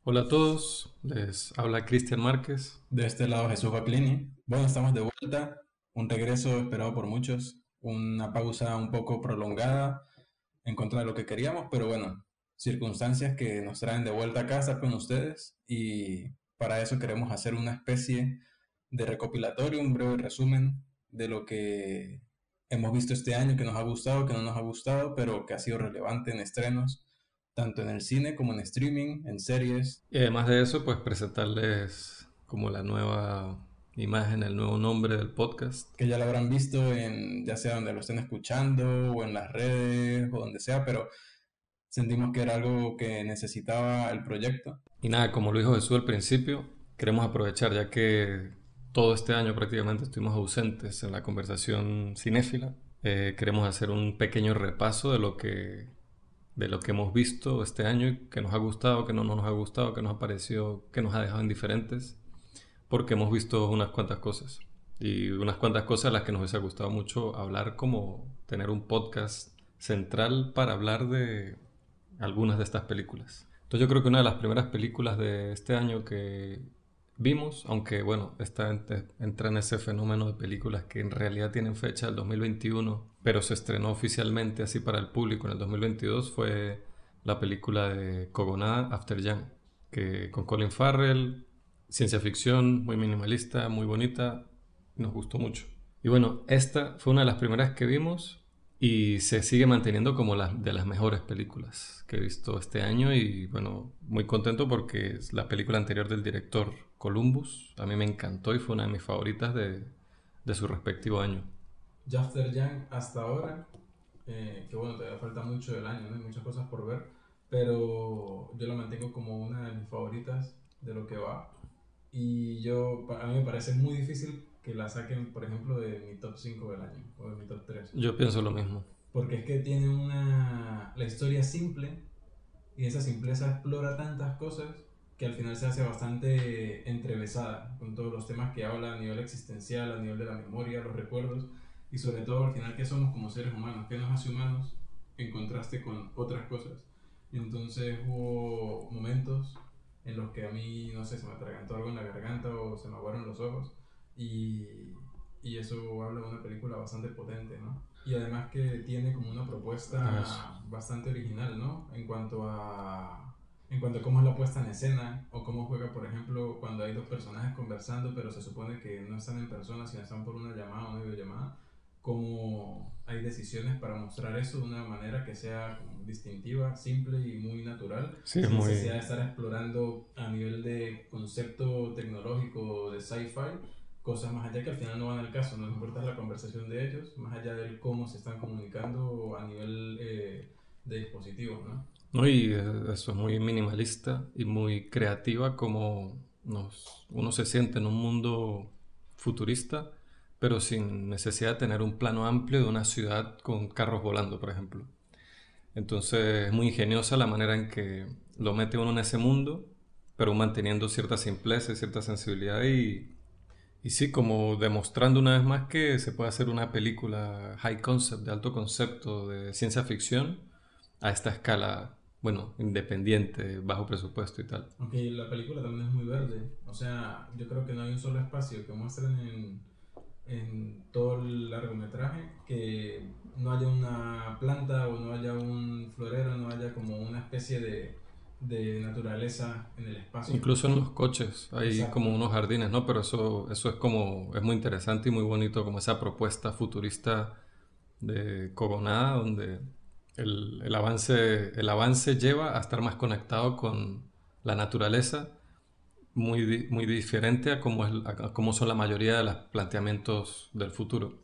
Hola a todos, les habla Cristian Márquez. De este lado Jesús Baclini. Bueno, estamos de vuelta, un regreso esperado por muchos, una pausa un poco prolongada en contra de lo que queríamos, pero bueno, circunstancias que nos traen de vuelta a casa con ustedes y para eso queremos hacer una especie de recopilatorio, un breve resumen de lo que hemos visto este año, que nos ha gustado, que no nos ha gustado, pero que ha sido relevante en estrenos, tanto en el cine como en streaming, en series. Y además de eso, pues presentarles como la nueva imagen, el nuevo nombre del podcast. Que ya lo habrán visto en ya sea donde lo estén escuchando o en las redes o donde sea, pero sentimos que era algo que necesitaba el proyecto. Y nada, como lo dijo Jesús al principio, queremos aprovechar ya que todo este año prácticamente estuvimos ausentes en la conversación cinéfila. Queremos hacer un pequeño repaso de lo que hemos visto este año y que nos ha gustado, que no nos ha gustado, que nos ha parecido, que nos ha dejado indiferentes. Porque hemos visto unas cuantas cosas. Y unas cuantas cosas a las que nos hubiese gustado mucho hablar, como tener un podcast central para hablar de algunas de estas películas. Entonces yo creo que una de las primeras películas de este año que vimos, aunque bueno, entra en ese fenómeno de películas que en realidad tienen fecha del 2021, pero se estrenó oficialmente así para el público en el 2022, fue la película de Kogonada After Yang, que con Colin Farrell, ciencia ficción, muy minimalista, muy bonita, nos gustó mucho. Y bueno, esta fue una de las primeras que vimos y se sigue manteniendo como de las mejores películas que he visto este año y bueno, muy contento porque es la película anterior del director Columbus. A mí me encantó y fue una de mis favoritas de su respectivo año. After Young hasta ahora, que bueno, todavía falta mucho del año, ¿no? Hay muchas cosas por ver, pero yo la mantengo como una de mis favoritas de lo que va. Y a mí me parece muy difícil que la saquen, por ejemplo, de mi top 5 del año o de mi top 3. Yo pienso lo mismo. Porque es que tiene la historia simple y esa simpleza explora tantas cosas que al final se hace bastante entrevesada con todos los temas que habla a nivel existencial, a nivel de la memoria, los recuerdos y sobre todo al final qué somos como seres humanos, qué nos hace humanos en contraste con otras cosas. Entonces hubo momentos en los que a mí, no sé, se me atragantó algo en la garganta o se me aguaron los ojos y, y eso habla de una película bastante potente, ¿no? Y además que tiene como una Eso. propuesta bastante original, ¿no? En cuanto a cómo es la puesta en escena o cómo juega, por ejemplo, cuando hay dos personajes conversando, pero se supone que no están en persona, sino están por una llamada o una videollamada, cómo hay decisiones para mostrar eso de una manera que sea como distintiva, simple y muy natural, Sí, es sin muy... necesidad de estar explorando a nivel de concepto tecnológico de sci-fi cosas más allá que al final no van al caso, no importa la conversación de ellos, más allá del cómo se están comunicando a nivel de dispositivos, ¿no? No, y eso es muy minimalista y muy creativa como uno se siente en un mundo futurista, pero sin necesidad de tener un plano amplio de una ciudad con carros volando, por ejemplo. Entonces es muy ingeniosa la manera en que lo mete uno en ese mundo, pero manteniendo cierta simpleza y cierta sensibilidad y sí, como demostrando una vez más que se puede hacer una película high concept, de alto concepto, de ciencia ficción, a esta escala, bueno, independiente, bajo presupuesto y tal. Aunque la película también es muy verde, o sea, yo creo que no hay un solo espacio que muestren en todo el largometraje que no haya una planta o no haya un florero, no haya como una especie de naturaleza en el espacio. Incluso en los coches hay Exacto, como unos jardines, ¿no? Pero eso es como, es muy interesante y muy bonito como esa propuesta futurista de Cogonada, donde el avance lleva a estar más conectado con la naturaleza, muy diferente a a cómo son la mayoría de los planteamientos del futuro.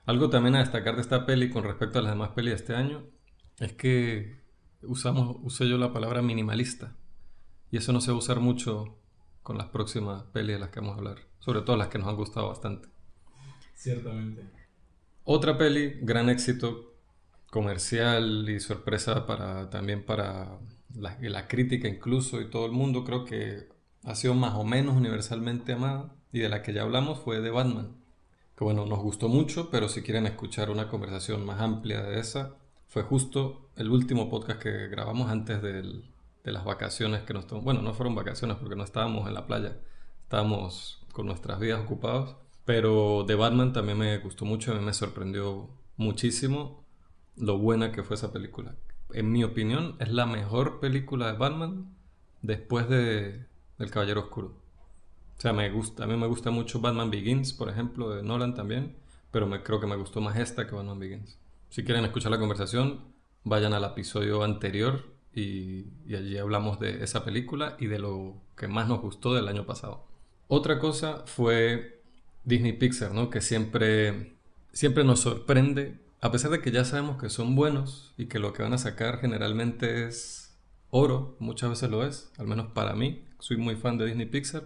Algo también a destacar de esta peli con respecto a las demás pelis de este año es que usé yo la palabra minimalista y eso no se va a usar mucho con las próximas pelis de las que vamos a hablar, sobre todo las que nos han gustado bastante. ciertamente. Otra peli, gran éxito comercial y sorpresa también para la crítica incluso y todo el mundo, creo que ha sido más o menos universalmente amada y de la que ya hablamos fue de Batman, que bueno, nos gustó mucho, pero si quieren escuchar una conversación más amplia de esa, fue justo el último podcast que grabamos antes de las vacaciones que nos tomamos. Bueno, no fueron vacaciones porque no estábamos en la playa, estábamos con nuestras vidas ocupados. Pero de Batman también me gustó mucho, a mí me sorprendió muchísimo lo buena que fue esa película. En mi opinión, es la mejor película de Batman después de El Caballero Oscuro. O sea, a mí me gusta mucho Batman Begins, por ejemplo, de Nolan también, pero creo que me gustó más esta que Batman Begins. Si quieren escuchar la conversación, vayan al episodio anterior y allí hablamos de esa película y de lo que más nos gustó del año pasado. Otra cosa fue Disney Pixar, ¿no? Que siempre nos sorprende, a pesar de que ya sabemos que son buenos y que lo que van a sacar generalmente es oro, muchas veces lo es, al menos para mí, soy muy fan de Disney Pixar,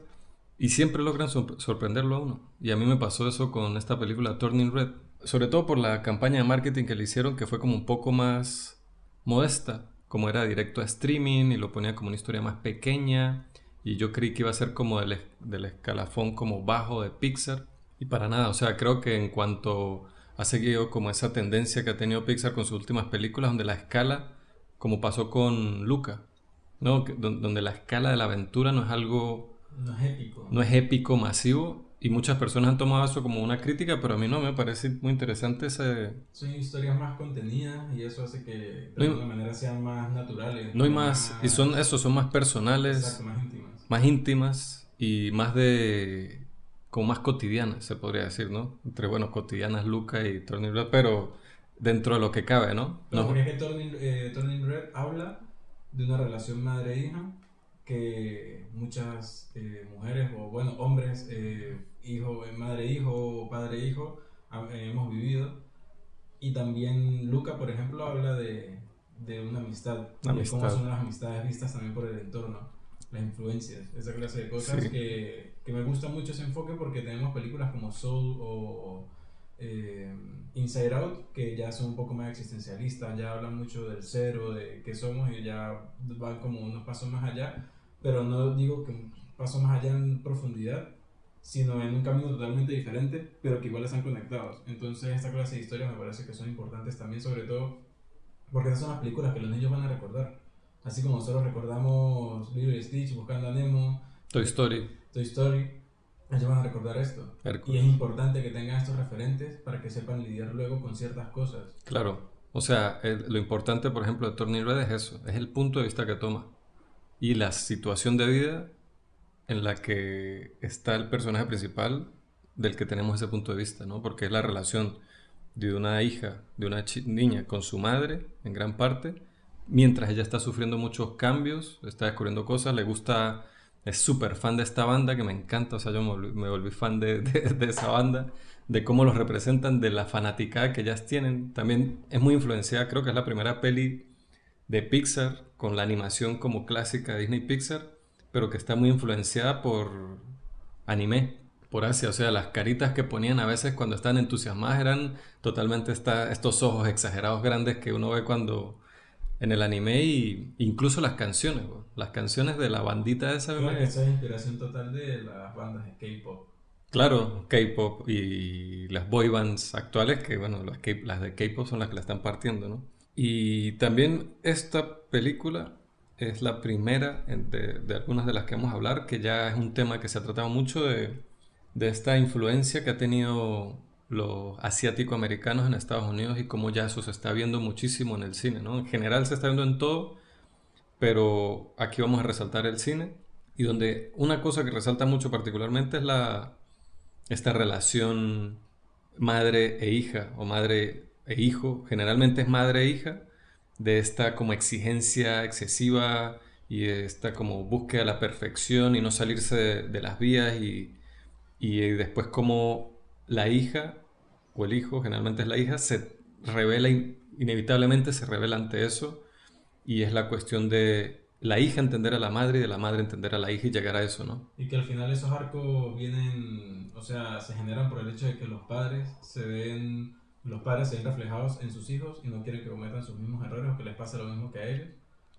y siempre logran sorprenderlo a uno. Y a mí me pasó eso con esta película Turning Red, sobre todo por la campaña de marketing que le hicieron, que fue como un poco más modesta, como era directo a streaming y lo ponía como una historia más pequeña. Y yo creí que iba a ser como del escalafón como bajo de Pixar. Y para nada, o sea, creo que en cuanto ha seguido como esa tendencia que ha tenido Pixar con sus últimas películas, donde la escala, como pasó con Luca, ¿no? Donde la escala de la aventura no es algo, No es épico. no es épico, masivo, y muchas personas han tomado eso como una crítica, pero a mí no, me parece muy interesante ese... Son historias más contenidas y eso hace que de No alguna hay, manera sean más naturales, no hay como más, y son más, eso, son más exacto, personales, más íntimas. más íntimas y más de... como más cotidianas, se podría decir, ¿no? Entre, bueno, cotidianas Luca y Turning Red, pero dentro de lo que cabe, ¿no? Pero porque No, es que Turning Red habla de una relación madre-hija que muchas mujeres o bueno, hombres, madre-hijo o padre-hijo hemos vivido. Y también Luca, por ejemplo, habla de una amistad y de cómo amistad, son las amistades vistas también por el entorno, las influencias, esa clase de cosas sí, que me gusta mucho ese enfoque porque tenemos películas como Soul o eh, Inside Out que ya son un poco más existencialistas, ya hablan mucho del cero, de qué somos y ya van como unos pasos más allá, pero no digo que un paso más allá en profundidad, sino en un camino totalmente diferente, pero que igual están conectados. Entonces esta clase de historias me parece que son importantes también, sobre todo porque esas son las películas que los niños van a recordar. Así como nosotros recordamos Lilo y Stitch, Buscando a Nemo, Toy Story, Toy Story, ellos van a recordar esto. Y es Hércules. importante que tengan estos referentes para que sepan lidiar luego con ciertas cosas. Claro, o sea, lo importante, por ejemplo, de Turning Red es eso, es el punto de vista que toma y la situación de vida en la que está el personaje principal del que tenemos ese punto de vista, ¿no? Porque es la relación de una hija, de una niña con su madre, en gran parte, mientras ella está sufriendo muchos cambios, está descubriendo cosas, le gusta, es súper fan de esta banda que me encanta, o sea, yo me volví fan de esa banda, de cómo los representan, de la fanaticada que ellas tienen. También es muy influenciada, creo que es la primera peli de Pixar, con la animación como clásica de Disney Pixar, pero que está muy influenciada por anime, por Asia. O sea, las caritas que ponían a veces cuando estaban entusiasmadas eran totalmente estos ojos exagerados grandes que uno ve cuando en el anime y incluso las canciones, bro. Las canciones de la bandita esa, Claro que esa es inspiración total de las bandas de K-pop. claro, K-pop y las boy bands actuales, que bueno, las de K-pop son las que la están partiendo, ¿no? Y también esta película es la primera de algunas de las que vamos a hablar, que ya es un tema que se ha tratado mucho de esta influencia que ha tenido los asiático-americanos en Estados Unidos y cómo ya eso se está viendo muchísimo en el cine, ¿no? En general se está viendo en todo, pero aquí vamos a resaltar el cine y donde una cosa que resalta mucho particularmente es esta relación madre e hija o madre e hijo, generalmente es madre e hija, de esta como exigencia excesiva y esta como búsqueda de la perfección y no salirse de las vías y después como la hija o el hijo, generalmente es la hija, se revela inevitablemente se revela ante eso y es la cuestión de la hija entender a la madre y de la madre entender a la hija y llegar a eso, ¿no? Y que al final esos arcos vienen, o sea, se generan por el hecho de que los padres se ven reflejados en sus hijos y no quieren que cometan sus mismos errores o que les pase lo mismo que a ellos.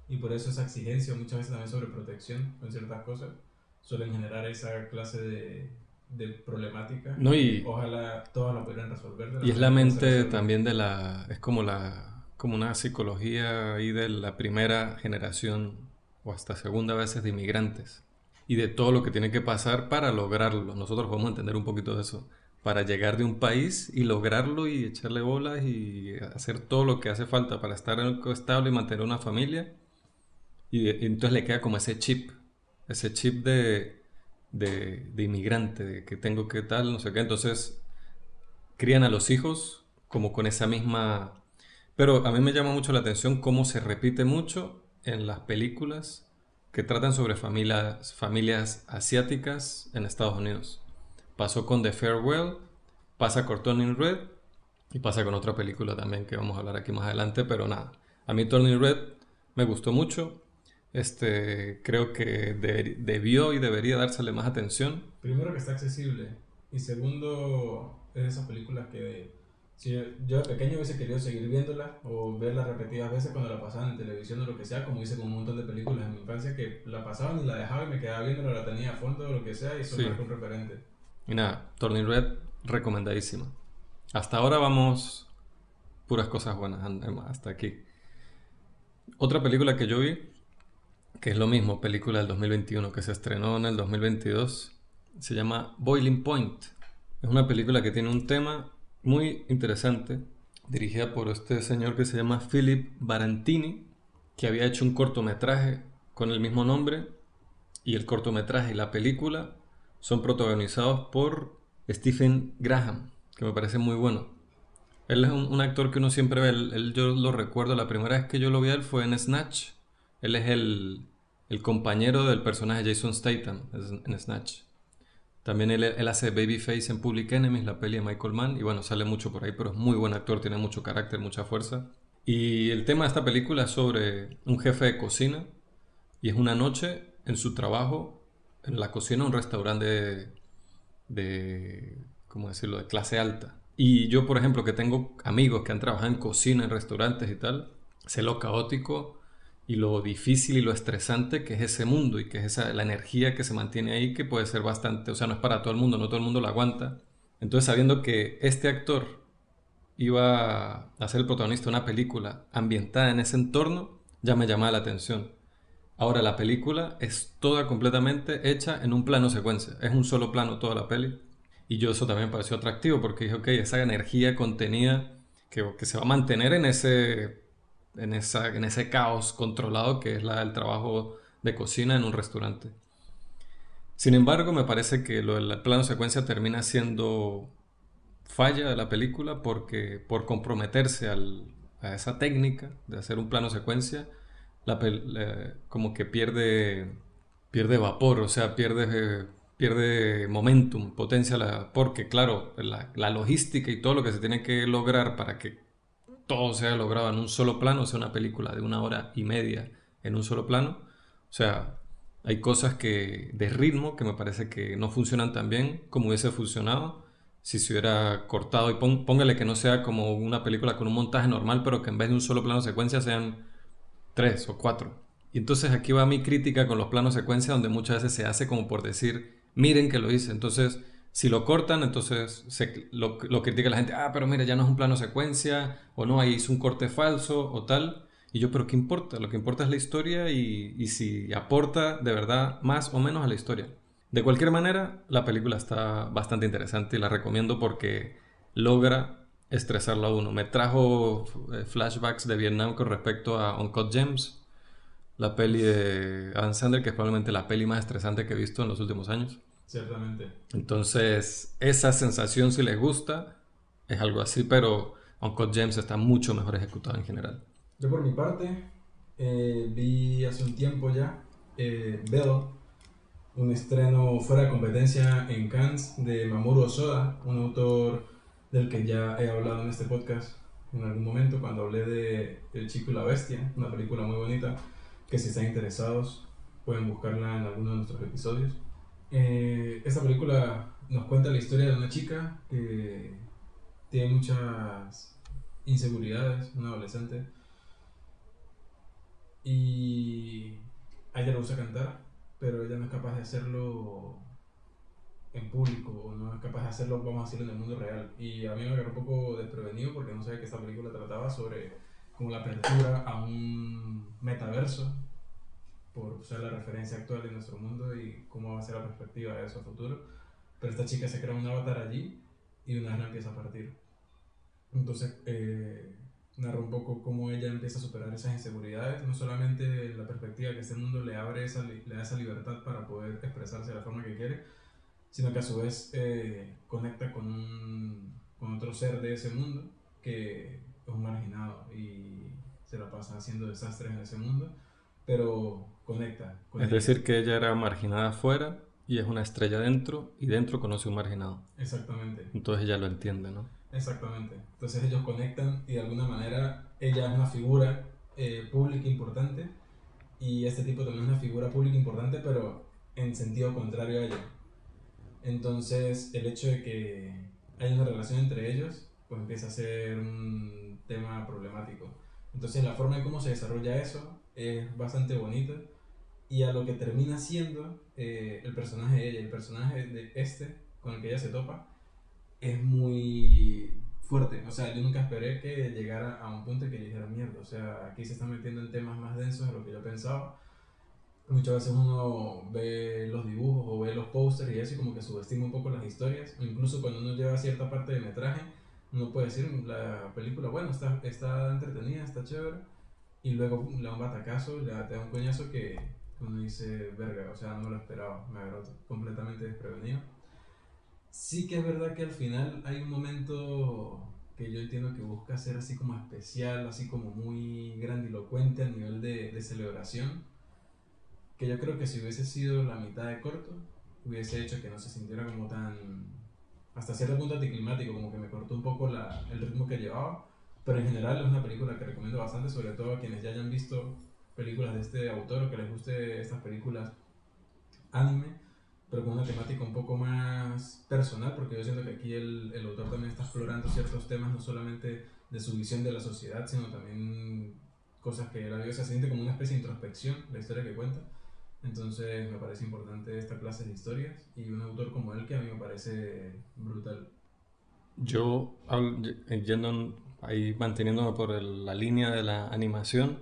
Y por eso esa exigencia, muchas veces también sobre protección con ciertas cosas, suelen generar esa clase de problemática No, que ojalá todas la pudieran resolver de la y es la manera como se mente resuelve. también es como como una psicología ahí de la primera generación o hasta segunda a veces de inmigrantes y de todo lo que tiene que pasar para lograrlo. Nosotros podemos entender un poquito de eso. Para llegar de un país y lograrlo y echarle bolas y hacer todo lo que hace falta para estar estable y mantener una familia. Y entonces le queda como ese chip de inmigrante, de que tengo que tal, no sé qué. Entonces crían a los hijos como con esa misma... Pero a mí me llama mucho la atención cómo se repite mucho en las películas que tratan sobre familias asiáticas en Estados Unidos. Pasó con The Farewell, pasa con Turning Red y pasa con otra película también que vamos a hablar aquí más adelante, pero nada. A mí Turning Red me gustó mucho. Creo que debió y debería dársele más atención. Primero que está accesible y segundo es de esas películas que si yo de pequeño hubiese querido seguir viéndola o verla repetidas veces cuando la pasaban en televisión o lo que sea, como hice con un montón de películas en mi infancia que la pasaban y la dejaba y me quedaba viéndola, la tenía a fondo o lo que sea y eso Sí. marca un referente. Y nada, Turning Red, recomendadísima. Hasta ahora vamos puras cosas buenas hasta aquí. Otra película que yo vi, que es lo mismo, película del 2021 que se estrenó en el 2022, se llama Boiling Point. Es una película que tiene un tema muy interesante, dirigida por este señor que se llama Philip Barantini, que había hecho un cortometraje con el mismo nombre, y el cortometraje y la película son protagonizados por Stephen Graham, que me parece muy bueno. Él es un actor que uno siempre ve. Yo lo recuerdo, la primera vez que yo lo vi a él fue en Snatch. Él es el compañero del personaje Jason Statham en Snatch. También él hace Babyface en Public Enemies, la peli de Michael Mann. Y bueno, sale mucho por ahí, pero es muy buen actor, tiene mucho carácter, mucha fuerza. Y el tema de esta película es sobre un jefe de cocina. Y es una noche en su trabajo, en la cocina de un restaurante ¿cómo decirlo?, de clase alta. Y yo, por ejemplo, que tengo amigos que han trabajado en cocina, en restaurantes y tal, sé lo caótico y lo difícil y lo estresante que es ese mundo y que es la energía que se mantiene ahí, que puede ser bastante, o sea, no es para todo el mundo, no todo el mundo la aguanta. Entonces, sabiendo que este actor iba a ser el protagonista de una película ambientada en ese entorno, ya me llamaba la atención. Ahora, la película es toda completamente hecha en un plano secuencia. Es un solo plano toda la peli. Y yo eso también me pareció atractivo porque dije, ok, esa energía contenida que se va a mantener en ese caos controlado que es el trabajo de cocina en un restaurante. Sin embargo, me parece que lo del plano secuencia termina siendo falla de la película porque por comprometerse a esa técnica de hacer un plano secuencia, como que pierde vapor, o sea, pierde momentum, potencia, porque claro, la logística y todo lo que se tiene que lograr para que todo sea logrado en un solo plano, o sea, una película de 1 hora y media en un solo plano, o sea, hay cosas de ritmo que me parece que no funcionan tan bien como hubiese funcionado si se hubiera cortado y póngale que no sea como una película con un montaje normal, pero que en vez de un solo plano secuencia sean 3 o 4. Y entonces aquí va mi crítica con los planos secuencia, donde muchas veces se hace como por decir, miren que lo hice. Entonces, si lo cortan, entonces lo critica la gente, ah, pero mira, ya no es un plano secuencia, o no, ahí hizo un corte falso, o tal. Y yo, pero ¿qué importa? Lo que importa es la historia y si aporta de verdad más o menos a la historia. De cualquier manera, la película está bastante interesante y la recomiendo porque logra estresarlo a uno. Me trajo flashbacks de Vietnam con respecto a Uncut Gems, la peli de Adam Sandler, que es probablemente la peli más estresante que he visto en los últimos años. Ciertamente. Entonces, esa sensación, si les gusta, es algo así, pero Uncut Gems está mucho mejor ejecutado en general. Yo por mi parte vi hace un tiempo ya Bell, un estreno fuera de competencia en Cannes de Mamoru Hosoda, un autor del que ya he hablado en este podcast en algún momento cuando hablé de El Chico y la Bestia, una película muy bonita que si están interesados pueden buscarla en alguno de nuestros episodios. Esta película nos cuenta la historia de una chica que tiene muchas inseguridades, una adolescente, y a ella le gusta cantar, pero ella no es capaz de hacerlo en público, o no es capaz de hacerlo, vamos a decirlo, en el mundo real. Y a mí me agarró un poco desprevenido porque no sabía que esta película trataba sobre como la apertura a un metaverso por usar la referencia actual de nuestro mundo y cómo va a ser la perspectiva de eso a futuro. Pero esta chica se crea un avatar allí y una vez la empieza a partir. Entonces, narra un poco cómo ella empieza a superar esas inseguridades, no solamente la perspectiva que este mundo le abre le da esa libertad para poder expresarse de la forma que quiere, sino que a su vez conecta con otro ser de ese mundo que es un marginado y se la pasa haciendo desastres en ese mundo, pero conecta con Es ella. decir, que ella era marginada afuera y es una estrella dentro y dentro conoce un marginado. Exactamente. Entonces ella lo entiende, ¿no? Exactamente. Entonces ellos conectan y de alguna manera ella es una figura pública importante y este tipo también es una figura pública importante, pero en sentido contrario a ella. Entonces el hecho de que haya una relación entre ellos pues empieza a ser un tema problemático. Entonces la forma en cómo se desarrolla eso es bastante bonita y a lo que termina siendo el personaje de ella, el personaje de este con el que ella se topa, es muy fuerte. O sea, yo nunca esperé que llegara a un punto en que yo dijera mierda. O sea, aquí se están metiendo en temas más densos de lo que yo pensaba. Muchas veces uno ve los dibujos o ve los pósters y eso y como que subestima un poco las historias. O incluso cuando uno lleva cierta parte de metraje, uno puede decir la película, bueno, está entretenida, está chévere. Y luego le da un batacazo, te da un coñazo que uno dice, verga, o sea, no me lo esperaba. Me agarró completamente desprevenido. Sí que es verdad que al final hay un momento que yo entiendo que busca ser así como especial, así como muy grandilocuente a nivel de celebración, que yo creo que si hubiese sido la mitad de corto, hubiese hecho que no se sintiera como tan, hasta cierto punto anticlimático, como que me cortó un poco el ritmo que llevaba, pero en general es una película que recomiendo bastante, sobre todo a quienes ya hayan visto películas de este autor o que les guste estas películas anime, pero con una temática un poco más personal, porque yo siento que aquí el autor también está explorando ciertos temas, no solamente de su visión de la sociedad, sino también cosas que él vio, se siente como una especie de introspección, la historia que cuenta. Entonces me parece importante esta clase de historias y un autor como él que a mí me parece brutal. Yo, yendo ahí manteniéndome por la línea de la animación,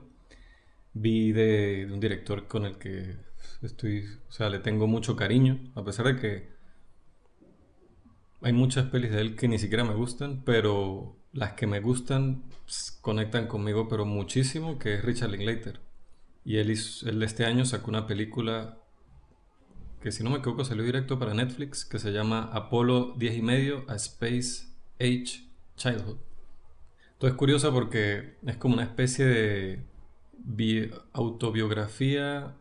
vi de un director con el que estoy, o sea, le tengo mucho cariño, a pesar de que hay muchas pelis de él que ni siquiera me gustan, pero las que me gustan conectan conmigo, pero muchísimo, que es Richard Linklater. Y él este año sacó una película que, si no me equivoco, salió directo para Netflix, que se llama Apolo 10 y medio, A Space Age Childhood. Entonces es curiosa porque es como una especie de autobiografía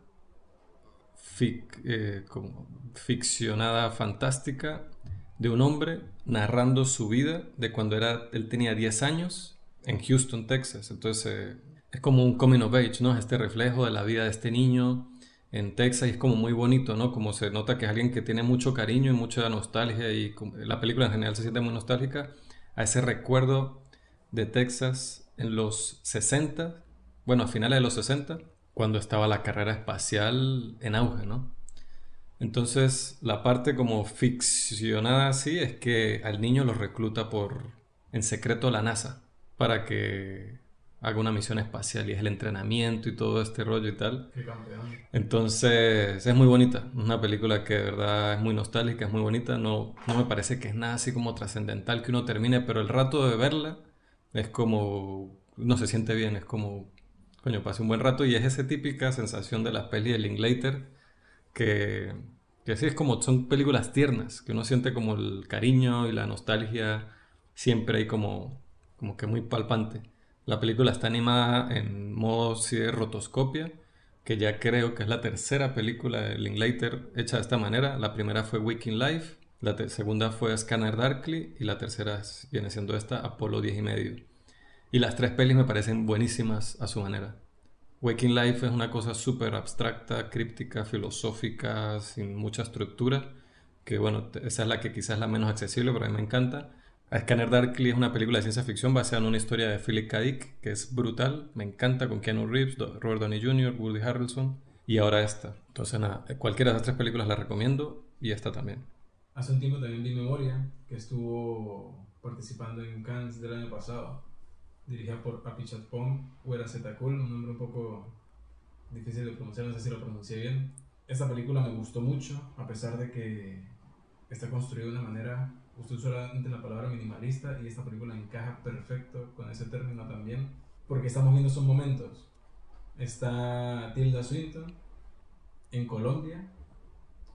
como ficcionada fantástica de un hombre narrando su vida de cuando él tenía 10 años en Houston, Texas. Entonces es como un coming of age, ¿no? Es este reflejo de la vida de este niño en Texas y es como muy bonito, ¿no? Como se nota que es alguien que tiene mucho cariño y mucha nostalgia y la película en general se siente muy nostálgica a ese recuerdo de Texas en los 60, bueno, a finales de los 60, cuando estaba la carrera espacial en auge, ¿no? Entonces, la parte como ficcionada así es que al niño lo recluta en secreto la NASA para que haga una misión espacial y es el entrenamiento y todo este rollo y tal. Qué campeón. Entonces, es muy bonita, una película que de verdad es muy nostálgica, es muy bonita, no me parece que es nada así como trascendental que uno termine, pero el rato de verla es como, no se siente bien, es como, coño, pasé un buen rato y es esa típica sensación de las pelis de Linklater que, que sí es como, son películas tiernas, que uno siente como el cariño y la nostalgia siempre hay como que muy palpante. La película está animada en modo sí, de rotoscopia, que ya creo que es la tercera película de Linklater hecha de esta manera. La primera fue Waking Life, la segunda fue Scanner Darkly y la tercera viene siendo esta, Apolo 10 y medio. Y las tres pelis me parecen buenísimas a su manera. Waking Life es una cosa súper abstracta, críptica, filosófica, sin mucha estructura, que bueno, esa es la que quizás es la menos accesible, pero a mí me encanta. A Scanner Darkly es una película de ciencia ficción basada en una historia de Philip K. Dick, que es brutal, me encanta, con Keanu Reeves, Robert Downey Jr., Woody Harrelson, y ahora esta. Entonces nada, cualquiera de esas tres películas la recomiendo, y esta también. Hace un tiempo también vi Memoria, que estuvo participando en Cannes del año pasado, dirigida por Apichat Pong, Wera Zetakul, un nombre un poco difícil de pronunciar, no sé si lo pronuncié bien. Esta película me gustó mucho, a pesar de que está construida de una manera, usted usó solamente la palabra minimalista y esta película encaja perfecto con ese término también, porque estamos viendo esos momentos. Está Tilda Swinton en Colombia,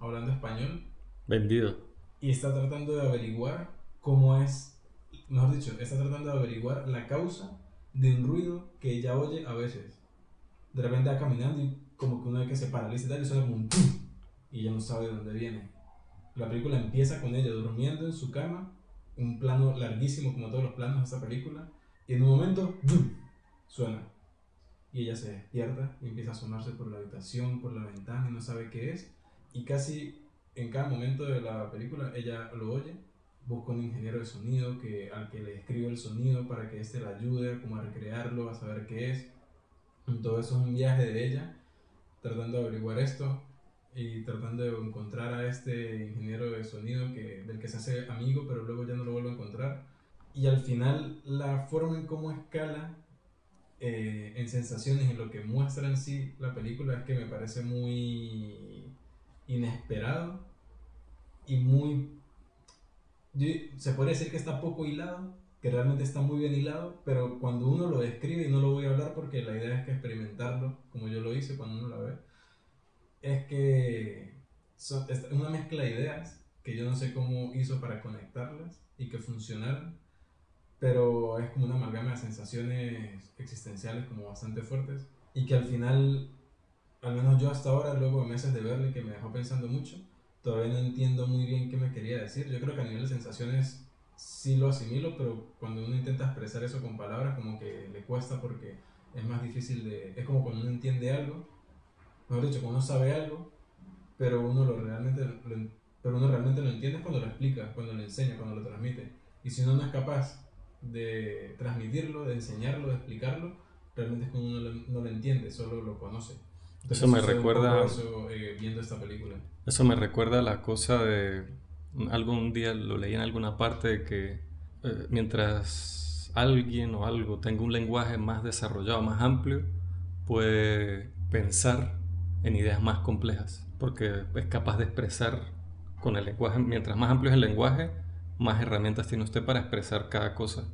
hablando español, Vendido. y está tratando de averiguar cómo es, mejor dicho, está tratando de averiguar la causa de un ruido que ella oye a veces. De repente va caminando y como que uno ve que se paraliza y tal, y suena como un tum, y ella no sabe de dónde viene. La película empieza con ella durmiendo en su cama, un plano larguísimo como todos los planos de esta película, y en un momento ¡bum!, suena. Y ella se despierta y empieza a asomarse por la habitación, por la ventana y no sabe qué es. Y casi en cada momento de la película ella lo oye, busca un ingeniero de sonido al que le escribe el sonido para que éste la ayude como a recrearlo, a saber qué es. Y todo eso es un viaje de ella tratando de averiguar esto y tratando de encontrar a este ingeniero de sonido del que se hace amigo pero luego ya no lo vuelve a encontrar. Y al final la forma en cómo escala en sensaciones, en lo que muestra en sí la película, es que me parece muy inesperado y muy... se podría decir que está poco hilado, que realmente está muy bien hilado, pero cuando uno lo describe, y no lo voy a hablar porque la idea es que experimentarlo, como yo lo hice cuando uno la ve, es que es una mezcla de ideas que yo no sé cómo hizo para conectarlas y que funcionaran, pero es como una amalgama de sensaciones existenciales como bastante fuertes y que al final, al menos yo hasta ahora, luego de meses de verla y que me dejó pensando mucho, todavía no entiendo muy bien qué me quería decir. Yo creo que a nivel de sensaciones sí lo asimilo, pero cuando uno intenta expresar eso con palabras como que le cuesta porque es más difícil de... Es como cuando uno entiende algo, mejor dicho, cuando uno sabe algo, pero pero uno realmente lo entiende cuando lo explica, cuando lo enseña, cuando lo transmite. Y si uno no es capaz de transmitirlo, de enseñarlo, de explicarlo, realmente es cuando uno no lo entiende, solo lo conoce. Eso Entonces me sucede un poco recuerda, eso viendo esta película. eso me recuerda a la cosa de, algún día lo leí en alguna parte de que mientras alguien o algo tenga un lenguaje más desarrollado, más amplio, puede pensar en ideas más complejas, porque es capaz de expresar con el lenguaje. Mientras más amplio es el lenguaje, más herramientas tiene usted para expresar cada cosa.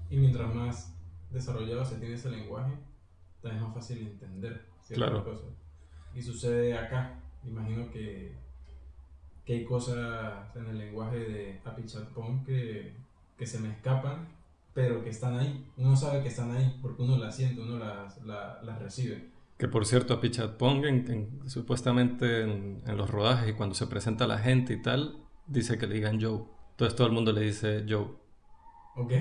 Y mientras más desarrollado se tiene ese lenguaje, también es más fácil entender ciertas Claro, cosas. Y sucede acá. Imagino que hay cosas en el lenguaje de Apichatpong que se me escapan, pero que están ahí. Uno sabe que están ahí porque uno las siente, uno las recibe. que por cierto a Pichatpong supuestamente en los rodajes y cuando se presenta la gente y tal, dice que le digan Joe. Entonces todo el mundo le dice Joe. Ok,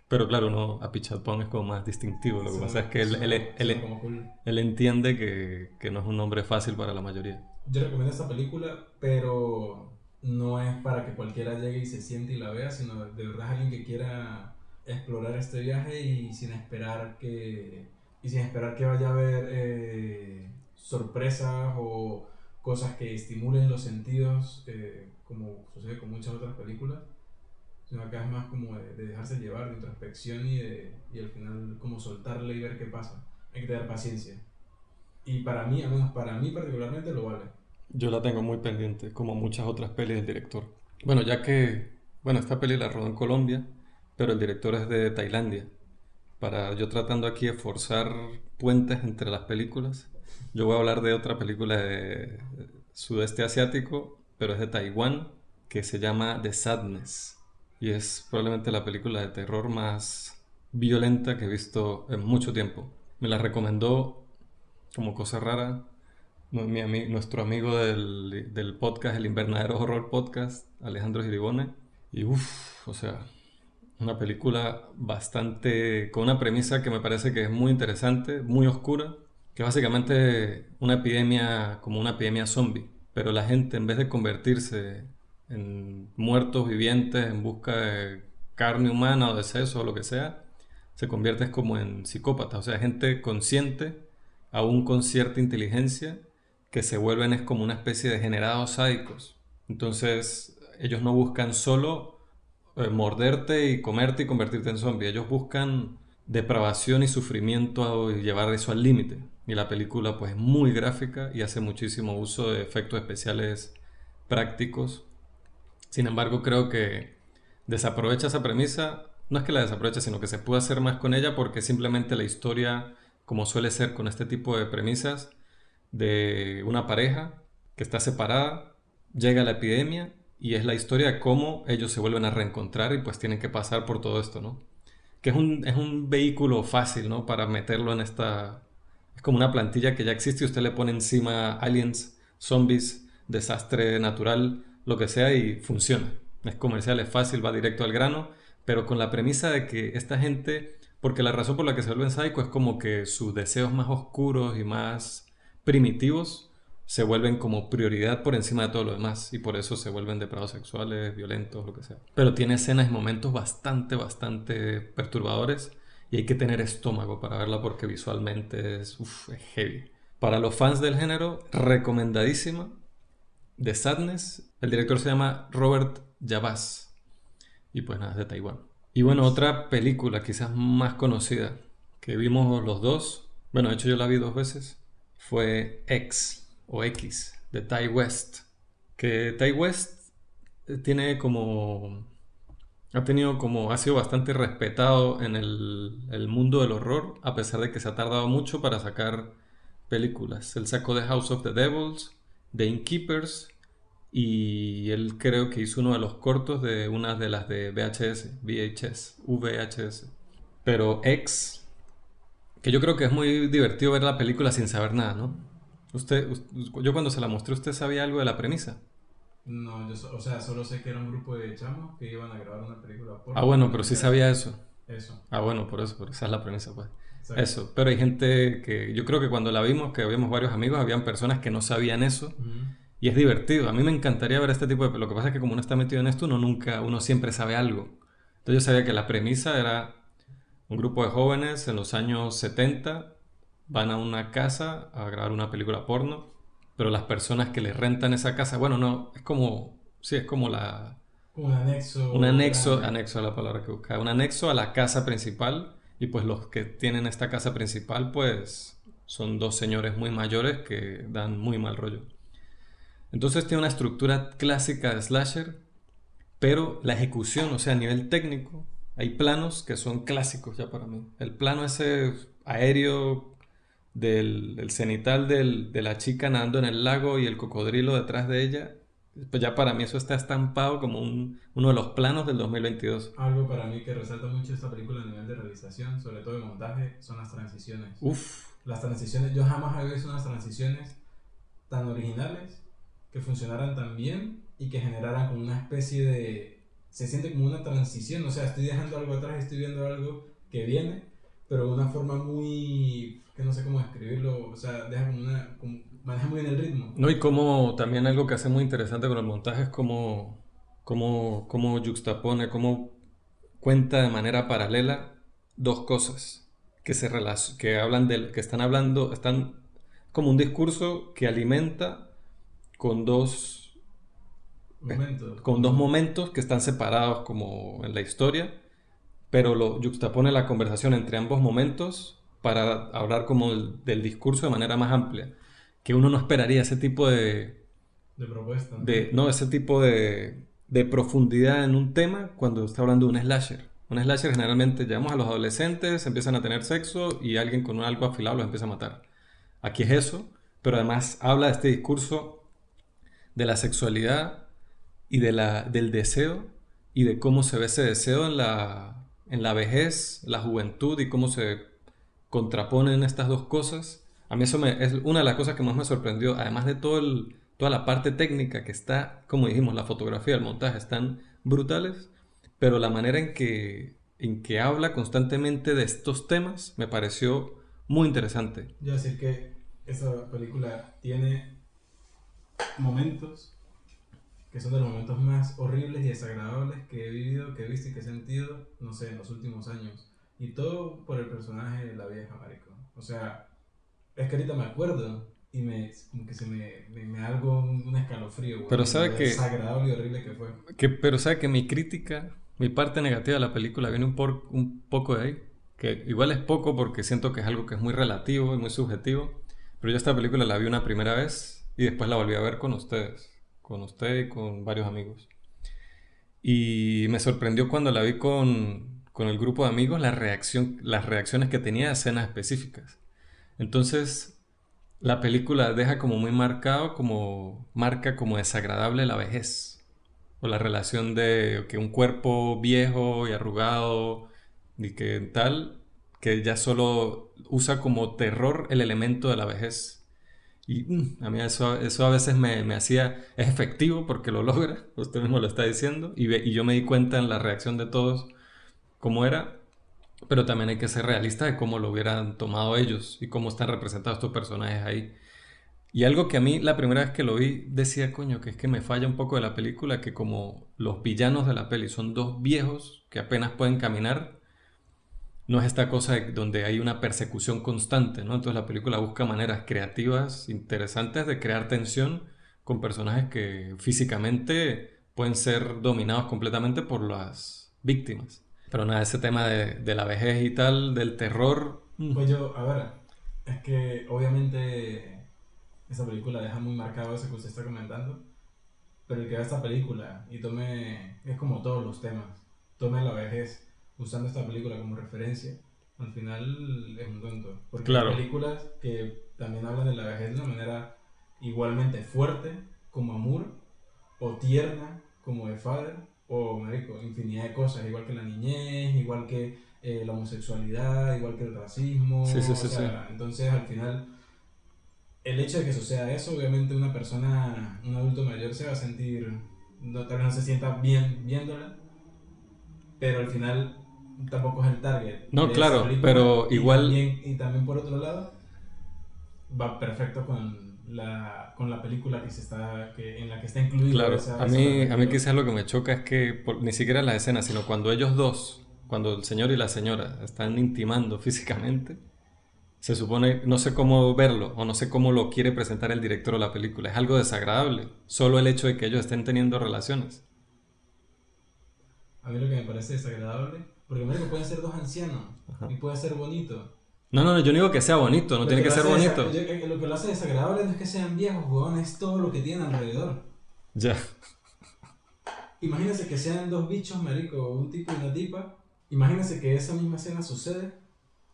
Pero claro, no, a Pichatpong es como más distintivo. Lo que pasa es que suena como cool. él entiende que no es un nombre fácil para la mayoría. Yo recomiendo esta película, pero no es para que cualquiera llegue y se siente y la vea, sino de verdad alguien que quiera explorar este viaje y sin esperar que vaya a haber sorpresas o cosas que estimulen los sentidos, como sucede con muchas otras películas, sino acá es más como de dejarse llevar, de introspección y al final como soltarle y ver qué pasa. Hay que tener paciencia. Y para mí, al menos para mí particularmente, lo vale. Yo la tengo muy pendiente, como muchas otras pelis del director. Bueno, ya que, bueno, esta peli la rodó en Colombia, pero el director es de Tailandia. Para yo tratando aquí de forzar puentes entre las películas, yo voy a hablar de otra película de sudeste asiático, pero es de Taiwán, que se llama The Sadness. Y es probablemente la película de terror más violenta que he visto en mucho tiempo. Me la recomendó como cosa rara nuestro amigo del podcast, el Invernadero Horror Podcast, Alejandro Giribone. Y uff, o sea, una película bastante, con una premisa que me parece que es muy interesante, muy oscura, que es básicamente una epidemia, como una epidemia zombie. Pero la gente, en vez de convertirse en muertos vivientes en busca de carne humana o de seso o lo que sea, se convierte como en psicópatas. O sea, gente consciente, aún con cierta inteligencia, que se vuelven es como una especie de degenerados sádicos. Entonces, ellos no buscan solo morderte y comerte y convertirte en zombie. Ellos buscan depravación y sufrimiento y llevar eso al límite. Y la película pues es muy gráfica y hace muchísimo uso de efectos especiales prácticos. Sin embargo, creo que desaprovecha esa premisa. No es que la desaproveche, sino que se puede hacer más con ella porque simplemente la historia, como suele ser con este tipo de premisas, de una pareja que está separada, llega la epidemia y es la historia de cómo ellos se vuelven a reencontrar y pues tienen que pasar por todo esto, ¿no? Que es un vehículo fácil, ¿no? Para meterlo en esta... Es como una plantilla que ya existe y usted le pone encima aliens, zombies, desastre natural, lo que sea y funciona. Es comercial, es fácil, va directo al grano, pero con la premisa de que esta gente... Porque la razón por la que se vuelven sádico es como que sus deseos más oscuros y más primitivos se vuelven como prioridad por encima de todo lo demás y por eso se vuelven depravados sexuales, violentos, lo que sea. Pero tiene escenas y momentos bastante perturbadores y hay que tener estómago para verla porque visualmente es heavy. Para los fans del género, recomendadísima. The Sadness, el director se llama Robert Yabaz y pues nada, es de Taiwán. Y bueno, otra película quizás más conocida que vimos los dos, bueno, de hecho yo la vi 2 veces, fue X o X de Ty West. Que Ty West tiene como... ha sido bastante respetado en el mundo del horror, a pesar de que se ha tardado mucho para sacar películas. Él sacó The House of the Devils, The Innkeepers, y él creo que hizo uno de los cortos de una de las de VHS. Pero X, que yo creo que es muy divertido ver la película sin saber nada, ¿no? Yo cuando se la mostré, ¿usted sabía algo de la premisa? No, o sea, solo sé que era un grupo de chamos que iban a grabar una película Ah, porno bueno, con pero sí muchachas. sabía eso. Eso, Ah, bueno, por esa es la premisa, pues. exacto. Eso, pero hay gente que, yo creo que cuando la vimos, que habíamos varios amigos, habían personas que no sabían eso Ujú. y es divertido. A mí me encantaría ver este tipo de... Lo que pasa es que como uno está metido en esto, uno siempre sabe algo. Entonces yo sabía que la premisa era un grupo de jóvenes en los años 70 van a una casa a grabar una película porno, pero las personas que les rentan esa casa, bueno, no, es como, sí, es como Como un un anexo anexo, grande. anexo a la palabra que buscaba, un anexo a la casa principal y pues los que tienen esta casa principal pues son dos señores muy mayores que dan muy mal rollo. Entonces tiene una estructura clásica de slasher, pero la ejecución, o sea, a nivel técnico, hay planos que son clásicos ya para mí. El plano ese aéreo del cenital de la chica nadando en el lago y el cocodrilo detrás de ella, pues ya para mí eso está estampado como uno de los planos del 2022. Algo para mí que resalta mucho esta película a nivel de realización, sobre todo de montaje, son las transiciones. Uf, Las transiciones, yo jamás había visto unas transiciones tan originales, que funcionaran tan bien y que generaran como una especie de... Se siente como una transición, o sea, estoy dejando algo atrás, estoy viendo algo que viene, pero de una forma muy... que no sé cómo describirlo, o sea, deja como una... maneja muy bien el ritmo. no, y como también algo que hace muy interesante con el montaje es cómo juxtapone, cómo cuenta de manera paralela dos cosas que hablan que están hablando, están como un discurso que alimenta con Momentos, con dos como... momentos que están separados como en la historia, pero lo juxtapone la conversación entre ambos momentos para hablar como del discurso de manera más amplia, que uno no esperaría ese tipo de propuesta, ¿no? no, ese tipo de profundidad en un tema cuando está hablando de un slasher. Un slasher generalmente llamamos a los adolescentes, empiezan a tener sexo y alguien con un algo afilado los empieza a matar. Aquí es eso, pero además habla de este discurso de la sexualidad y del deseo y de cómo se ve ese deseo en la vejez, la juventud y cómo se contraponen estas dos cosas. A mí es una de las cosas que más me sorprendió, además de toda la parte técnica que está, como dijimos, la fotografía, el montaje están brutales, pero la manera en que habla constantemente de estos temas me pareció muy interesante. Yo decir que esa película tiene momentos que son de los momentos más horribles y desagradables que he vivido, que he visto y que he sentido, no sé, en los últimos años. Y todo por el personaje de la vieja, marico. O sea, es que ahorita me acuerdo y como que me da algo, un escalofrío, Pero weón, de lo sabe desagradable y horrible que fue. pero sabe que mi crítica, mi parte negativa de la película viene un poco de ahí. que igual es poco porque siento que es algo que es muy relativo y muy subjetivo, pero yo esta película la vi una primera vez y después la volví a ver con ustedes, con usted y con varios amigos. Y me sorprendió cuando la vi con el grupo de amigos las reacciones que tenía a escenas específicas. Entonces, la película deja como muy marcado, como marca como desagradable la vejez. O la relación de que un cuerpo viejo y arrugado y que tal, que ya solo usa como terror el elemento de la vejez. Y a mí eso a veces me hacía, es efectivo porque lo logra, usted mismo lo está diciendo, y yo me di cuenta en la reacción de todos cómo era, pero también hay que ser realista de cómo lo hubieran tomado ellos y cómo están representados estos personajes ahí. Y algo que a mí la primera vez que lo vi decía, coño, que es que me falla un poco de la película, que como los villanos de la peli son dos viejos que apenas pueden caminar, no es esta cosa donde hay una persecución constante, ¿no? Entonces la película busca maneras creativas, interesantes de crear tensión con personajes que físicamente pueden ser dominados completamente por las víctimas. Pero nada, ese tema de la vejez y tal, del terror. Pues yo, a ver, es que obviamente esta película deja muy marcado eso que usted está comentando, pero el que vea esta película y tome, es como todos los temas, tome la vejez usando esta película como referencia, al final es un tonto, porque hay Claro, películas que también hablan de la vejez de una manera igualmente fuerte, como Amour, o tierna, como The Father, o marico, infinidad de cosas, igual que la niñez, igual que la homosexualidad, igual que el sí, sí, racismo, o sí, sí. sea, entonces al final el hecho de que suceda eso, obviamente una persona, un adulto mayor se va a sentir, no, tal vez no se sienta bien viéndola, pero al final tampoco es el target No, de esa claro, película pero igual. y también por otro lado va perfecto con la película en la que está incluido Claro, esa a mí perspectiva. quizás lo que me choca es que ni siquiera las escenas, sino cuando ellos dos, cuando el señor y la señora están intimando físicamente, se supone, no sé cómo verlo o no sé cómo lo quiere presentar el director de la película, es algo desagradable, solo el hecho de que ellos estén teniendo relaciones. A mí lo que me parece desagradable, porque marico, pueden ser dos ancianos Ajá. y puede ser bonito. No, no, yo no digo que sea bonito, no Lo tiene que que lo ser hace, bonito. lo que lo hace desagradable no es que sean viejos, weón, es todo lo que tienen alrededor. Ya, Imagínense que sean dos bichos, marico, un tipo y una tipa. Imagínense que esa misma escena sucede,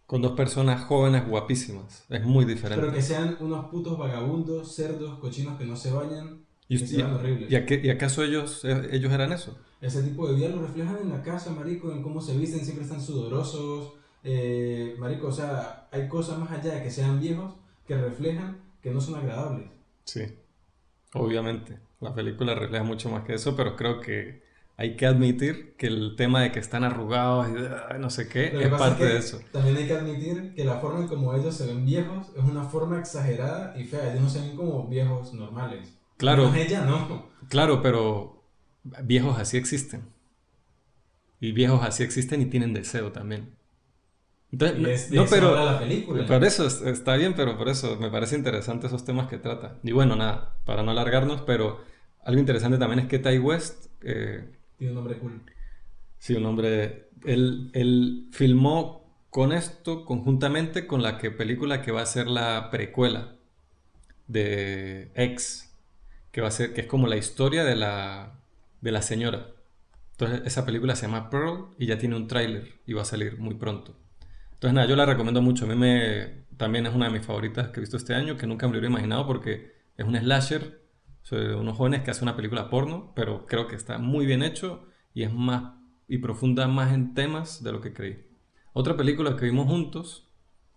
con dos personas jóvenes guapísimas, es muy pero diferente. que sean unos putos vagabundos, cerdos, cochinos que no se bañan, ¿Y, que se vean horribles. y acaso ellos eran eso? Ese tipo de vida lo reflejan en la casa, marico, en cómo se visten, siempre están sudorosos. Marico, o sea, hay cosas más allá de que sean viejos que reflejan que no son agradables. Sí. Obviamente, la película refleja mucho más que eso, pero creo que hay que admitir que el tema de que están arrugados y no sé qué Lo que es pasa es parte de que eso. también hay que admitir que la forma en como ellos se ven viejos es una forma exagerada y fea. Ellos no se ven como viejos normales. Al menos Claro, ella no. claro, pero viejos así existen. Y viejos así existen y tienen deseo también. Entonces, Y no, de no, eso habla pero la película. por eso está bien, pero por eso me parece interesante esos temas que trata. Y bueno, nada, para no alargarnos, pero algo interesante también es que Ty West, Tiene un nombre cool. sí, un hombre. Él filmó con esto conjuntamente con la película que va a ser la precuela de X, que va a ser, que es como la historia de la señora. Entonces, esa película se llama Pearl y ya tiene un tráiler y va a salir muy pronto. Entonces, nada, yo la recomiendo mucho. También es una de mis favoritas que he visto este año, que nunca me lo hubiera imaginado porque es un slasher sobre unos jóvenes que hacen una película porno, pero creo que está muy bien hecho y es más y profunda más en temas de lo que creí. Otra película que vimos juntos,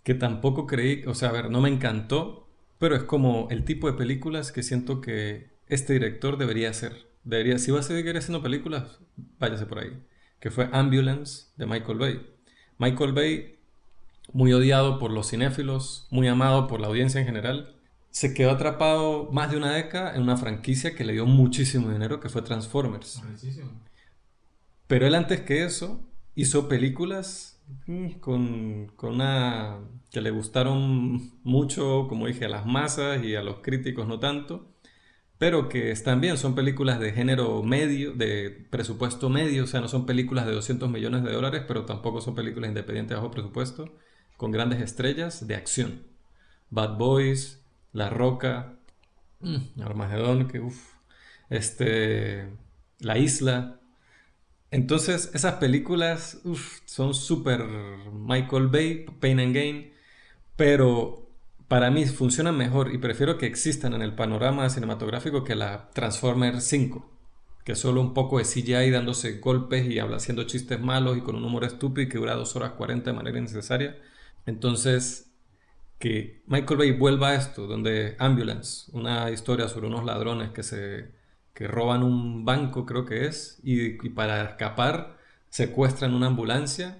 que tampoco creí, o sea, a ver, no me encantó, pero es como el tipo de películas que siento que este director debería hacer. Debería, si va a seguir haciendo películas, váyase por ahí. Que fue Ambulance de Michael Bay. Michael Bay, muy odiado por los cinéfilos, muy amado por la audiencia en general, se quedó atrapado más de una década en una franquicia que le dio muchísimo dinero, que fue Transformers. Arrechísimo. Pero él antes que eso hizo películas con una que le gustaron mucho, como dije, a las masas y a los críticos no tanto. pero que están bien, son películas de género medio, de presupuesto medio, o sea, no son películas de 200 millones de dólares, pero tampoco son películas independientes bajo presupuesto, con grandes estrellas de acción. Bad Boys, La Roca, Armagedón, que uff, este, La Isla. Entonces, esas películas son súper Michael Bay, Pain and Gain, pero para mí funcionan mejor y prefiero que existan en el panorama cinematográfico que la Transformers 5, que es solo un poco de CGI dándose golpes y haciendo chistes malos y con un humor estúpido que dura 2 horas 40 de manera innecesaria. Entonces, que Michael Bay vuelva a esto, donde Ambulance, una historia sobre unos ladrones que roban un banco, creo que es, y para escapar secuestran una ambulancia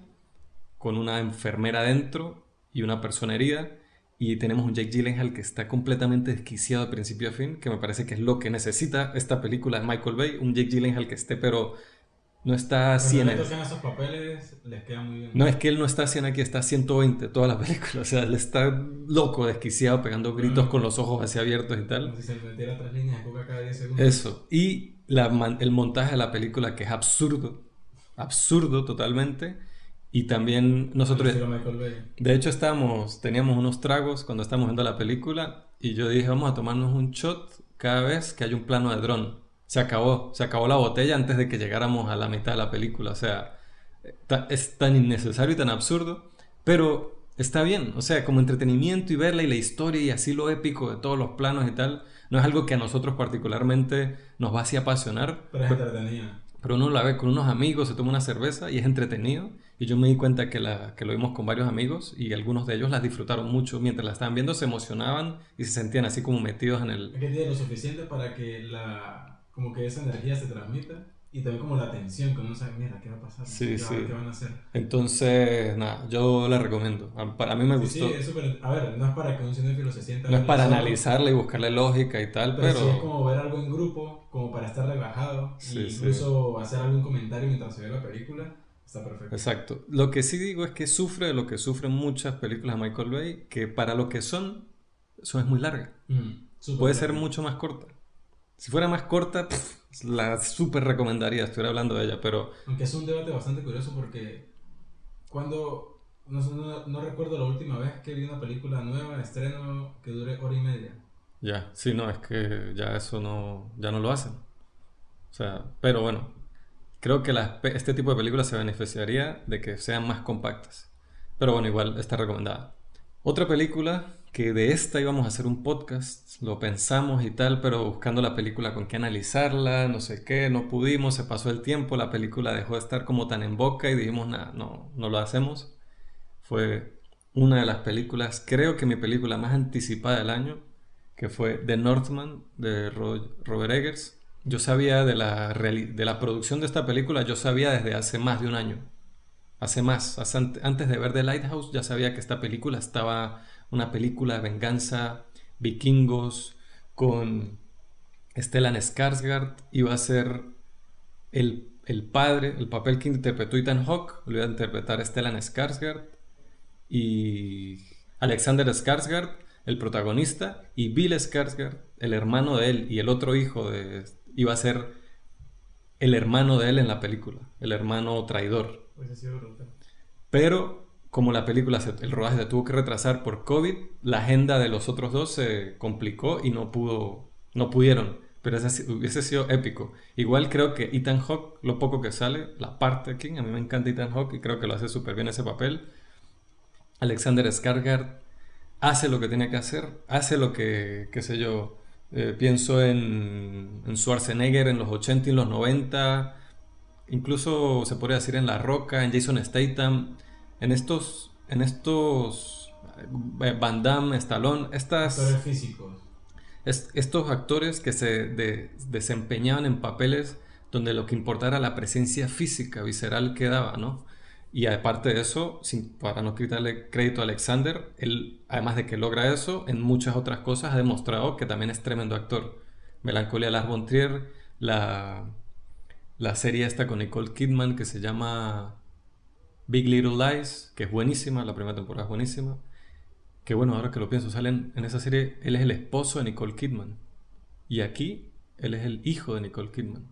con una enfermera dentro y una persona herida. Y tenemos un Jake Gyllenhaal que está completamente desquiciado de principio a fin, que me parece que es lo que necesita esta película de Michael Bay. Un Jake Gyllenhaal que esté, pero no está así Cuando en le el... tocan esos papeles, les queda muy No, bien. es que él no está 100 aquí, está 120 toda la película. O sea, él está loco, desquiciado, pegando gritos con Como, los ojos así abiertos y como tal. si se metiera 3 líneas de coca cada 10 segundos. Eso. Y el montaje de la película que es absurdo. Absurdo totalmente. Y también Al nosotros... estilo Michael Bay. De hecho, teníamos unos tragos cuando estábamos viendo la película y yo dije, vamos a tomarnos un shot cada vez que hay un plano de dron. Se acabó la botella antes de que llegáramos a la mitad de la película. O sea, es tan innecesario y tan absurdo, pero está bien. O sea, como entretenimiento y verla y la historia y así lo épico de todos los planos y tal, no es algo que a nosotros particularmente nos va así a apasionar, Pero es entretenida. pero uno la ve con unos amigos, se toma una cerveza y es entretenido. Y yo me di cuenta que lo vimos con varios amigos y algunos de ellos las disfrutaron mucho. Mientras la estaban viendo se emocionaban y se sentían así como metidos en Es el... que tiene lo suficiente para que como que esa energía se transmita y también como la tensión, que uno sabe, mira, ¿qué va a pasar? Sí, ¿Qué sí. van a hacer? Entonces, nada, yo la recomiendo. Para mí me Sí, sí, gustó. es súper... A ver, no es para que un cinéfilo se sienta a No es verla para solo, analizarla y buscarle lógica y tal, pero sí es pero... como ver algo en grupo, como para estar relajado e Sí, sí. incluso hacer algún comentario mientras se ve la película. Está perfecto. Exacto. Lo que sí digo es que sufre de lo que sufren muchas películas de Michael Bay, que para lo que son es muy larga. Súper Puede ser largo. mucho más corta. Si fuera más corta, la súper recomendaría, estuviera hablando de ella, pero Aunque es un debate bastante curioso porque cuando... No recuerdo la última vez que vi una película nueva, estreno, que dure hora y media. ya, sí, no, es que ya eso no, ya no lo hacen. O sea, pero bueno, creo que este tipo de películas se beneficiaría de que sean más compactas. Pero bueno, igual está recomendada. Otra película que de esta íbamos a hacer un podcast, lo pensamos y tal, pero buscando la película con qué analizarla, no sé qué, no pudimos, se pasó el tiempo, la película dejó de estar como tan en boca y dijimos, nada, no, no lo hacemos. Fue una de las películas, creo que mi película más anticipada del año, que fue The Northman de Robert Eggers. Yo sabía de la producción de esta película, yo sabía desde hace más de un año. Hace más, antes de ver The Lighthouse, ya sabía que esta película estaba una película de venganza, vikingos, con Stellan Skarsgård, iba a ser el padre, el papel que interpretó Ethan Hawke, lo iba a interpretar Stellan Skarsgård, y Alexander Skarsgård, el protagonista, y Bill Skarsgård, el hermano de él, y el otro hijo iba a ser el hermano de él en la película, el hermano traidor. Pues ha sido brutal. Pero como la película, el rodaje se tuvo que retrasar por COVID, la agenda de los otros dos se complicó y no pudieron. Pero ese hubiese sido épico. Igual creo que Ethan Hawke, lo poco que sale, la parte King, a mí me encanta Ethan Hawke y creo que lo hace súper bien ese papel. Alexander Skarsgård hace lo que tiene que hacer, hace lo que, qué sé yo, pienso en Schwarzenegger en los 80 y los 90, incluso se podría decir en La Roca, en Jason Statham, Van Damme, Stallone, Actores físicos. estos actores que desempeñaban en papeles donde lo que importaba era la presencia física, visceral que daba, ¿no? Y aparte de eso, para no quitarle crédito a Alexander, él, además de que logra eso, en muchas otras cosas ha demostrado que también es tremendo actor. Melancolía de Lars von Trier, la, la serie esta con Nicole Kidman que se llama Big Little Lies, que es buenísima, la primera temporada es buenísima. Que bueno, ahora que lo pienso, en esa serie, él es el esposo de Nicole Kidman. Y aquí él es el hijo de Nicole Kidman.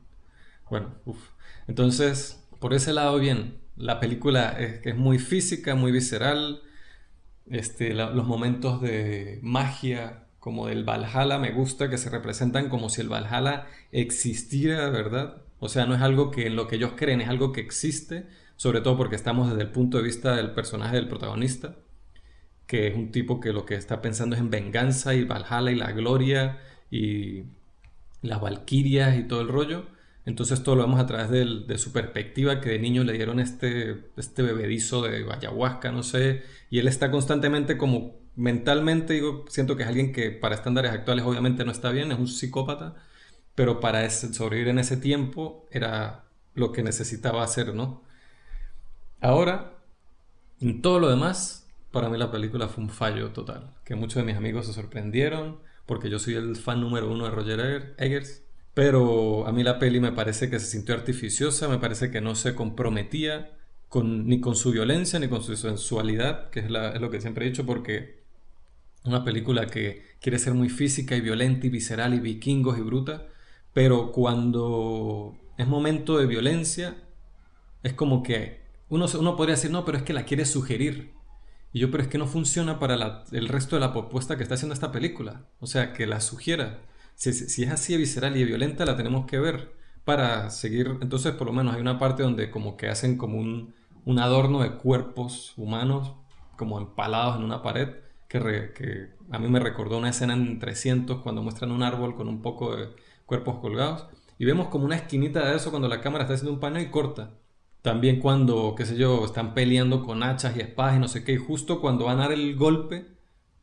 Bueno, uff. Entonces, por ese lado, bien. La película es muy física, muy visceral. Los momentos de magia, como del Valhalla, me gusta que se representan como si el Valhalla existiera, ¿verdad? O sea, no es algo que en lo que ellos creen, es algo que existe, sobre todo porque estamos desde el punto de vista del personaje del protagonista, que es un tipo que lo que está pensando es en venganza y Valhalla y la gloria y las valquirias y todo el rollo. Entonces todo lo vemos a través de su perspectiva, que de niño le dieron este bebedizo de ayahuasca, no sé, y él está constantemente como mentalmente, digo, siento que es alguien que para estándares actuales obviamente no está bien, es un psicópata, pero para sobrevivir en ese tiempo era lo que necesitaba hacer, ¿no? Ahora, en todo lo demás, para mí la película fue un fallo total, que muchos de mis amigos se sorprendieron, porque yo soy el fan número uno de Roger Eggers, pero a mí la peli me parece que se sintió artificiosa, me parece que no se comprometía ni con su violencia ni con su sensualidad, que es lo que siempre he dicho, porque una película que quiere ser muy física y violenta y visceral y vikingos y bruta, pero cuando es momento de violencia, es como que uno podría decir, no, pero es que la quiere sugerir. Y yo, pero es que no funciona para el resto de la propuesta que está haciendo esta película. O sea, que la sugiera. Si es así de visceral y de violenta, la tenemos que ver para seguir. Entonces, por lo menos hay una parte donde como que hacen como un adorno de cuerpos humanos, como empalados en una pared, que a mí me recordó una escena en 300 cuando muestran un árbol con un poco de cuerpos colgados. Y vemos como una esquinita de eso cuando la cámara está haciendo un paneo y corta. También cuando, qué sé yo, están peleando con hachas y espadas y no sé qué, y justo cuando van a dar el golpe,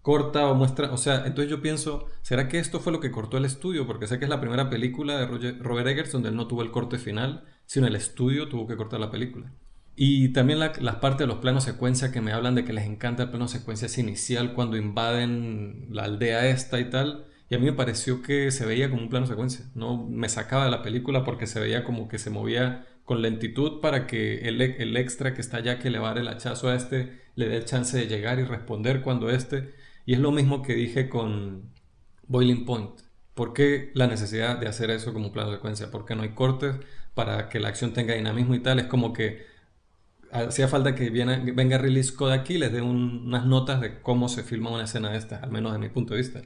corta o muestra, o sea, entonces yo pienso, ¿será que esto fue lo que cortó el estudio? Porque sé que es la primera película de Robert Eggers donde él no tuvo el corte final, sino el estudio tuvo que cortar la película. Y también las partes de los planos secuencia que me hablan de que les encanta el plano secuencia ese inicial cuando invaden la aldea esta y tal. Y a mí me pareció que se veía como un plano secuencia. No me sacaba de la película porque se veía como que se movía con lentitud para que el extra que está allá que le va a dar el hachazo a este le dé el chance de llegar y responder cuando este. Y es lo mismo que dije con Boiling Point. ¿Por qué la necesidad de hacer eso como un plano secuencia? ¿Por qué no hay cortes para que la acción tenga dinamismo y tal? Es como que hacía falta que venga Ridley Scott aquí y les dé unas notas de cómo se filma una escena de estas, al menos de mi punto de vista.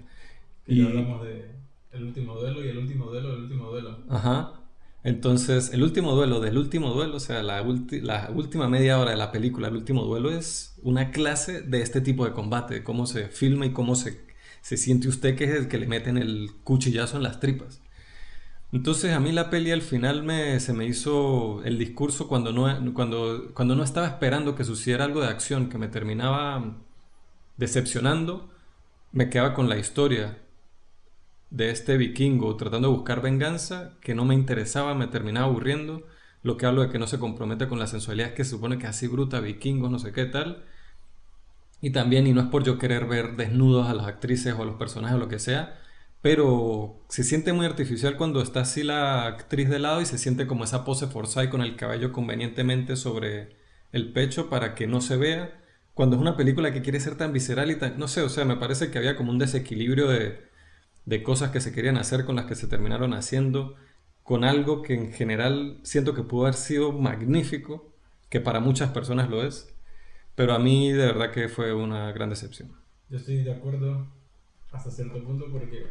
Que ya Y, hablamos de el último duelo y el último duelo del último duelo. ajá, entonces el último duelo del último duelo, o sea, la última media hora de la película, el último duelo es una clase de este tipo de combate, de cómo se filma y cómo se siente usted que es el que le meten el cuchillazo en las tripas. Entonces a mí la peli al final se me hizo el discurso cuando no estaba esperando que sucediera algo de acción que me terminaba decepcionando, me quedaba con la historia de este vikingo tratando de buscar venganza que no me interesaba, me terminaba aburriendo. Lo que hablo de que no se compromete con la sensualidad es que se supone que es así bruta, vikingos, no sé qué tal. Y también, y no es por yo querer ver desnudos a las actrices o a los personajes o lo que sea, pero se siente muy artificial cuando está así la actriz de lado y se siente como esa pose forzada y con el cabello convenientemente sobre el pecho para que no se vea. Cuando es una película que quiere ser tan visceral y tan, no sé, o sea, me parece que había como un desequilibrio de cosas que se querían hacer con las que se terminaron haciendo, con algo que en general siento que pudo haber sido magnífico, que para muchas personas lo es, pero a mí de verdad que fue una gran decepción. Yo estoy de acuerdo hasta cierto punto porque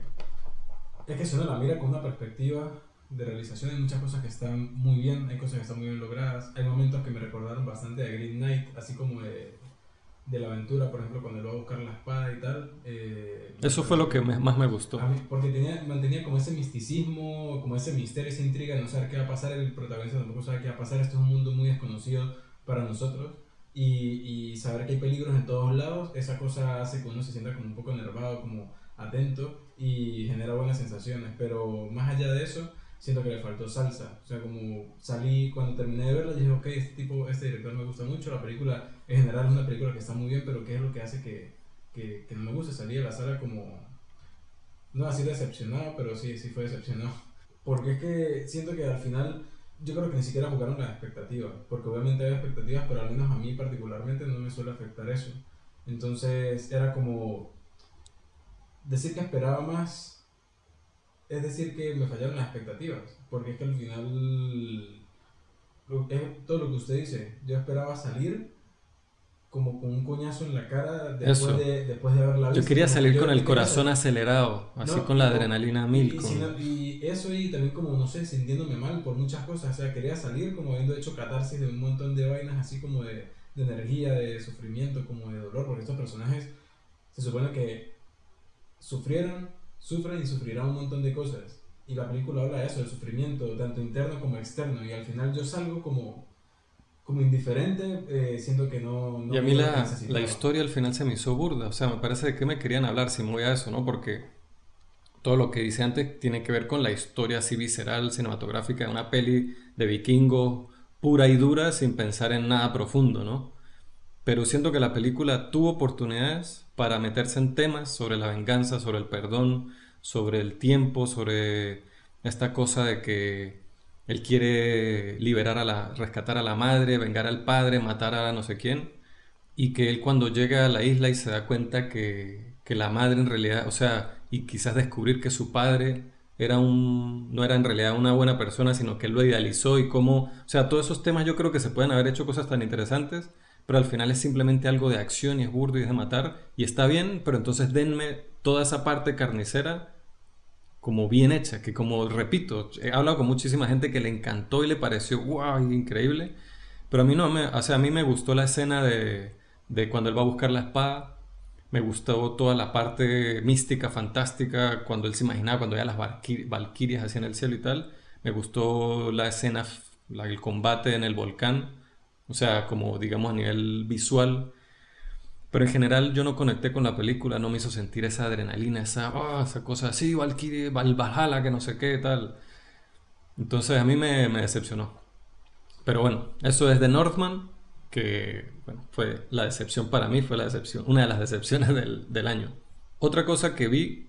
es que si uno la mira con una perspectiva de realización, hay muchas cosas que están muy bien, hay cosas que están muy bien logradas, hay momentos que me recordaron bastante de Green Knight, así como de la aventura, por ejemplo, cuando él va a buscar la espada y tal. Me Eso fue lo pareció que que más me gustó. porque mantenía como ese misticismo, como ese misterio, esa intriga de no saber qué va a pasar, el protagonista tampoco sabe qué va a pasar, esto es un mundo muy desconocido para nosotros y saber que hay peligros en todos lados, esa cosa hace que uno se sienta como un poco enervado, como atento y genera buenas sensaciones, pero más allá de eso, siento que le faltó salsa, o sea, como salí, cuando terminé de verla, dije, ok, este director me gusta mucho, la película en general es una película que está muy bien, pero ¿qué es lo que hace que no me guste? Salí de la sala como no así decepcionado, pero sí fue decepcionado. Porque es que siento que al final yo creo que ni siquiera jugaron las expectativas. Porque obviamente hay expectativas, pero al menos a mí particularmente no me suele afectar eso. Entonces era como decir que esperaba más es decir que me fallaron las expectativas, porque es que al final es todo lo que usted dice. Yo esperaba salir como con un coñazo en la cara Eso. después de haberla Yo visto. quería Como que salir con el yo quería corazón salir. acelerado, así No, con la adrenalina a mil, con... y eso y también como, no sé, sintiéndome mal por muchas cosas. O sea, quería salir como habiendo hecho catarsis de un montón de vainas, así como de energía, de sufrimiento, como de dolor, porque estos personajes se supone que sufrieron, sufren y sufrirán un montón de cosas. Y la película habla de eso, del sufrimiento, tanto interno como externo. Y al final yo salgo como indiferente, siento que Y a no mí vi lo que la necesitaba. historia al final se me hizo burda, o sea, me parece de qué me querían hablar si me voy a eso, ¿no? Porque todo lo que dice antes tiene que ver con la historia así visceral, cinematográfica de una peli de vikingos pura y dura sin pensar en nada profundo, ¿no? Pero siento que la película tuvo oportunidades para meterse en temas sobre la venganza, sobre el perdón, sobre el tiempo, sobre esta cosa de que él quiere liberar rescatar a la madre, vengar al padre, matar a no sé quién, y que él cuando llega a la isla y se da cuenta que la madre en realidad, o sea, y quizás descubrir que su padre no era en realidad una buena persona, sino que él lo idealizó y cómo, o sea, todos esos temas yo creo que se pueden haber hecho cosas tan interesantes, pero al final es simplemente algo de acción y es burdo y es de matar, y está bien, pero entonces denme toda esa parte carnicera como bien hecha, que como repito, he hablado con muchísima gente que le encantó y le pareció wow, increíble, pero a mí no, o sea, a mí me gustó la escena de cuando él va a buscar la espada, me gustó toda la parte mística, fantástica, cuando él se imaginaba, cuando veía las valquirias así en el cielo y tal, me gustó la escena, el combate en el volcán, o sea, como digamos a nivel visual, pero en general yo no conecté con la película, no me hizo sentir esa adrenalina, esa cosa así, Valkyrie, Valhalla, que no sé qué, tal. Entonces a mí me decepcionó. Pero bueno, eso es de Northman, que bueno, fue la decepción para mí, fue la decepción, una de las decepciones del año. Otra cosa que vi,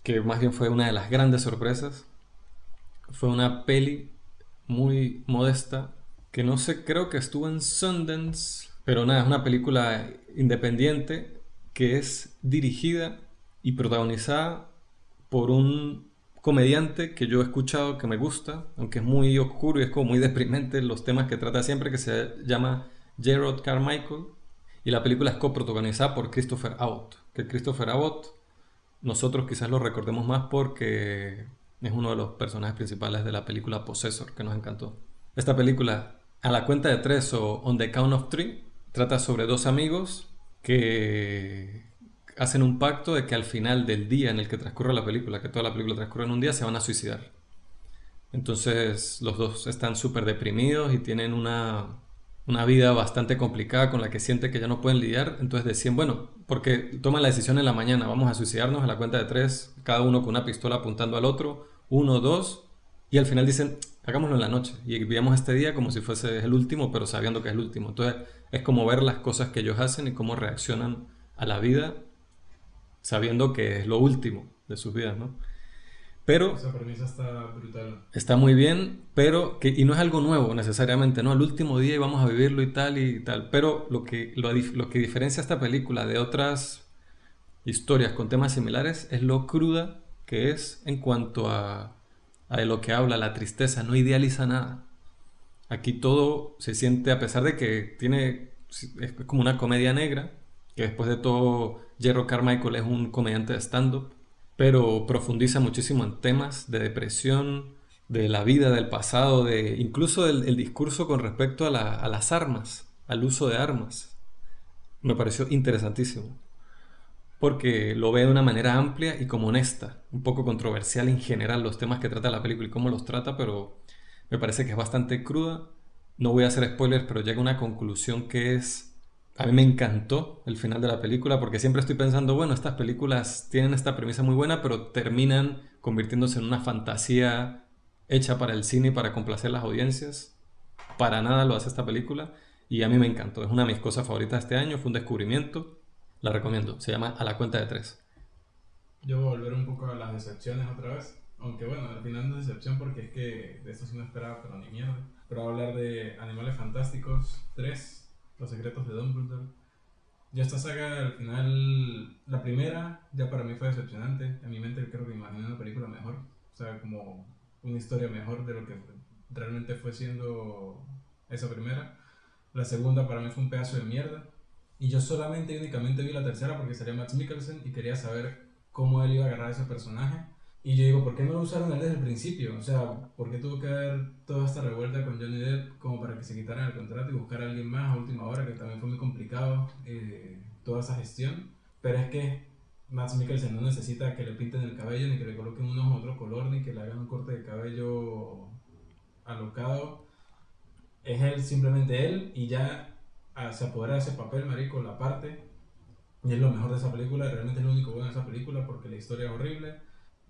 que más bien fue una de las grandes sorpresas, fue una peli muy modesta, que no sé, creo que estuvo en Sundance, pero nada, es una película independiente que es dirigida y protagonizada por un comediante que yo he escuchado que me gusta, aunque es muy oscuro y es como muy deprimente los temas que trata siempre, que se llama Gerard Carmichael, y la película es coprotagonizada por Christopher Abbott, que Christopher Abbott nosotros quizás lo recordemos más porque es uno de los personajes principales de la película Possessor, que nos encantó. Esta película, a la cuenta de tres o On the Count of Three, trata sobre dos amigos que hacen un pacto de que al final del día en el que transcurre la película, que toda la película transcurre en un día, se van a suicidar. Entonces los dos están súper deprimidos y tienen una vida bastante complicada con la que sienten que ya no pueden lidiar. Entonces decían, bueno, porque toman la decisión en la mañana, vamos a suicidarnos a la cuenta de tres, cada uno con una pistola apuntando al otro, uno, dos, y al final dicen, hagámoslo en la noche y vivamos este día como si fuese el último, pero sabiendo que es el último. Entonces es como ver las cosas que ellos hacen y cómo reaccionan a la vida sabiendo que es lo último de sus vidas, ¿no? Pero Esa premisa está brutal. está muy bien, pero y no es algo nuevo necesariamente, ¿no? El último día y vamos a vivirlo y tal. Pero lo que diferencia esta película de otras historias con temas similares es lo cruda que es en cuanto a de lo que habla, la tristeza, no idealiza nada. Aquí todo se siente, a pesar de que es como una comedia negra, que después de todo Jerry Carmichael es un comediante de stand-up, pero profundiza muchísimo en temas de depresión, de la vida, del pasado, incluso el discurso con respecto a las armas, al uso de armas. Me pareció interesantísimo, porque lo ve de una manera amplia y como honesta, un poco controversial en general los temas que trata la película y cómo los trata, pero me parece que es bastante cruda. No voy a hacer spoilers, pero llega a una conclusión que es... A mí me encantó el final de la película porque siempre estoy pensando, bueno, estas películas tienen esta premisa muy buena, pero terminan convirtiéndose en una fantasía hecha para el cine y para complacer las audiencias. Para nada lo hace esta película y a mí me encantó. Es una de mis cosas favoritas de este año, fue un descubrimiento. La recomiendo, se llama A la cuenta de tres. Yo voy a volver un poco a las decepciones otra vez. Aunque bueno, al final no es decepción porque es que de esto sí no esperaba, pero ni mierda. Pero voy a hablar de Animales Fantásticos 3, Los Secretos de Dumbledore. Ya esta saga al final, la primera ya para mí fue decepcionante. En mi mente creo que imaginé una película mejor. O sea, como una historia mejor de lo que realmente fue siendo esa primera. La segunda para mí fue un pedazo de mierda. Y yo solamente y únicamente vi la tercera porque salía Mads Mikkelsen y quería saber cómo él iba a agarrar ese personaje. Y yo digo, ¿por qué no lo usaron él desde el principio? O sea, ¿por qué tuvo que haber toda esta revuelta con Johnny Depp como para que se quitaran el contrato y buscar a alguien más a última hora? Que también fue muy complicado toda esa gestión. Pero es que Mads Mikkelsen no necesita que le pinten el cabello, ni que le coloquen unos a otro color, ni que le hagan un corte de cabello alocado. Es él, simplemente él, y ya se apodera de ese papel, marico, la parte. Y es lo mejor de esa película, realmente es lo único bueno de esa película porque la historia es horrible,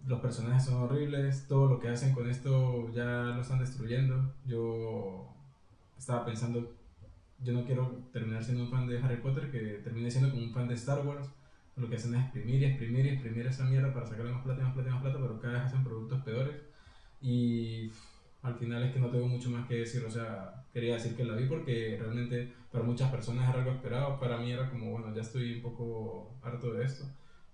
los personajes son horribles, todo lo que hacen con esto ya lo están destruyendo. Yo estaba pensando, yo no quiero terminar siendo un fan de Harry Potter, que termine siendo como un fan de Star Wars. Lo que hacen es exprimir y exprimir y exprimir esa mierda para sacarle más plata y más plata y más plata, pero cada vez hacen productos peores. Y al final es que no tengo mucho más que decir, o sea, quería decir que la vi porque realmente para muchas personas era algo esperado, para mí era como, bueno, ya estoy un poco harto de esto,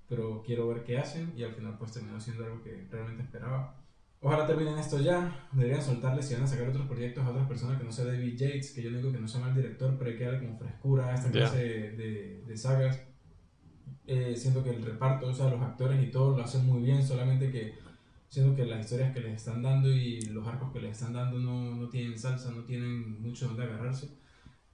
pero quiero ver qué hacen y al final pues terminó siendo algo que realmente esperaba. Ojalá terminen esto ya, deberían soltarles si van a sacar otros proyectos a otras personas que no sea David Yates, que yo no digo que no sea mal director, pero hay que darle como frescura a esta clase de sagas. Siento que el reparto, o sea, los actores y todo lo hacen muy bien, solamente que siento que las historias que les están dando y los arcos que les están dando no tienen salsa, no tienen mucho donde agarrarse.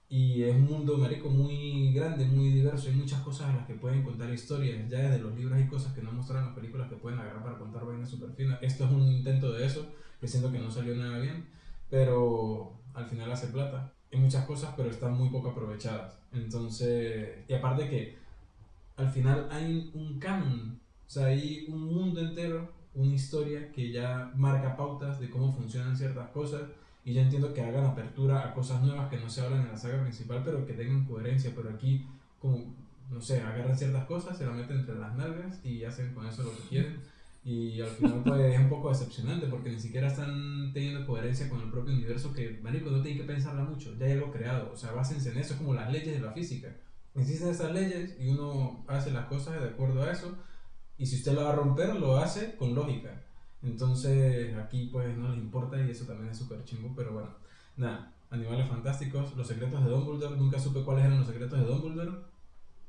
Y es un mundo, marico, muy grande, muy diverso. Hay muchas cosas a las que pueden contar historias. Ya desde los libros hay cosas que no muestran las películas que pueden agarrar para contar vainas super finas. Esto es un intento de eso, que siento que no salió nada bien, pero al final hace plata. Hay muchas cosas, pero están muy poco aprovechadas. Entonces, y aparte que al final hay un canon, o sea, hay un mundo entero, una historia que ya marca pautas de cómo funcionan ciertas cosas y yo entiendo que hagan apertura a cosas nuevas que no se hablan en la saga principal, pero que tengan coherencia, pero aquí como, no sé, agarran ciertas cosas, se las meten entre las nalgas y hacen con eso lo que quieren. Y al final pues es un poco decepcionante porque ni siquiera están teniendo coherencia con el propio universo que, marico, no tienen que pensarla mucho, ya hay algo creado, o sea, básense en eso, es como las leyes de la física. Existen esas leyes y uno hace las cosas de acuerdo a eso. Y si usted la va a romper, lo hace con lógica. Entonces aquí pues no les importa y eso también es súper chingo. Pero bueno, nada, Animales Fantásticos, Los Secretos de Dumbledore. Nunca supe cuáles eran los secretos de Dumbledore.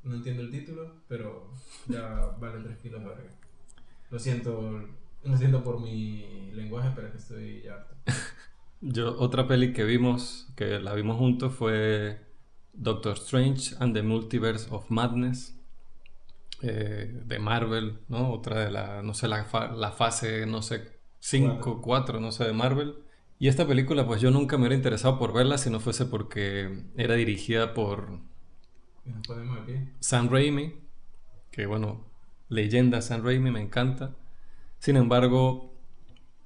No entiendo el título, pero ya vale 3 kilos de verga. Lo siento por mi lenguaje, pero es que estoy ya harto. Otra peli que vimos, que la vimos juntos, fue Doctor Strange and the Multiverse of Madness, de Marvel, ¿no? Otra de la, no sé, la fase, no sé, 5 4 no sé, de Marvel. Y esta película, pues yo nunca me hubiera interesado por verla si no fuese porque era dirigida por Y nos ponemos de pie. Sam Raimi, que bueno, leyenda Sam Raimi, me encanta. Sin embargo,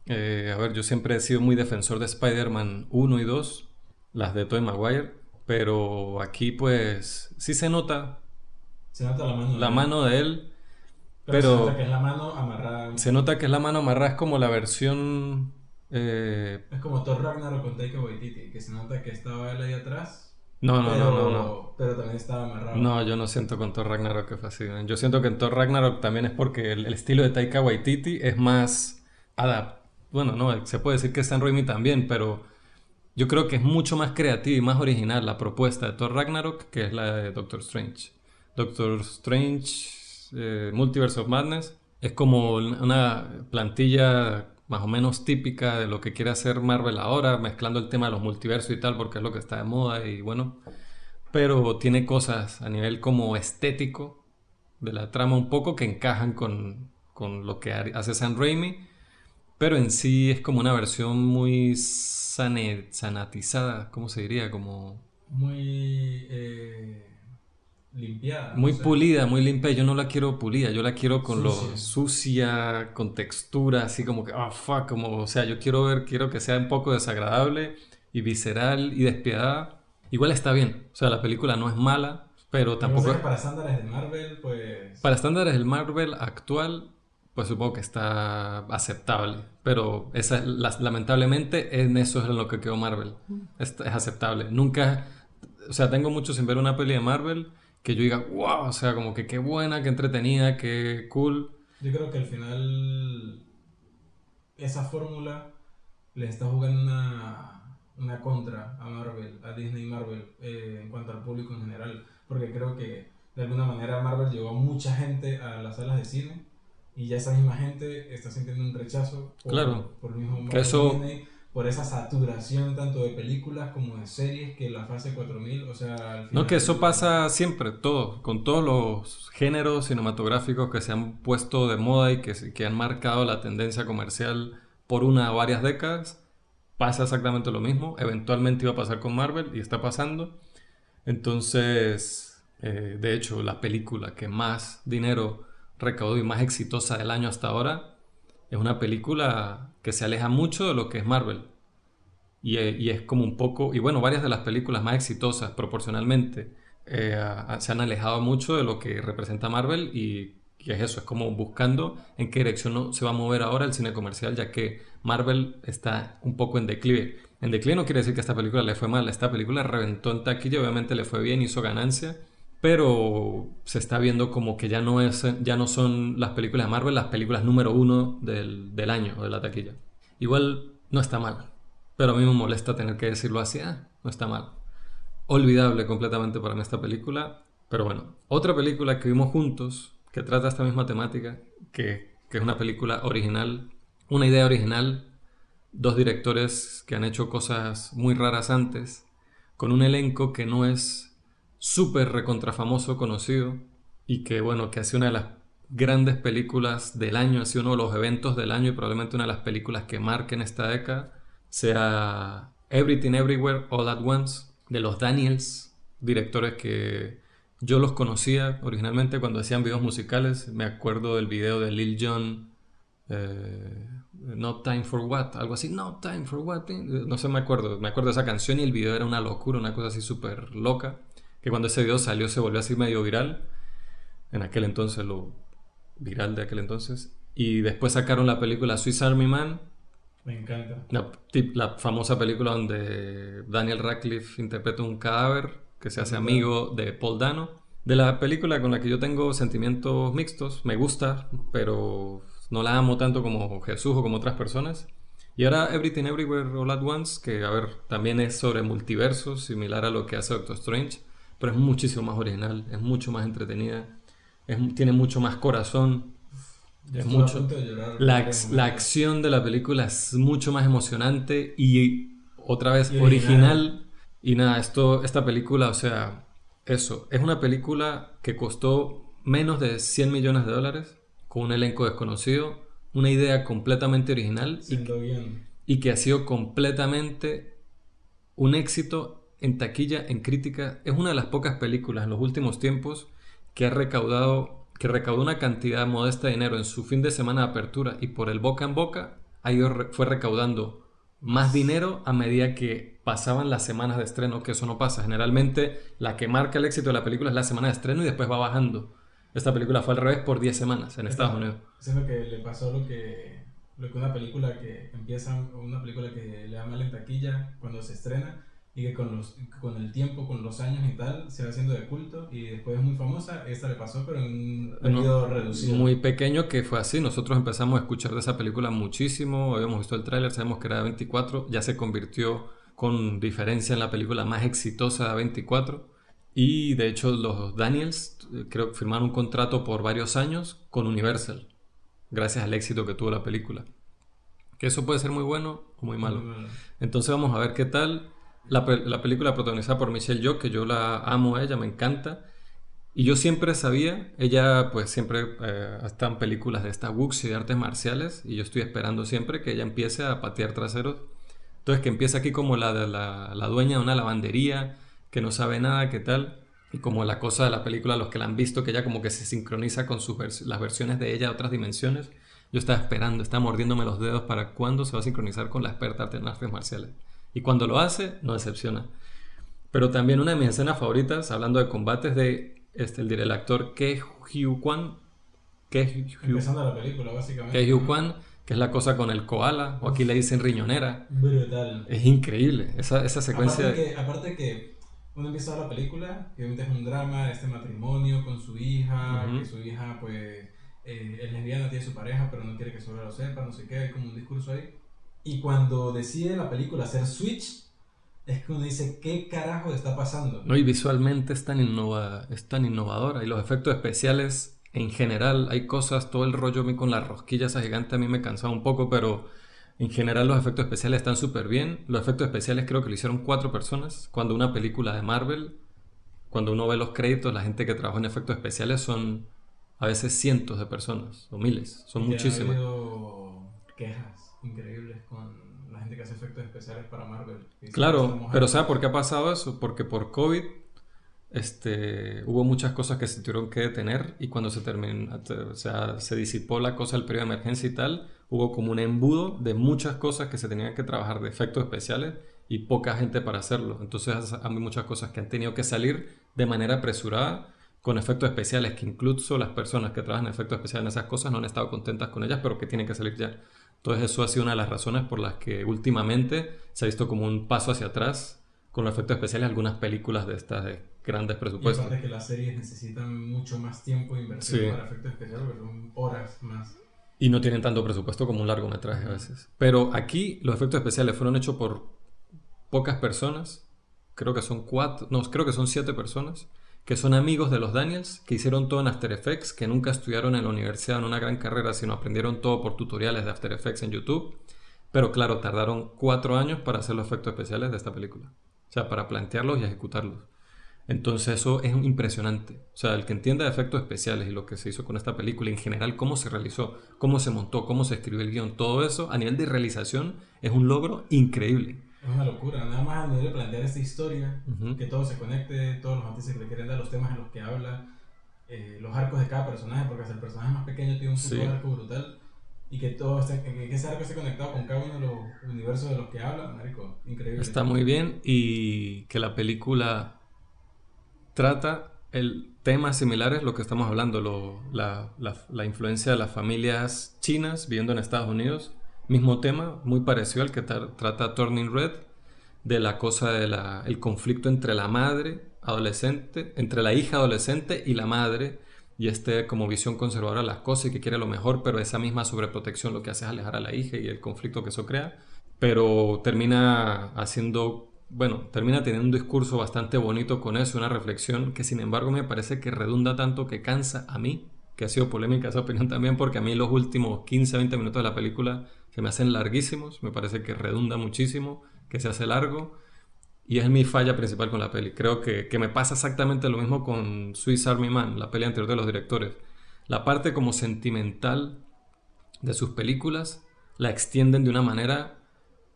a ver, yo siempre he sido muy defensor de Spider-Man 1 y 2, las de Tobey Maguire, pero aquí pues sí se nota Se nota la mano la de él. mano de él, Pero se nota pero que es la mano amarrada. se nota que es la mano amarrada, es como la versión... Es como Thor Ragnarok con Taika Waititi, que se nota que estaba él ahí atrás, No, no, no, no, no. pero también estaba amarrado. No, yo no siento con Thor Ragnarok que fue así. Yo siento que en Thor Ragnarok también es porque el estilo de Taika Waititi es más bueno, no, se puede decir que Sam Raimi también, pero yo creo que es mucho más creativa y más original la propuesta de Thor Ragnarok que es la de Doctor Strange. Doctor Strange, Multiverse of Madness, es como una plantilla más o menos típica de lo que quiere hacer Marvel ahora, mezclando el tema de los multiversos y tal, porque es lo que está de moda y bueno, pero tiene cosas a nivel como estético de la trama un poco que encajan con lo que hace Sam Raimi, pero en sí es como una versión muy sanatizada, ¿cómo se diría? Como Muy limpiada, no muy sé. pulida, muy limpia. Yo no la quiero pulida, yo la quiero con lo Sucia. sucia, con textura, así como que, ah, fuck, como, o sea, yo quiero que sea un poco desagradable y visceral y despiadada. Igual está bien, o sea, la película no es mala, pero Lo que pasa es tampoco, que para estándares de Marvel, pues. para estándares del Marvel actual, pues supongo que está aceptable, pero lamentablemente en eso es en lo que quedó Marvel. Es aceptable. Nunca, o sea, tengo mucho sin ver una peli de Marvel que yo diga, wow, o sea, como que qué buena, qué entretenida, qué cool. Yo creo que al final esa fórmula le está jugando una contra a Marvel, a Disney y Marvel, en cuanto al público en general. Porque creo que de alguna manera Marvel llevó a mucha gente a las salas de cine y ya esa misma gente está sintiendo un rechazo Claro, por el mismo que Marvel eso, Disney, por esa saturación tanto de películas como de series que la fase 4000, o sea, al no, que eso final... pasa siempre, todo, con todos los géneros cinematográficos que se han puesto de moda y que han marcado la tendencia comercial por una o varias décadas, pasa exactamente lo mismo. Eventualmente iba a pasar con Marvel y está pasando. Entonces, de hecho, la película que más dinero recaudó y más exitosa del año hasta ahora es una película que se aleja mucho de lo que es Marvel. Y es como un poco, y bueno, varias de las películas más exitosas proporcionalmente se han alejado mucho de lo que representa Marvel y es eso, es como buscando en qué dirección se va a mover ahora el cine comercial, ya que Marvel está un poco en declive. En declive no quiere decir que a esta película le fue mal, esta película reventó en taquilla, obviamente le fue bien, hizo ganancia, pero se está viendo como que ya no son las películas de Marvel las películas número uno del año, de la taquilla. Igual no está mal, pero a mí me molesta tener que decirlo así, no está mal. Olvidable completamente para mí esta película, pero bueno, otra película que vimos juntos, que trata esta misma temática, que es una película original, una idea original, dos directores que han hecho cosas muy raras antes, con un elenco que no es súper recontrafamoso, conocido, y que bueno, que hace una de las grandes películas del año, ha sido uno de los eventos del año y probablemente una de las películas que marquen esta década, sea Everything Everywhere All at Once, de los Daniels, directores que yo los conocía originalmente cuando hacían videos musicales. Me acuerdo del video de Lil Jon, No Time for What, algo así, No Time for What, no sé, me acuerdo de esa canción y el video era una locura, una cosa así súper loca, que cuando ese video salió se volvió así medio viral, en aquel entonces, lo viral de aquel entonces, y después sacaron la película Swiss Army Man, Me encanta. la famosa película donde Daniel Radcliffe interpreta un cadáver que se hace Brutal. amigo de Paul Dano. De la película con la que yo tengo sentimientos mixtos, me gusta, pero no la amo tanto como Jesús o como otras personas. Y ahora Everything Everywhere All at Once, que a ver, también es sobre multiversos, similar a lo que hace Doctor Strange, pero es muchísimo más original, es mucho más entretenida, tiene mucho más corazón, Yo es estuve a mucho. punto de llorar en La, varios la momentos. acción de la película es mucho más emocionante y otra vez Y original. original. Y nada, esta película, o sea, eso, es una película que costó menos de 100 millones de dólares, con un elenco desconocido, una idea completamente original Siendo guión. y que ha sido completamente un éxito en taquilla, en crítica. Es una de las pocas películas en los últimos tiempos que recaudó una cantidad modesta de dinero en su fin de semana de apertura y por el boca en boca fue recaudando más Más. dinero a medida que pasaban las semanas de estreno, que eso no pasa. Generalmente la que marca el éxito de la película es la semana de estreno y después va bajando. Esta película fue al revés por 10 semanas en Estados Unidos. Eso es lo que le pasó lo que una película que empieza, una película que le da mal en taquilla cuando se estrena y que con el tiempo, con los años y tal, se va haciendo de culto y después es muy famosa. Esta le pasó, pero en un Uno periodo reducido. muy pequeño que fue así. Nosotros empezamos a escuchar de esa película muchísimo, habíamos visto el tráiler, sabemos que era de 24, ya se convirtió con diferencia en la película más exitosa de 24 y de hecho los Daniels creo que firmaron un contrato por varios años con Universal, gracias al éxito que tuvo la película. Que eso puede ser muy bueno o muy Muy malo. malo. Entonces vamos a ver qué tal. La película protagonizada por Michelle Yeoh, que yo la amo a ella, me encanta. Y yo siempre sabía, ella pues siempre está en películas de esta Wuxia y de artes marciales, y yo estoy esperando siempre que ella empiece a patear traseros. Entonces que empiece aquí como la dueña de una lavandería, que no sabe nada, qué tal, y como la cosa de la película, los que la han visto, que ella como que se sincroniza con las versiones de ella de otras dimensiones. Yo estaba esperando, estaba mordiéndome los dedos para cuándo se va a sincronizar con la experta en artes marciales. Y cuando lo hace, no decepciona. Pero también una de mis escenas favoritas, hablando de combates, de el actor Ke Huy Quan, Empezando la película, Ke básicamente, Huy ¿no? Quan, que es la cosa con el koala, o aquí le dicen riñonera. Brutal. Es increíble, esa secuencia. Aparte que uno empieza a ver la película, que obviamente es un drama, este matrimonio con su hija, que Ujú. su hija pues es lesbiana, tiene su pareja, pero no quiere que su lo sepa, no sé qué, hay como un discurso ahí. Y cuando decide la película hacer switch, es que uno dice, ¿qué carajo está pasando? No, y visualmente es tan innovadora. Y los efectos especiales, en general, hay cosas, todo el rollo a mí con la rosquilla esa gigante a mí me cansaba un poco, pero en general los efectos especiales están súper bien. Los efectos especiales creo que lo hicieron 4 personas. Cuando una película de Marvel, cuando uno ve los créditos, la gente que trabajó en efectos especiales son a veces cientos de personas o miles, son Y que ha muchísimas. habido quejas increíbles con la gente que hace efectos especiales para Marvel. Dicen que Claro, estamos pero ¿sabe por hartos. qué ha pasado eso? Porque por COVID hubo muchas cosas que se tuvieron que detener y cuando se terminó, o sea, se disipó la cosa del periodo de emergencia y tal, hubo como un embudo de muchas cosas que se tenían que trabajar de efectos especiales y poca gente para hacerlo. Entonces hay muchas cosas que han tenido que salir de manera apresurada con efectos especiales, que incluso las personas que trabajan en efectos especiales en esas cosas no han estado contentas con ellas, pero que tienen que salir ya. Entonces eso ha sido una de las razones por las que últimamente se ha visto como un paso hacia atrás con los efectos especiales algunas películas de estas de grandes Y presupuestos. aparte que las series necesitan mucho más tiempo de Sí, inversión para efectos especiales, porque son horas más. y no tienen tanto presupuesto como un largometraje a Ujú. veces. Pero aquí los efectos especiales fueron hechos por pocas personas, creo que son 4, no, creo que son 7 personas, que son amigos de los Daniels, que hicieron todo en After Effects, que nunca estudiaron en la universidad en una gran carrera, sino aprendieron todo por tutoriales de After Effects en YouTube. Pero claro, tardaron 4 años para hacer los efectos especiales de esta película. O sea, para plantearlos y ejecutarlos. Entonces eso es impresionante. O sea, el que entienda de efectos especiales y lo que se hizo con esta película, y en general cómo se realizó, cómo se montó, cómo se escribió el guión, todo eso a nivel de realización es un logro increíble. Es una locura, nada más a nivel de plantear esta historia, Ujú. que todo se conecte, todos los matices que le quieren dar, los temas en los que habla, los arcos de cada personaje, porque hasta el personaje más pequeño tiene un puto Sí, arco brutal, y que todo esté, que ese arco esté conectado con cada uno de los universos de los que habla, marico, increíble. está muy bien y que la película trata el temas similares, lo que estamos hablando, la influencia de las familias chinas viviendo en Estados Unidos, mismo tema, muy parecido al que trata Turning Red, de la cosa el conflicto entre la madre adolescente, entre la hija adolescente y la madre, y como visión conservadora de las cosas y que quiere lo mejor, pero esa misma sobreprotección lo que hace es alejar a la hija y el conflicto que eso crea, pero termina haciendo, bueno, termina teniendo un discurso bastante bonito con eso, una reflexión que sin embargo me parece que redunda tanto que cansa a mí, que ha sido polémica esa opinión también, porque a mí los últimos 15-20 minutos de la película se me hacen larguísimos, me parece que redunda muchísimo, que se hace largo, y es mi falla principal con la peli. Creo que me pasa exactamente lo mismo con Swiss Army Man, la peli anterior de los directores. La parte como sentimental de sus películas la extienden de una manera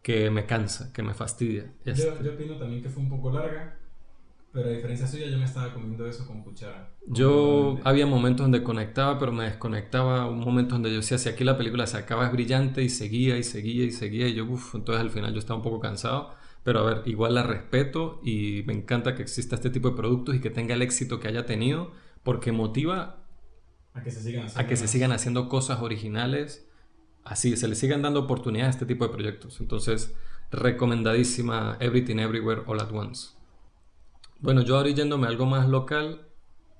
que me cansa, que me fastidia. Yo opino también que fue un poco larga, pero a diferencia suya yo me estaba comiendo eso con cuchara, Yo completamente. había momentos donde conectaba, pero me desconectaba. Un momento donde yo decía, si aquí la película se acaba es brillante y seguía y seguía y seguía. Y yo, uff, entonces al final yo estaba un poco cansado. Pero a ver, igual la respeto y me encanta que exista este tipo de productos y que tenga el éxito que haya tenido, porque motiva A que se sigan a haciendo que se sigan más. haciendo cosas originales, así, se le sigan dando oportunidades a este tipo de proyectos. Entonces, recomendadísima Everything Everywhere All at Once. Bueno, yo ahora yéndome a algo más local,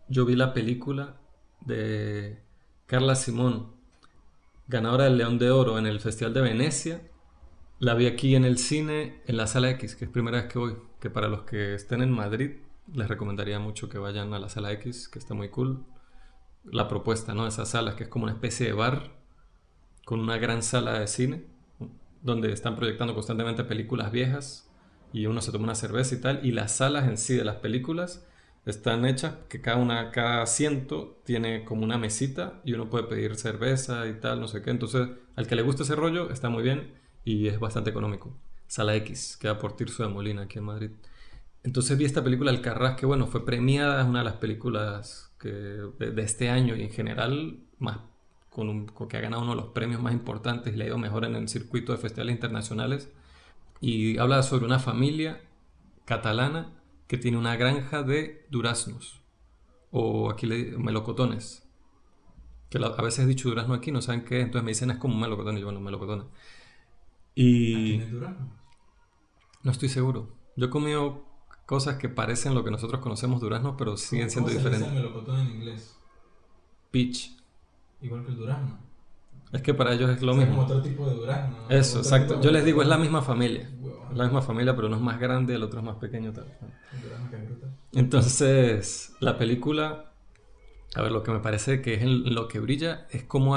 yo vi la película de Carla Simón, ganadora del León de Oro en el Festival de Venecia. La vi aquí en el cine, en la Sala X, que es primera vez que voy. Que para los que estén en Madrid, les recomendaría mucho que vayan a la Sala X, que está muy cool. La propuesta, ¿no? De esas salas, que es como una especie de bar con una gran sala de cine, donde están proyectando constantemente películas viejas y uno se toma una cerveza y tal. Y las salas en sí de las películas están hechas que cada asiento tiene como una mesita y uno puede pedir cerveza y tal, no sé qué. Entonces, al que le guste ese rollo, está muy bien y es bastante económico. Sala X, queda por Tirso de Molina, aquí en Madrid. Entonces vi esta película Alcarrás, que bueno, fue premiada, es una de las películas de este año y en general más con que ha ganado uno de los premios más importantes y le ha ido mejor en el circuito de festivales internacionales. Y habla sobre una familia catalana que tiene una granja de duraznos, o aquí melocotones, que a veces he dicho durazno aquí, no saben qué es, entonces me dicen es como un melocotón y yo, bueno, melocotones. Aquí en Y el Durazno. no estoy seguro. Yo he comido cosas que parecen lo que nosotros conocemos duraznos, pero siguen Cómo siendo se le dice al diferentes. melocotón en inglés? Peach. igual que el durazno. Es que para ellos es lo O sea, mismo. como otro tipo de durazno, ¿no? Eso, Otro exacto. tipo Yo de les digo, es la durazno. misma familia. Huevón. Es la misma familia, pero uno es más grande, el otro es más pequeño. Tal. El durazno que es brutal. Entonces, la película, a ver, lo que me parece que es en lo que brilla es cómo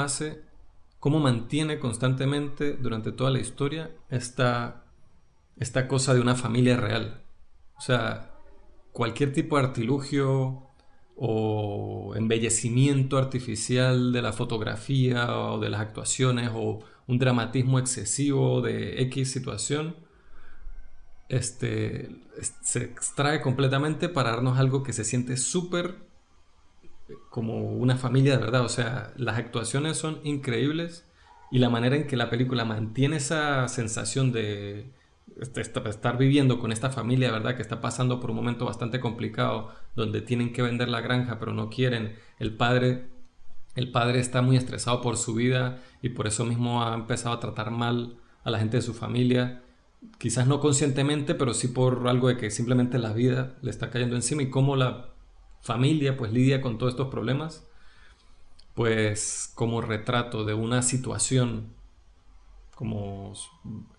mantiene constantemente durante toda la historia esta cosa de una familia real. O sea, cualquier tipo de artilugio o embellecimiento artificial de la fotografía o de las actuaciones o un dramatismo excesivo de X situación, se extrae completamente para darnos algo que se siente súper como una familia de verdad. O sea, las actuaciones son increíbles y la manera en que la película mantiene esa sensación de estar viviendo con esta familia, de verdad, que está pasando por un momento bastante complicado, donde tienen que vender la granja pero no quieren. El padre está muy estresado por su vida y por eso mismo ha empezado a tratar mal a la gente de su familia. Quizás no conscientemente, pero sí por algo de que simplemente la vida le está cayendo encima y cómo la familia pues lidia con todos estos problemas, pues como retrato de una situación como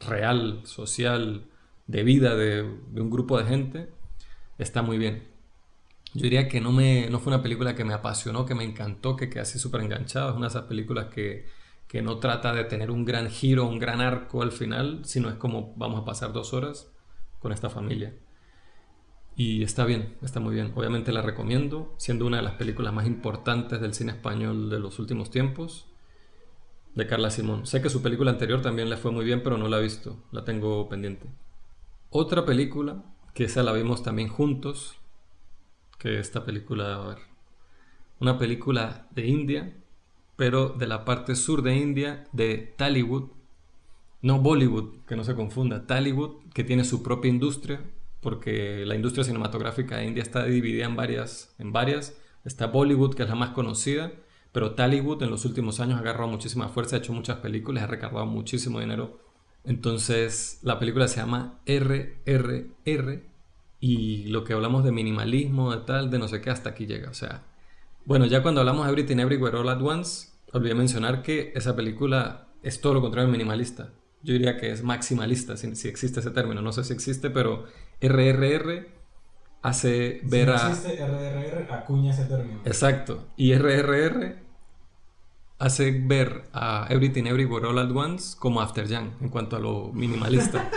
real, social, de vida de un grupo de gente, está muy bien. Yo diría que no fue una película que me apasionó, que me encantó, que quedé así súper enganchado. Es una de esas películas que no trata de tener un gran giro, un gran arco al final, sino es como vamos a pasar 2 horas con esta familia. Y está bien, está muy bien. Obviamente la recomiendo, siendo una de las películas más importantes del cine español de los últimos tiempos, de Carla Simón. Sé que su película anterior también le fue muy bien, pero no la he visto, la tengo pendiente. Otra película, que esa la vimos también juntos, que esta película, a ver, una película de India, pero de la parte sur de India, de Tollywood, no Bollywood, que no se confunda, Tollywood, que tiene su propia industria, porque la industria cinematográfica de India está dividida en varias. Está Bollywood, que es la más conocida, pero Tollywood en los últimos años ha agarrado muchísima fuerza, ha hecho muchas películas, ha recaudado muchísimo dinero. Entonces, la película se llama RRR y lo que hablamos de minimalismo, de tal, de no sé qué, hasta aquí llega. O sea, bueno, ya cuando hablamos de Everything Everywhere All at Once, olvidé mencionar que esa película es todo lo contrario de minimalista. Yo diría que es maximalista, si existe ese término. No sé si existe, pero RRR hace Si ver no a... existe RRR, acuña ese término. Exacto. Y RRR hace ver a Everything Everywhere All at Once como After Yang en cuanto a lo minimalista.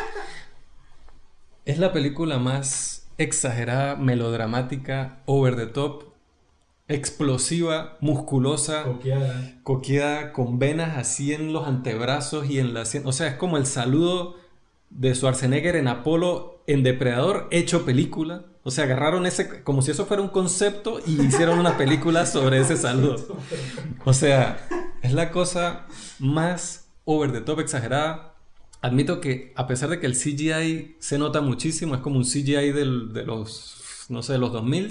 Es la película más exagerada, melodramática, over the top, explosiva, musculosa, Coqueada. coqueada, con venas así en los antebrazos y en la sien. O sea, es como el saludo de Schwarzenegger en Apolo en Depredador hecho película. O sea, agarraron ese como si eso fuera un concepto y hicieron una película sobre ese saludo. O sea, es la cosa más over the top, exagerada. Admito que a pesar de que el CGI se nota muchísimo, es como un CGI de los, no sé, de los 2000,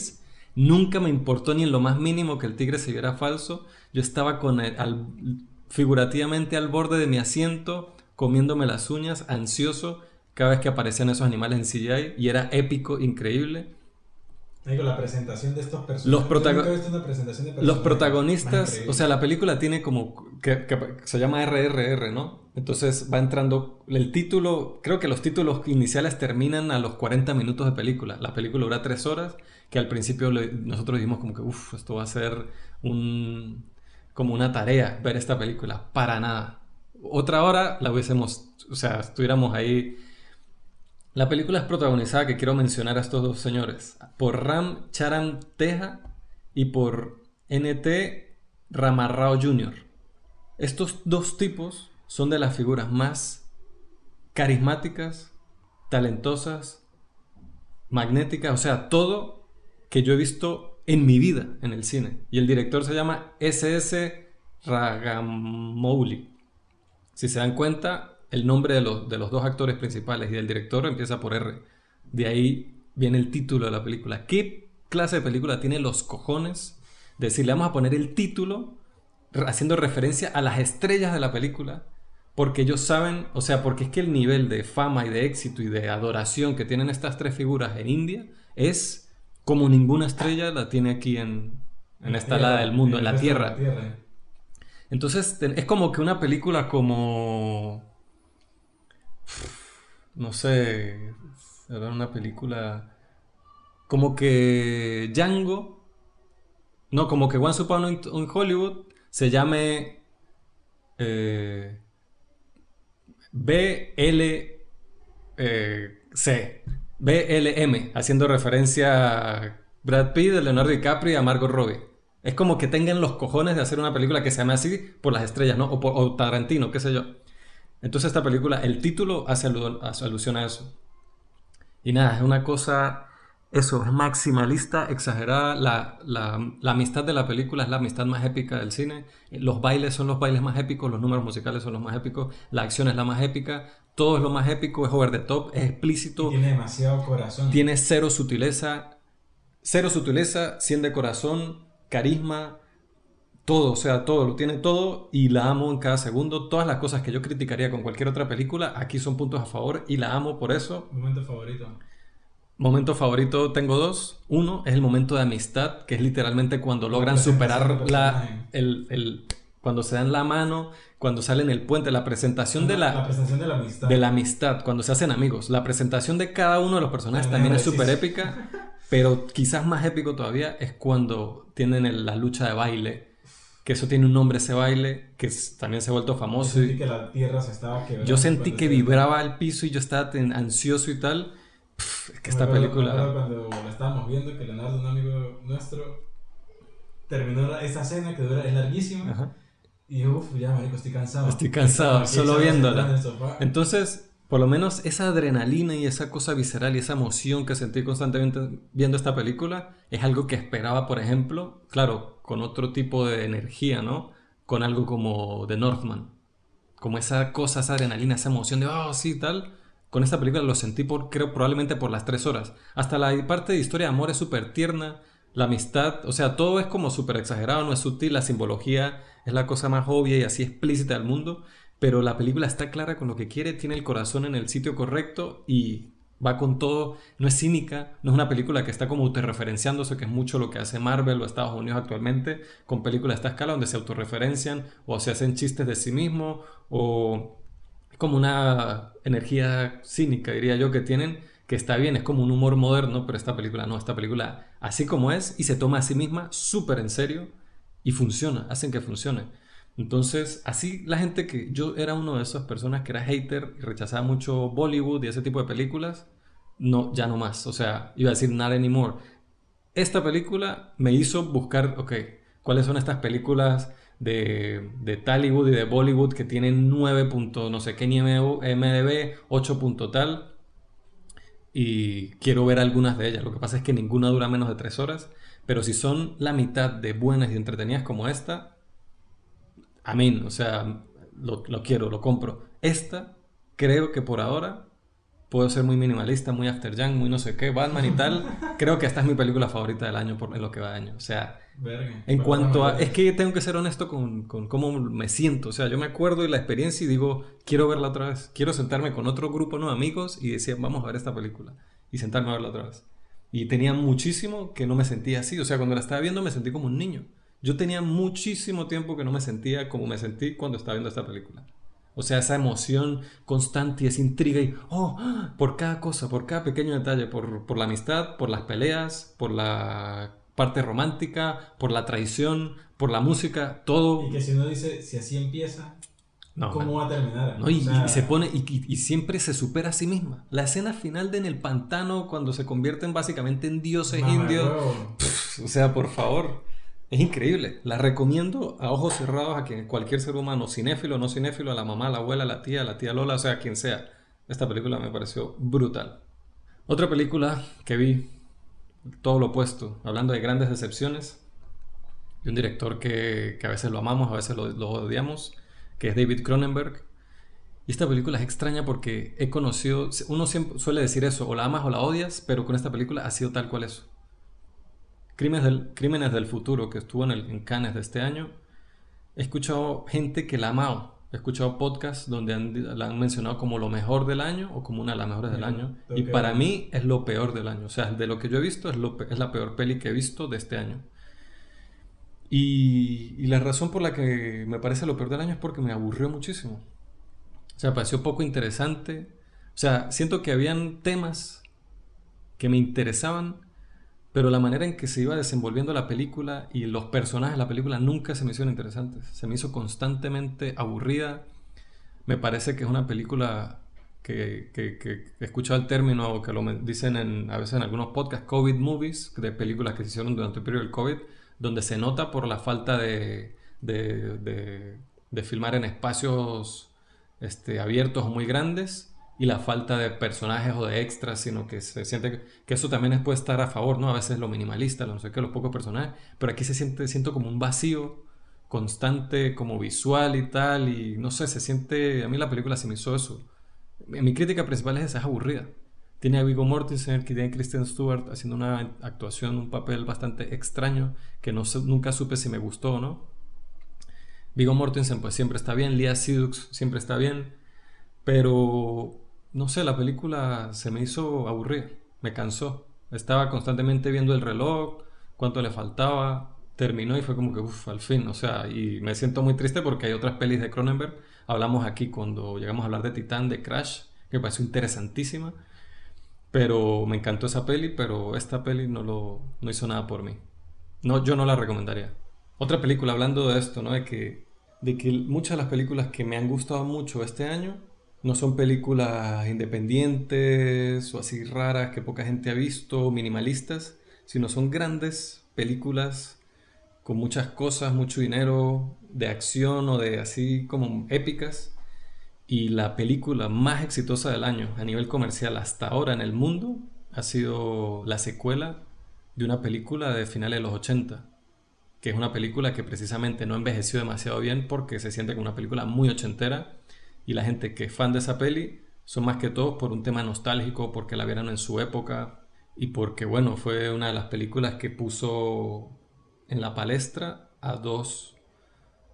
nunca me importó ni en lo más mínimo que el tigre se viera falso. Yo estaba figurativamente al borde de mi asiento, comiéndome las uñas, ansioso cada vez que aparecían esos animales en CGI y era épico, increíble. Con la presentación de estos Los, personajes. Yo protago- nunca he visto una presentación de los personajes más protagonistas, increíble. o sea, la película tiene como que se llama RRR, ¿no? Entonces va entrando el título, creo que los títulos iniciales terminan a los 40 minutos de película. La película dura 3 horas, que al principio nosotros dijimos como que, uff, esto va a ser como una tarea ver esta película. Para nada. Otra hora la hubiésemos, o sea, estuviéramos ahí. La película es protagonizada, que quiero mencionar a estos dos señores, por Ram Charan Teja y por N.T. Ramarrao Jr. Estos dos tipos son de las figuras más carismáticas, talentosas, magnéticas, o sea, todo que yo he visto en mi vida en el cine. Y el director se llama S.S. Ragamouli. Si se dan cuenta, el nombre de los dos actores principales y del director empieza por R. De ahí viene el título de la película. ¿Qué clase de película tiene los cojones de decirle vamos a poner el título haciendo referencia a las estrellas de la película? Porque ellos saben, o sea, porque es que el nivel de fama y de éxito y de adoración que tienen estas tres figuras en India es como ninguna estrella la tiene aquí en esta lado del mundo, en la Tierra. Entonces es como que una película como, no sé, era una película como que Django, no, como que Once Upon in Hollywood se llame eh, BL C, BLM, haciendo referencia a Brad Pitt, a Leonardo DiCaprio y a Margot Robbie. Es como que tengan los cojones de hacer una película que se llame así por las estrellas, ¿no? O Tarantino, qué sé yo. Entonces esta película, el título hace alusión a eso. Y nada, es una cosa, eso, es maximalista, exagerada. La amistad de la película es la amistad más épica del cine. Los bailes son los bailes más épicos, los números musicales son los más épicos, la acción es la más épica, todo es lo más épico, es over the top, es Y explícito, tiene demasiado corazón. tiene cero sutileza, 100 de corazón, carisma, todo, o sea, todo, lo tiene todo y la amo en cada segundo. Todas las cosas que yo criticaría con cualquier otra película, aquí son puntos a favor y la amo por eso. Momento favorito. Momento favorito tengo dos. Uno es el momento de amistad, que es literalmente cuando logran presentación del superar personaje. cuando se dan la mano, cuando salen el puente, la presentación La presentación de la amistad. de la amistad, cuando se hacen amigos. La presentación de cada uno de los personajes también es súper épica, pero quizás más épico todavía es cuando tienen la lucha de baile, que eso tiene un nombre ese baile, que también se ha vuelto famoso. Yo sentí que la tierra se estaba quebrando. Yo sentí que vibraba el piso y yo estaba ansioso y tal. Es que esta película... Me acuerdo cuando la estábamos viendo, que Leonardo, un amigo nuestro, terminó esa escena que es larguísima. Ajá. Y uff, ya marico, estoy cansado. Estoy cansado, solo viéndola. Sofá. Entonces, por lo menos esa adrenalina y esa cosa visceral y esa emoción que sentí constantemente viendo esta película es algo que esperaba, por ejemplo, claro, con otro tipo de energía, ¿no? Con algo como The Northman. Como esa cosa, esa adrenalina, esa emoción de, oh, sí, tal. Con esta película lo sentí, creo, probablemente por las 3 horas. Hasta la parte de historia de amor es súper tierna. La amistad, o sea, todo es como súper exagerado, no es sutil. La simbología es la cosa más obvia y así explícita del mundo. Pero la película está clara con lo que quiere, tiene el corazón en el sitio correcto y va con todo. No es cínica, no es una película que está como autorreferenciándose, que es mucho lo que hace Marvel o Estados Unidos actualmente, con películas de esta escala donde se autorreferencian o se hacen chistes de sí mismo o como una energía cínica, diría yo, que tienen, que está bien, es como un humor moderno, pero esta película no, esta película así como es y se toma a sí misma súper en serio y funciona, hacen que funcione. Entonces, así la gente que yo era uno de esas personas que era hater y rechazaba mucho Bollywood y ese tipo de películas, no, ya no más, o sea, iba a decir not anymore. Esta película me hizo buscar, ok, cuáles son estas películas de Tollywood y de Bollywood que tienen 9 punto no sé qué ni MDB, 8 punto tal, y quiero ver algunas de ellas. Lo que pasa es que ninguna dura menos de 3 horas, pero si son la mitad de buenas y entretenidas como esta, amén, o sea, lo quiero, lo compro. Esta, creo que por ahora puedo ser muy minimalista, muy After Young, muy no sé qué, Batman y tal. Creo que esta es mi película favorita del año en lo que va de año. O sea, Verga, en pero cuanto bueno, a... Es que tengo que ser honesto con cómo me siento. O sea, yo me acuerdo de la experiencia y digo, quiero verla otra vez. Quiero sentarme con otro grupo de amigos y decir, vamos a ver esta película. Y sentarme a verla otra vez. Y tenía muchísimo que no me sentía así. O sea, cuando la estaba viendo me sentí como un niño. Yo tenía muchísimo tiempo que no me sentía como me sentí cuando estaba viendo esta película. O sea, esa emoción constante y esa intriga y, oh, por cada cosa, por cada pequeño detalle, por la amistad, por las peleas, por la parte romántica, por la traición, por la música, todo. Y que si uno dice, si así empieza, No, ¿cómo va a terminar? no, O sea, y se pone, y siempre se supera a sí misma. La escena final de En el Pantano, cuando se convierten básicamente en dioses indios, huevo. o sea, por favor, es increíble. La recomiendo a ojos cerrados a quien, cualquier ser humano, cinéfilo o no cinéfilo, a la mamá, a la abuela, a la tía Lola, o sea, quien sea. Esta película me pareció brutal. Otra película que vi, todo lo opuesto, hablando de grandes decepciones, de un director que a veces lo amamos, a veces lo odiamos, que es David Cronenberg. Y esta película es extraña porque he conocido, uno siempre suele decir eso, o la amas o la odias, pero con esta película ha sido tal cual eso. Crímenes del Futuro, que estuvo en Cannes de este año. He escuchado gente que la ha amado. He escuchado podcasts donde la han mencionado como lo mejor del año o como una de las mejores del año. Y para mí es lo peor del año. O sea, de lo que yo he visto es la peor peli que he visto de este año. Y la razón por la que me parece lo peor del año es porque me aburrió muchísimo. O sea, me pareció poco interesante. O sea, siento que habían temas que me interesaban, pero la manera en que se iba desenvolviendo la película y los personajes de la película nunca se me hicieron interesantes. Se me hizo constantemente aburrida. Me parece que es una película que he escuchado el término, o que lo dicen a veces en algunos podcasts, COVID movies, de películas que se hicieron durante el periodo del COVID, donde se nota por la falta de, de- de filmar en espacios abiertos o muy grandes, y la falta de personajes o de extras, sino que se siente que eso también puede estar a favor, ¿no? A veces lo minimalista, lo no sé qué, los pocos personajes, pero aquí siento como un vacío constante, como visual y tal, y no sé, se siente, a mí la película se me hizo eso. Mi crítica principal es esa, es aburrida. Tiene a Viggo Mortensen, que tiene a Kristen Stewart haciendo una actuación, un papel bastante extraño, que nunca supe si me gustó o no. Viggo Mortensen pues siempre está bien, Lea Seydoux siempre está bien, pero no sé, la película se me hizo aburrida, me cansó. Estaba constantemente viendo el reloj, cuánto le faltaba, terminó y fue como que, uff, al fin, o sea, y me siento muy triste porque hay otras pelis de Cronenberg. Hablamos aquí cuando llegamos a hablar de Titán, de Crash, que me pareció interesantísima, pero me encantó esa peli, pero esta peli no hizo nada por mí. No, yo no la recomendaría. Otra película, hablando de esto, ¿no? De que muchas de las películas que me han gustado mucho este año no son películas independientes o así raras que poca gente ha visto, minimalistas, sino son grandes películas con muchas cosas, mucho dinero, de acción o de así como épicas. Y la película más exitosa del año a nivel comercial hasta ahora en el mundo ha sido la secuela de una película de finales de los 80, que es una película que precisamente no envejeció demasiado bien porque se siente como una película muy ochentera, y la gente que es fan de esa peli son más que todo por un tema nostálgico, porque la vieron en su época y porque, bueno, fue una de las películas que puso en la palestra a dos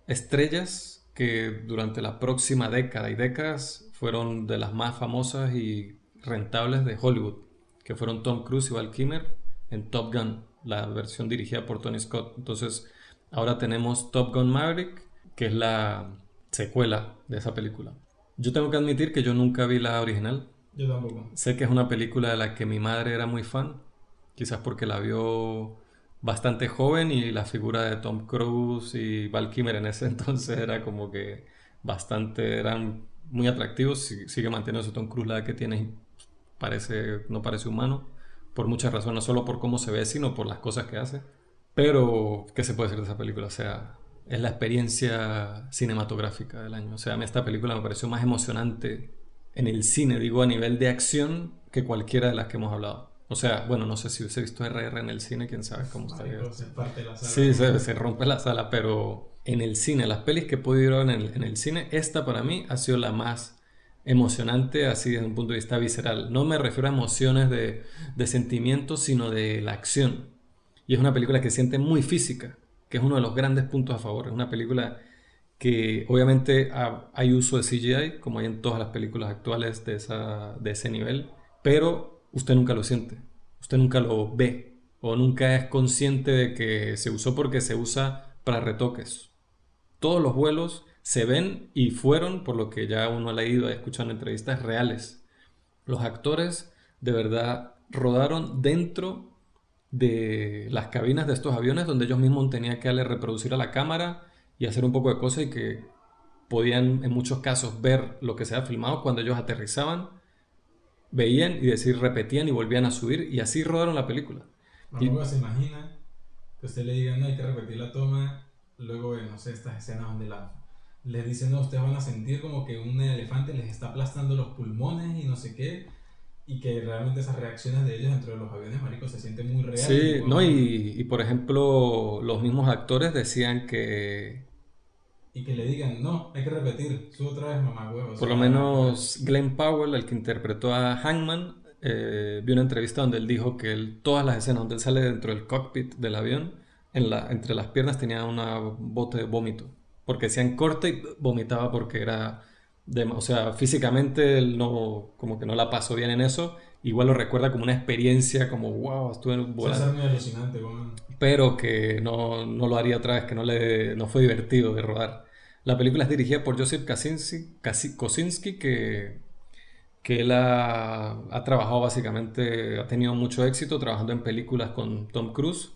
estrellas que durante la próxima década y décadas fueron de las más famosas y rentables de Hollywood, que fueron Tom Cruise y Val Kilmer en Top Gun, la versión dirigida por Tony Scott. Entonces, ahora tenemos Top Gun Maverick, que es la secuela de esa película. Yo tengo que admitir que yo nunca vi la original. Yo tampoco. Sé que es una película de la que mi madre era muy fan, quizás porque la vio bastante joven, y la figura de Tom Cruise y Val Kilmer en ese entonces era como que eran muy atractivos. Sigue manteniéndose Tom Cruise la edad que tiene y no parece humano, por muchas razones, no solo por cómo se ve, sino por las cosas que hace. Pero, ¿qué se puede decir de esa película? O sea, es la experiencia cinematográfica del año. O sea, a mí esta película me pareció más emocionante en el cine, digo, a nivel de acción, que cualquiera de las que hemos hablado. O sea, bueno, no sé si hubiese visto RR en el cine, quién sabe cómo estaría. Marico, se parte la sala. Sí, se rompe la sala, pero en el cine, las pelis que he podido ver en el cine, esta para mí ha sido la más emocionante, así desde un punto de vista visceral. No me refiero a emociones de sentimientos, sino de la acción. Y es una película que se siente muy física, que es uno de los grandes puntos a favor. Es una película que obviamente hay uso de CGI, como hay en todas las películas actuales de ese nivel, pero usted nunca lo siente, usted nunca lo ve, o nunca es consciente de que se usó, porque se usa para retoques. Todos los vuelos se ven y fueron, por lo que ya uno ha leído y escuchado en entrevistas, reales. Los actores de verdad rodaron dentro de las cabinas de estos aviones, donde ellos mismos tenían que darle reproducir a la cámara y hacer un poco de cosas, y que podían en muchos casos ver lo que se había filmado cuando ellos aterrizaban, veían y decir, repetían y volvían a subir, y así rodaron la película. Y Tampoco se imagina que usted le diga, no, hay que repetir la toma. Luego, no sé, estas escenas donde les dicen, no, ustedes van a sentir como que un elefante les está aplastando los pulmones y no sé qué. Y que realmente esas reacciones de ellos dentro de los aviones, marico, se sienten muy real. Y sí, tipo, no, no, y por ejemplo, los mismos actores decían que y que le digan, no, hay que repetir, sube otra vez, mamá huevo. O por lo sea, menos Glenn Powell, el que interpretó a Hangman, vi una entrevista donde él dijo que todas las escenas donde él sale dentro del cockpit del avión, entre las piernas tenía una bote de vómito, porque decían corte y vomitaba porque era O sea, físicamente él no, como que no la pasó bien en eso. Igual lo recuerda como una experiencia, como wow, estuve Suele volando. ser muy alucinante, weón. Pero que no lo haría otra vez, que no fue divertido de rodar. La película es dirigida por Joseph Kosinski, que él ha trabajado básicamente, ha tenido mucho éxito trabajando en películas con Tom Cruise.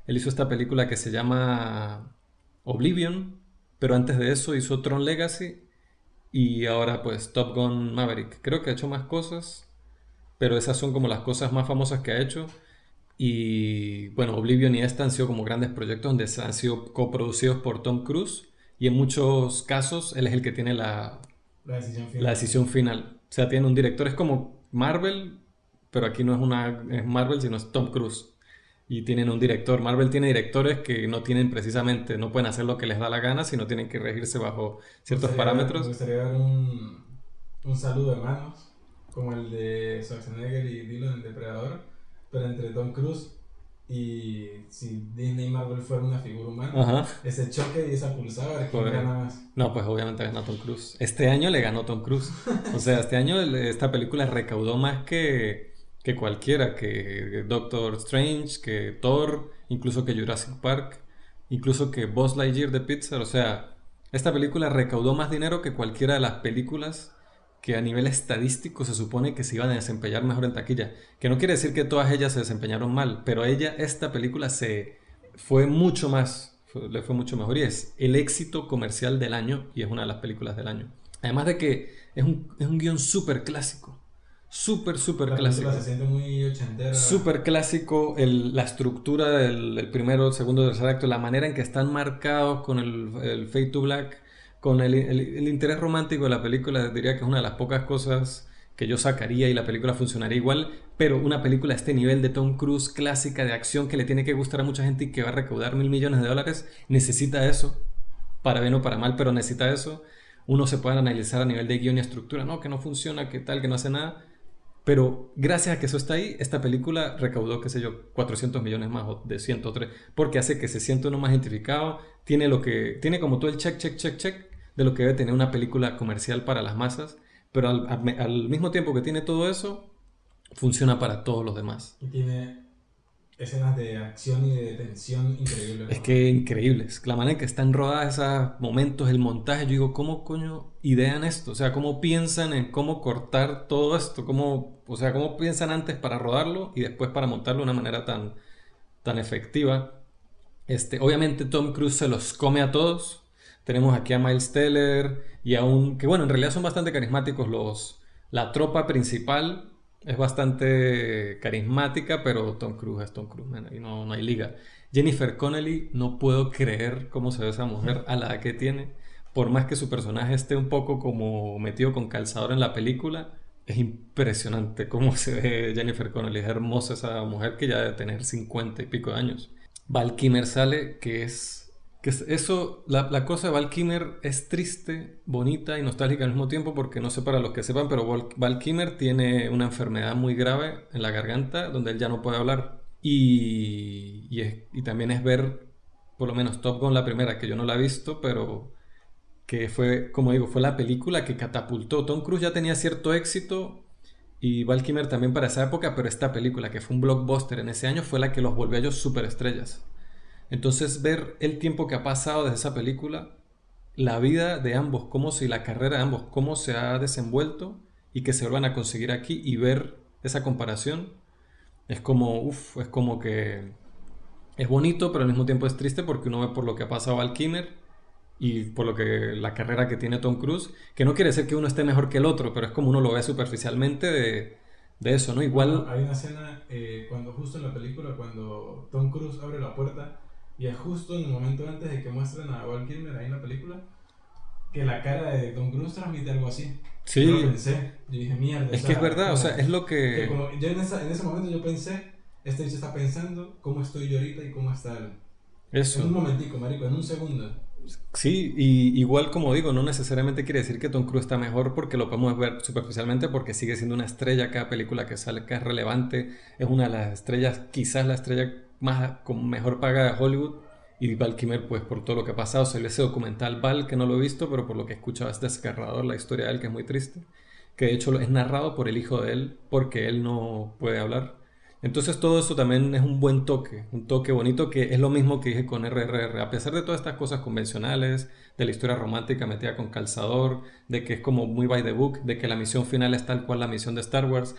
Él hizo esta película que se llama Oblivion, pero antes de eso hizo Tron Legacy y ahora pues Top Gun Maverick. Creo que ha hecho más cosas, pero esas son como las cosas más famosas que ha hecho. Y bueno, Oblivion y esta han sido como grandes proyectos donde han sido coproducidos por Tom Cruise y en muchos casos él es el que tiene La decisión la final. decisión final. O sea, tiene un director, es como Marvel, pero aquí no es Marvel, sino es Tom Cruise. Y tienen un director. Marvel tiene directores que no tienen precisamente, no pueden hacer lo que les da la gana, sino tienen que regirse bajo ciertos Me parámetros. gustaría ver un saludo de manos, como el de Schwarzenegger y Dillon en Depredador, pero entre Tom Cruise y si Disney y Marvel fueran una figura humana, Ajá. ese choque y esa pulsada, a ver quién Joder. gana más. No, pues obviamente ganó Tom Cruise. Este año le ganó Tom Cruise. O sea, este año esta película recaudó más que cualquiera, que Doctor Strange, que Thor, incluso que Jurassic Park, incluso que Buzz Lightyear de Pixar. O sea, esta película recaudó más dinero que cualquiera de las películas que a nivel estadístico se supone que se iban a desempeñar mejor en taquilla. Que no quiere decir que todas ellas se desempeñaron mal, pero esta película se fue mucho más, le fue mucho mejor y es el éxito comercial del año y es una de las películas del año. Además de que es un guión súper clásico, súper La película clásico. se siente muy ochentera. Súper clásico, la estructura del primero, segundo, tercer acto, la manera en que están marcados con el Fade to Black, con el interés romántico de la película, diría que es una de las pocas cosas que yo sacaría y la película funcionaría igual, pero una película a este nivel de Tom Cruise clásica de acción que le tiene que gustar a mucha gente y que va a recaudar $1.000 millones, necesita eso, para bien o para mal, pero necesita eso. Uno se puede analizar a nivel de guión y estructura, no, que no funciona, que tal, que no hace nada, pero gracias a que eso está ahí, esta película recaudó, qué sé yo, 400 millones más o de 103, porque hace que se sienta uno más identificado, tiene como todo el check de lo que debe tener una película comercial para las masas, pero al mismo tiempo que tiene todo eso, funciona para todos los demás. Y tiene escenas de acción y de tensión increíbles, Es weón. que increíbles. La manera en que están rodadas esos momentos, el montaje, yo digo, ¿cómo coño idean esto? O sea, ¿cómo piensan en cómo cortar todo esto? O sea, ¿cómo piensan antes para rodarlo y después para montarlo de una manera tan efectiva? Obviamente Tom Cruise se los come a todos. Tenemos aquí a Miles Teller y a que bueno, en realidad son bastante carismáticos la tropa principal es bastante carismática, pero Tom Cruise es Tom Cruise, man, y no hay liga. Jennifer Connelly, no puedo creer cómo se ve esa mujer a la edad que tiene. Por más que su personaje esté un poco como metido con calzador en la película, es impresionante cómo se ve Jennifer Connelly. Es hermosa esa mujer que ya debe tener 50 y pico de años. Val Kilmer sale, eso, la cosa de Val Kilmer es triste, bonita y nostálgica al mismo tiempo, porque no sé para los que sepan, pero Val Kilmer tiene una enfermedad muy grave en la garganta donde él ya no puede hablar. Y también es ver, por lo menos Top Gun, la primera, que yo no la he visto, pero que fue, como digo, fue la película que catapultó. Tom Cruise ya tenía cierto éxito y Val Kilmer también para esa época, pero esta película, que fue un blockbuster en ese año, fue la que los volvió a ellos superestrellas. Entonces ver el tiempo que ha pasado desde esa película, la vida de ambos, cómo si la carrera de ambos, cómo se ha desenvuelto y que se vuelvan a conseguir aquí y ver esa comparación, es como, uff, es como que es bonito, pero al mismo tiempo es triste porque uno ve por lo que ha pasado Val Kilmer y por lo que la carrera que tiene Tom Cruise, que no quiere decir que uno esté mejor que el otro, pero es como uno lo ve superficialmente de eso, ¿no? Bueno, Igual, hay una escena cuando justo en la película, cuando Tom Cruise abre la puerta y es justo en el momento antes de que muestren a Val Kilmer ahí en la película, que la cara de Tom Cruise transmite algo así. Yo lo sí, pensé, yo dije, mierda, o es que es sea, verdad, o sea, es lo que que... como yo en ese momento yo pensé, este bicho está pensando cómo estoy yo ahorita y cómo está él. En un Eso, momentico, marico, en un segundo. sí, y igual como digo, no necesariamente quiere decir que Tom Cruise está mejor porque lo podemos ver superficialmente porque sigue siendo una estrella cada película que sale, que es relevante, es una de las estrellas, quizás la estrella más con mejor paga de Hollywood Y Val Kilmer, pues por todo lo que ha pasado, salió ese documental Val, que no lo he visto, pero por lo que he escuchado es desgarrador la historia de él, que es muy triste, que de hecho es narrado por el hijo de él, porque él no puede hablar. Entonces todo eso también es un toque bonito, que es lo mismo que dije con RRR. A pesar de todas estas cosas convencionales, de la historia romántica metida con calzador, de que es como muy by the book, de que la misión final es tal cual la misión de Star Wars,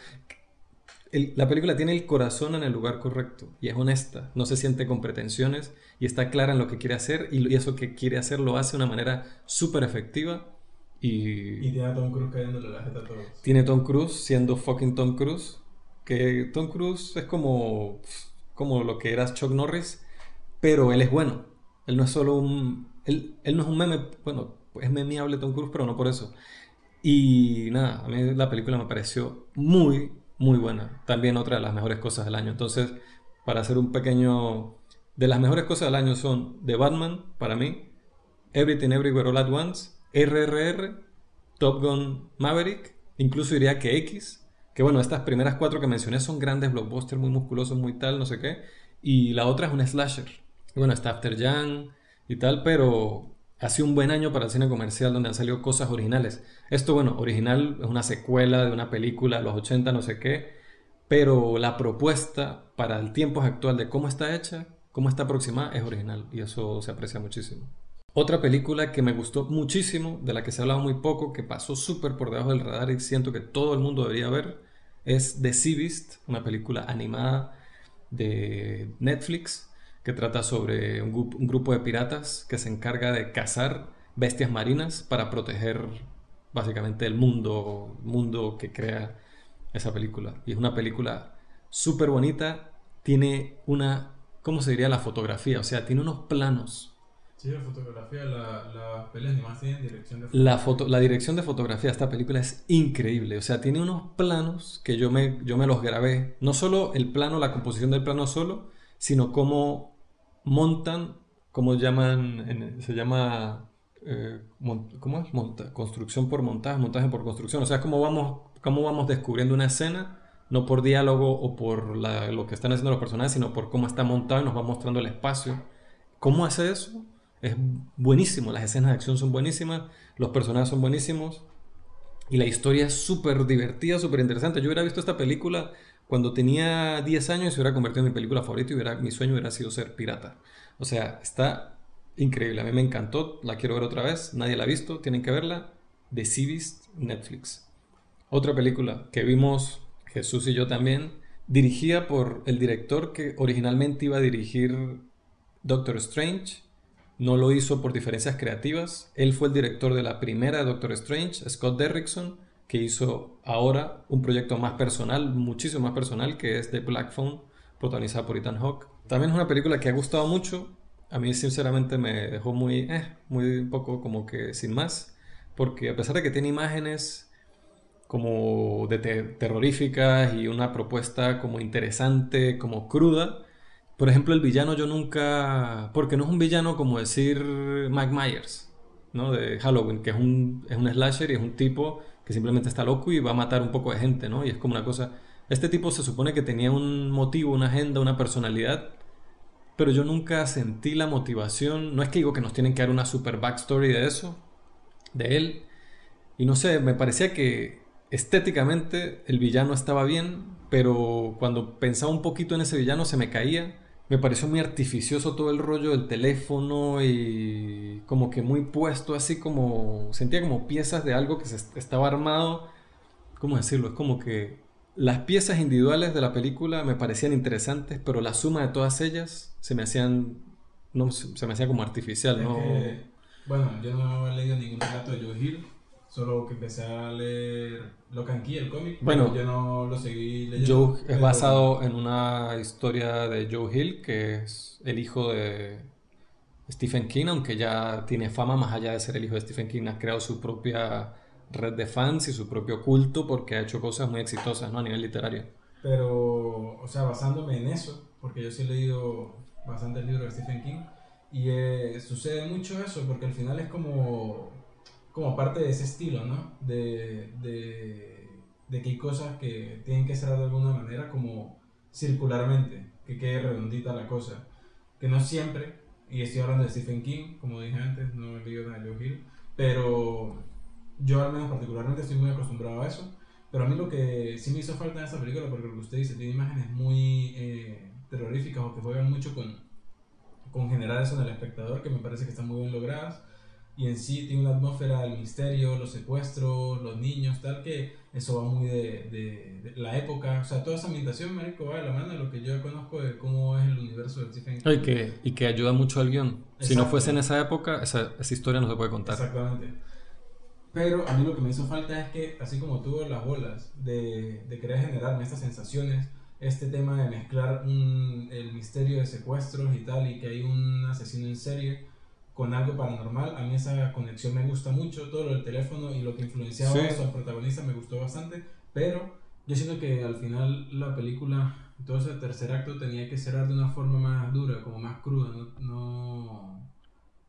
la película tiene el corazón en el lugar correcto y es honesta, no se siente con pretensiones y está clara en lo que quiere hacer y eso que quiere hacer lo hace de una manera súper efectiva Y y tiene a Tom Cruise cayéndole la jeta a todos. tiene Tom Cruise siendo fucking Tom Cruise, que Tom Cruise es como lo que era Chuck Norris, pero él es bueno, él no es solo él no es un meme, bueno, es memeable Tom Cruise, pero no por eso. Y nada, a mí la película me pareció muy, muy buena. También otra de las mejores cosas del año. Entonces, para hacer un pequeño... De las mejores cosas del año son The Batman, para mí, Everything Everywhere All At Once, RRR, Top Gun Maverick, incluso diría que X, que bueno, estas primeras cuatro que mencioné son grandes blockbusters, muy musculosos, muy tal, no sé qué, y la otra es un slasher. Y bueno, está After Yang y tal, pero ha sido un buen año para el cine comercial donde han salido cosas originales. Esto, bueno, original es una secuela de una película de los 80 no sé qué, pero la propuesta para el tiempo actual de cómo está hecha, cómo está aproximada, es original y eso se aprecia muchísimo. Otra película que me gustó muchísimo, de la que se ha hablado muy poco, que pasó súper por debajo del radar y siento que todo el mundo debería ver, es The Sea Beast, una película animada de Netflix que trata sobre un grupo de piratas que se encarga de cazar bestias marinas para proteger básicamente el mundo que crea esa película. Y es una película súper bonita, tiene una, ¿cómo se diría la fotografía? O sea, tiene unos planos. Sí, la fotografía, las pelis animadas tienen dirección de La fotografía. la dirección de fotografía de esta película es increíble. O sea, tiene unos planos que yo me los grabé. No solo el plano, la composición del plano solo, sino cómo montan, cómo llaman, se llama, ¿cómo es? Construcción por montaje, montaje por construcción. O sea, cómo vamos descubriendo una escena, no por diálogo o por lo que están haciendo los personajes, sino por cómo está montado y nos va mostrando el espacio. ¿Cómo hace eso? Es buenísimo, las escenas de acción son buenísimas, los personajes son buenísimos y la historia es súper divertida, súper interesante. Yo hubiera visto esta película cuando tenía 10 años y se hubiera convertido en mi película favorita y mi sueño hubiera sido ser pirata. O sea, está increíble, a mí me encantó, la quiero ver otra vez, nadie la ha visto, tienen que verla. The Sea Beast, Netflix. Otra película que vimos Jesús y yo también, dirigida por el director que originalmente iba a dirigir Doctor Strange, no lo hizo por diferencias creativas. Él fue el director de la primera de Doctor Strange, Scott Derrickson, que hizo ahora un proyecto más personal, muchísimo más personal, que es The Black Phone, protagonizada por Ethan Hawke. También es una película que ha gustado mucho. A mí sinceramente me dejó muy un poco como que sin más, porque a pesar de que tiene imágenes como terroríficas y una propuesta como interesante, como cruda. Por ejemplo, el villano yo nunca... Porque no es un villano como decir Mike Myers, ¿no? De Halloween, que es un slasher y es un tipo que simplemente está loco y va a matar un poco de gente, ¿no? Y es como una cosa... Este tipo se supone que tenía un motivo, una agenda, una personalidad, pero yo nunca sentí la motivación. No es que digo que nos tienen que dar una super backstory de eso, de él, y no sé, me parecía que estéticamente el villano estaba bien, pero cuando pensaba un poquito en ese villano se me caía. Me pareció muy artificioso todo el rollo del teléfono y como que muy puesto, así como sentía como piezas de algo que estaba armado. ¿Cómo decirlo? Es como que las piezas individuales de la película me parecían interesantes, pero la suma de todas ellas no, se me hacía como artificial, Es ¿no? que, bueno, yo no he leído ningún relato de Joe Hill, solo que empecé a leer Lock and Key, el cómic, pero yo Bueno, no lo seguí leyendo, Joe es pero basado en una historia de Joe Hill, que es el hijo de Stephen King, aunque ya tiene fama más allá de ser el hijo de Stephen King, ha creado su propia red de fans y su propio culto porque ha hecho cosas muy exitosas, ¿no? A nivel literario. Pero, o sea, basándome en eso, porque yo sí he leído bastantes libros de Stephen King, y sucede mucho eso, porque al final es como parte de ese estilo, ¿no? De que hay cosas que tienen que ser de alguna manera como circularmente, que quede redondita la cosa, que no siempre. y estoy hablando de Stephen King, como dije antes, no el libro de Joe Hill, pero yo al menos particularmente estoy muy acostumbrado a eso. Pero a mí lo que sí me hizo falta en esta película, porque lo que usted dice, tiene imágenes muy terroríficas o que juegan mucho con generar eso en el espectador, que me parece que están muy bien logradas. Y en sí tiene una atmósfera del misterio, los secuestros, los niños, tal, que eso va muy de la época. O sea, toda esa ambientación, marico, va de la mano de lo que yo conozco de cómo es el universo de Stephen Y King. que ayuda mucho al guión. Si no fuese en Exacto, esa época, esa historia no se puede contar. exactamente. Pero a mí lo que me hizo falta es que, así como tuvo las bolas de querer generarme estas sensaciones, este tema de mezclar el misterio de secuestros y tal, y que hay un asesino en serie con algo paranormal, a mí esa conexión me gusta mucho, todo lo del teléfono y lo que influenciaba Sí. eso al protagonista me gustó bastante, pero yo siento que al final la película, todo ese tercer acto tenía que cerrar de una forma más dura, como más cruda,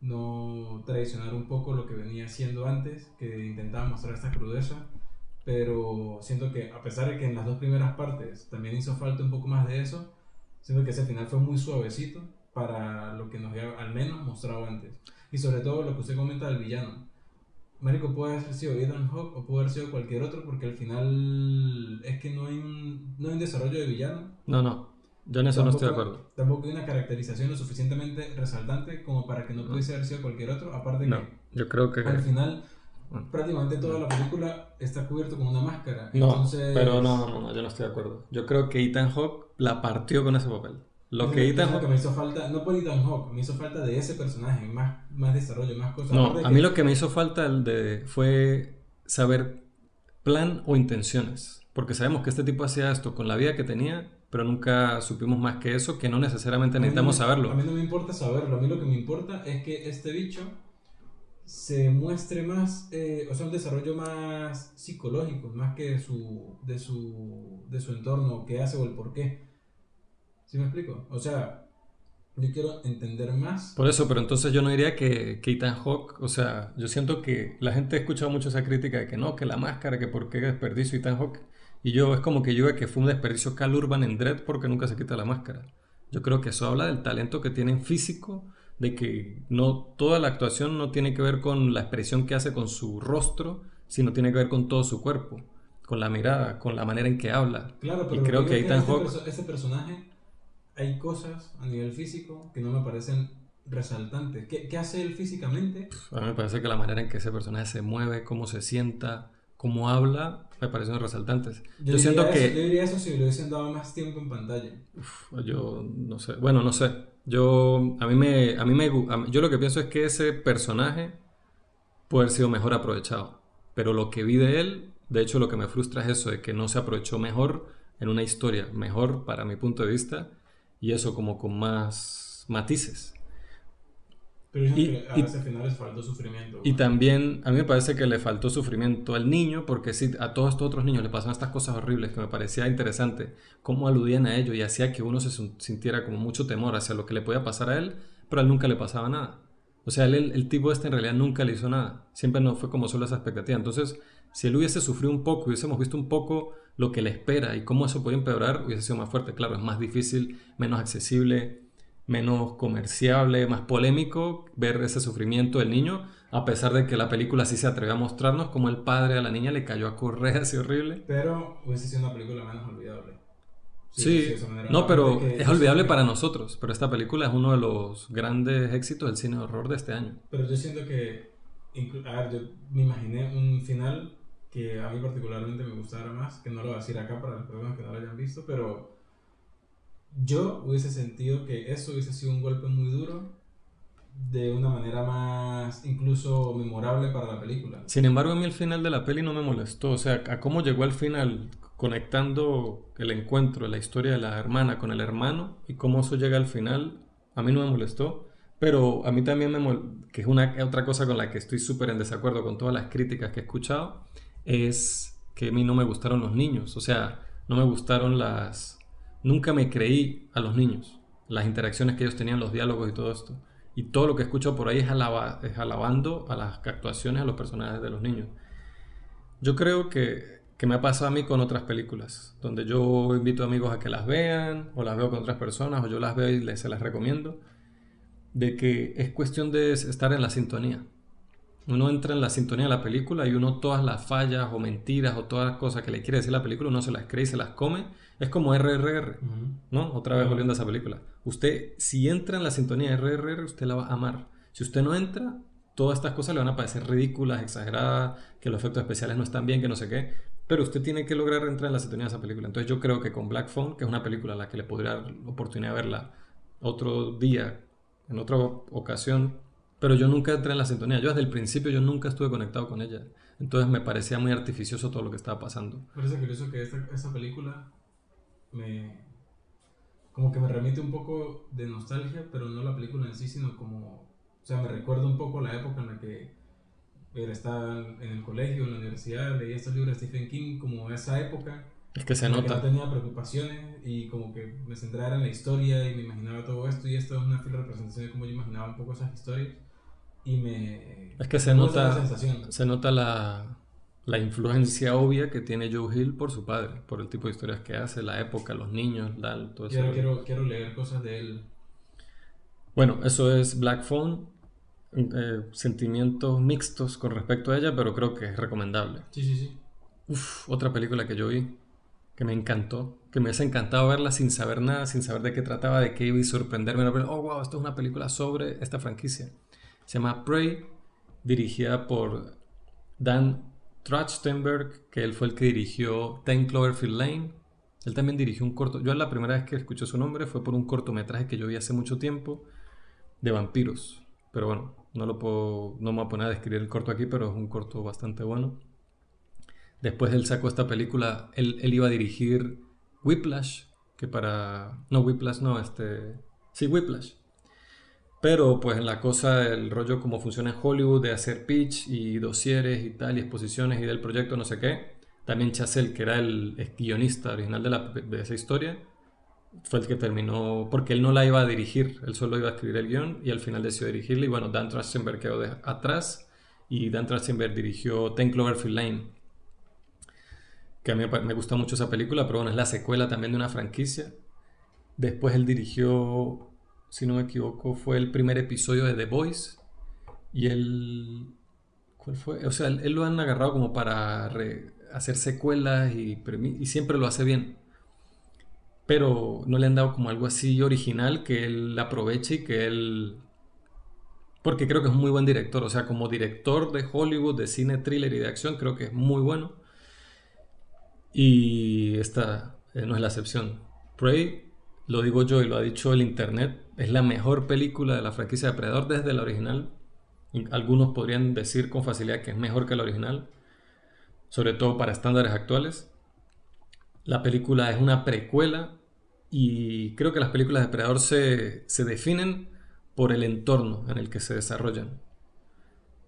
no traicionar un poco lo que venía haciendo antes, que intentaba mostrar esta crudeza, pero siento que a pesar de que en las dos primeras partes también hizo falta un poco más de eso, siento que ese final fue muy suavecito para lo que nos había al menos mostrado antes. Y sobre todo lo que usted comenta del villano. Marico, puede haber sido Ethan Hawke o puede haber sido cualquier otro, porque al final es que no hay un desarrollo de villano. No, no. Yo en eso no estoy de acuerdo. Tampoco hay una caracterización lo suficientemente resaltante como para que no No. pudiese haber sido cualquier otro. Aparte No. que Yo creo que... al final bueno, prácticamente toda la película está cubierto con una máscara. no, Entonces, pero no, yo no estoy de acuerdo. Yo creo que Ethan Hawke la partió con ese papel. Lo que eso es Ethan lo que Hawke... me hizo falta, no por Ethan Hawke, me hizo falta de ese personaje, más desarrollo, más cosas. No, Aparte de a mí que, lo que me hizo falta fue saber plan o intenciones. Porque sabemos que este tipo hacía esto con la vida que tenía, pero nunca supimos más que eso, que no necesariamente necesitamos a saberlo. mí no me importa saberlo, a mí lo que me importa es que este bicho se muestre más, o sea, un desarrollo más psicológico, más que de su entorno, qué hace o el por qué. ¿Sí me explico? O sea, yo quiero entender más. Por eso, pero entonces yo no diría que Ethan Hawke, o sea, yo siento que la gente ha escuchado mucho esa crítica de que no, que la máscara, que por qué desperdicio Ethan Hawke. Y yo es como que yo digo que fue un desperdicio Cal Urban en Dredd porque nunca se quita la máscara. Yo creo que eso habla del talento que tiene en físico, de que no toda la actuación no tiene que ver con la expresión que hace con su rostro, sino tiene que ver con todo su cuerpo, con la mirada, con la manera en que habla. Claro, Y pero lo que creo digo que es que Ethan Hawke, este personaje hay cosas a nivel físico que no me parecen resaltantes. ¿Qué hace él físicamente? a mí me parece que la manera en que ese personaje se mueve, cómo se sienta, cómo habla, me parecen resaltantes. Yo siento Yo que, diría eso si le hubiesen dado más tiempo en pantalla. yo no sé, bueno, no sé. Yo lo que pienso es que ese personaje puede haber sido mejor aprovechado. Pero lo que vi de él, de hecho, lo que me frustra es eso, de que no se aprovechó mejor en una historia, mejor para mi punto de vista, y eso como con más matices. Pero dicen Y, que a y ese final les faltó sufrimiento. Y Bueno. también a mí me parece que le faltó sufrimiento al niño, porque sí, a todos estos otros niños le pasaban estas cosas horribles que me parecía interesante, cómo aludían a ello y hacía que uno se sintiera como mucho temor hacia lo que le podía pasar a él, pero a él nunca le pasaba nada. O sea, el tipo este en realidad nunca le hizo nada, siempre no fue como solo esa expectativa. Entonces, si él hubiese sufrido un poco, hubiésemos visto un poco lo que le espera y cómo eso puede empeorar, hubiese sido más fuerte. Claro, es más difícil, menos accesible, menos comerciable, más polémico ver ese sufrimiento del niño, a pesar de que la película sí se atrevió a mostrarnos como el padre a la niña le cayó a correr así horrible. Pero hubiese sido una película menos olvidable. Sí, de Sí, esa manera. no, Aparte de pero que es yo siento olvidable que, para nosotros, pero esta película es uno de los grandes éxitos del cine de horror de este año. pero yo siento que, a ver, yo me imaginé un final que a mí particularmente me gustara más, que no lo voy a decir acá para las personas que no lo hayan visto, pero yo hubiese sentido que eso hubiese sido un golpe muy duro de una manera más incluso memorable para la película. Sin embargo, a mí el final de la peli no me molestó, o sea, a cómo llegó al final, conectando el encuentro, la historia de la hermana con el hermano y cómo eso llega al final, a mí no me molestó, pero a mí también que es una otra cosa con la que estoy súper en desacuerdo con todas las críticas que he escuchado, es que a mí no me gustaron los niños, o sea, no me gustaron nunca me creí a los niños, las interacciones que ellos tenían, los diálogos y todo esto. Y todo lo que escucho por ahí es alabando a las actuaciones, a los personajes de los niños. Yo creo que me ha pasado a mí con otras películas, donde yo invito a amigos a que las vean, o las veo con otras personas, o yo las veo y se las recomiendo. de que es cuestión de estar en la sintonía. Uno entra en la sintonía de la película y uno todas las fallas o mentiras o todas las cosas que le quiere decir la película, uno se las cree y se las come. Es como RRR, ¿no? Otra vez volviendo a esa película. Usted, si entra en la sintonía de RRR, usted la va a amar. Si usted no entra, todas estas cosas le van a parecer ridículas, exageradas, que los efectos especiales no están bien, que no sé qué. Pero usted tiene que lograr entrar en la sintonía de esa película. Entonces yo creo que con Black Phone, que es una película a la que le podría dar la oportunidad de verla otro día, en otra ocasión, pero yo nunca entré en la sintonía. Yo desde el principio yo nunca estuve conectado con ella. Entonces me parecía muy artificioso todo lo que estaba pasando. Parece curioso que esa película me, como que me remite un poco de nostalgia, pero no la película en sí, sino como, o sea, me recuerda un poco la época en la que estaba en el colegio, en la universidad, leía estos libros de Stephen King, como esa época Es que se en la que no nota. tenía preocupaciones y como que me centrara en la historia y me imaginaba todo esto, y esto es una fiel representación de cómo yo imaginaba un poco esas historias, y Es que me gusta esa sensación. se nota la influencia obvia que tiene Joe Hill por su padre, por el tipo de historias que hace, la época, los niños, todo eso. Quiero leer cosas de él. Bueno, eso es Black Phone. Sentimientos mixtos con respecto a ella, pero creo que es recomendable. Sí, sí, sí. Otra película que yo vi que me encantó, que me hubiese encantado verla sin saber nada, sin saber de qué trataba, de qué iba y sorprenderme. Oh, wow, esto es una película sobre esta franquicia. Se llama Prey, dirigida por Dan Trachtenberg, que él fue el que dirigió 10 Cloverfield Lane. Él también dirigió un corto. Yo la primera vez que escuché su nombre fue por un cortometraje que yo vi hace mucho tiempo de vampiros. Pero bueno, no me voy a poner a describir el corto aquí, pero es un corto bastante bueno. Después él sacó esta película, él iba a dirigir Whiplash, que para... No, Whiplash no, Sí, Whiplash. Pero pues en la cosa, el rollo como funciona en Hollywood de hacer pitch y dosieres y tal, y exposiciones y del proyecto no sé qué. También Chazelle, que era el guionista original de esa historia, fue el que terminó, porque él no la iba a dirigir, él solo iba a escribir el guión y al final decidió dirigirla. Y bueno, Dan Trachtenberg quedó atrás y Dan Trachtenberg dirigió 10 Cloverfield Lane, que a mí me gusta mucho esa película, pero bueno, es la secuela también de una franquicia. Después él dirigió, si no me equivoco, fue el primer episodio de The Boys. Y él, ¿cuál fue? O sea, él lo han agarrado como para hacer secuelas y siempre lo hace bien. Pero no le han dado como algo así original que él aproveche y que él... Porque creo que es un muy buen director. O sea, como director de Hollywood, de cine, thriller y de acción, creo que es muy bueno. Y esta no es la excepción. Prey, lo digo yo y lo ha dicho el internet, es la mejor película de la franquicia Depredador desde la original. Algunos podrían decir con facilidad que es mejor que la original, sobre todo para estándares actuales. La película es una precuela y creo que las películas de Depredador se definen por el entorno en el que se desarrollan.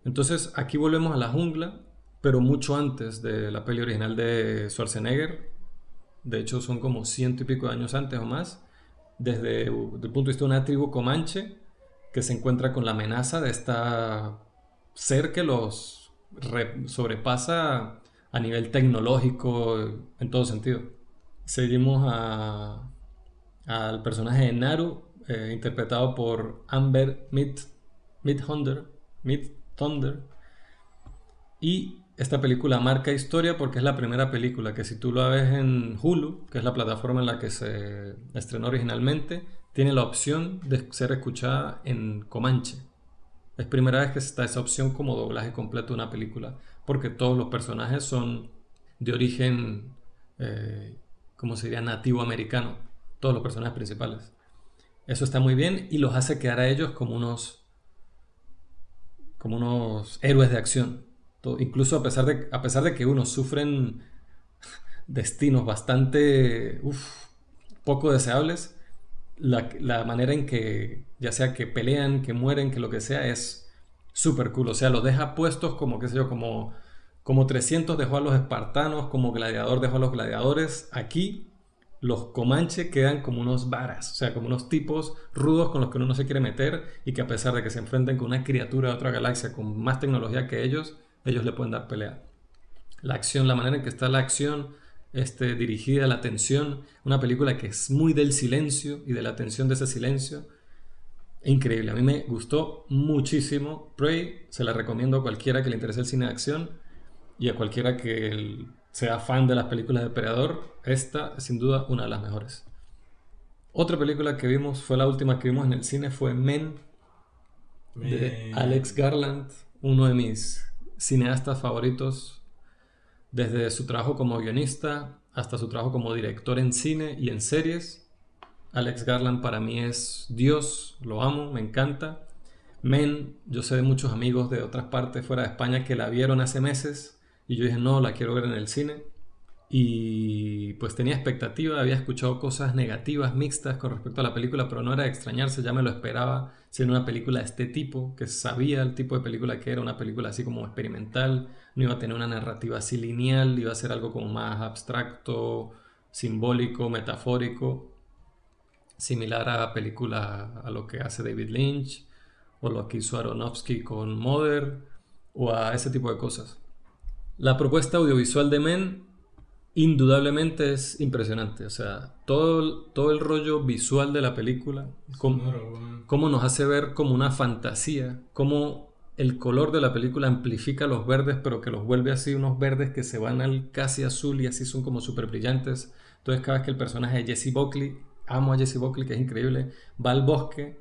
Entonces aquí volvemos a la jungla, pero mucho antes de la peli original de Schwarzenegger. De hecho son como 100 y pico de años antes o más, desde el punto de vista de una tribu comanche que se encuentra con la amenaza de esta ser que los sobrepasa a nivel tecnológico en todo sentido. Seguimos al personaje de Naru, interpretado por Amber Midthunder. Y esta película marca historia porque es la primera película que, si tú la ves en Hulu, que es la plataforma en la que se estrenó originalmente, tiene la opción de ser escuchada en comanche. Es primera vez que está esa opción como doblaje completo de una película, porque todos los personajes son de origen, ¿cómo se diría? Nativo americano. Todos los personajes principales. Eso está muy bien y los hace quedar a ellos como unos héroes de acción. Incluso a pesar de que unos sufren destinos bastante poco deseables, la manera en que, ya sea que pelean, que mueren, que lo que sea, es súper cool. O sea, los deja puestos como, qué sé yo, como 300 dejó a los espartanos, como Gladiador dejó a los gladiadores. Aquí los comanches quedan como unos varas, o sea, como unos tipos rudos con los que uno no se quiere meter y que, a pesar de que se enfrenten con una criatura de otra galaxia con más tecnología que ellos le pueden dar pelea. La acción, la manera en que está la acción, dirigida, la tensión, una película que es muy del silencio y de la tensión de ese silencio, Increíble, a mí me gustó muchísimo. Prey, se la recomiendo a cualquiera que le interese el cine de acción y a cualquiera que sea fan de las películas de Depredador. Esta es sin duda una de las mejores. Otra película que vimos, fue la última que vimos en el cine, fue Men, de Alex Men. Garland, uno de mis cineastas favoritos, desde su trabajo como guionista hasta su trabajo como director en cine y en series. Alex Garland para mí es Dios, lo amo, me encanta. Men, yo sé de muchos amigos de otras partes fuera de España que la vieron hace meses y yo dije, no, la quiero ver en el cine. Y pues tenía expectativa, había escuchado cosas negativas, mixtas con respecto a la película, pero no era de extrañarse, ya me lo esperaba siendo una película de este tipo, que sabía el tipo de película que era, una película así como experimental, no iba a tener una narrativa así lineal, iba a ser algo como más abstracto, simbólico, metafórico, similar a películas a lo que hace David Lynch o lo que hizo Aronofsky con Mother o a ese tipo de cosas. La propuesta audiovisual de Men indudablemente es impresionante. O sea, todo el rollo visual de la película, Sonoro, weón. cómo nos hace ver como una fantasía, cómo el color de la película amplifica los verdes, pero que los vuelve así unos verdes que se van al casi azul y así son como súper brillantes. Entonces cada vez que el personaje de Jesse Buckley, amo a Jesse Buckley, que es increíble, va al bosque,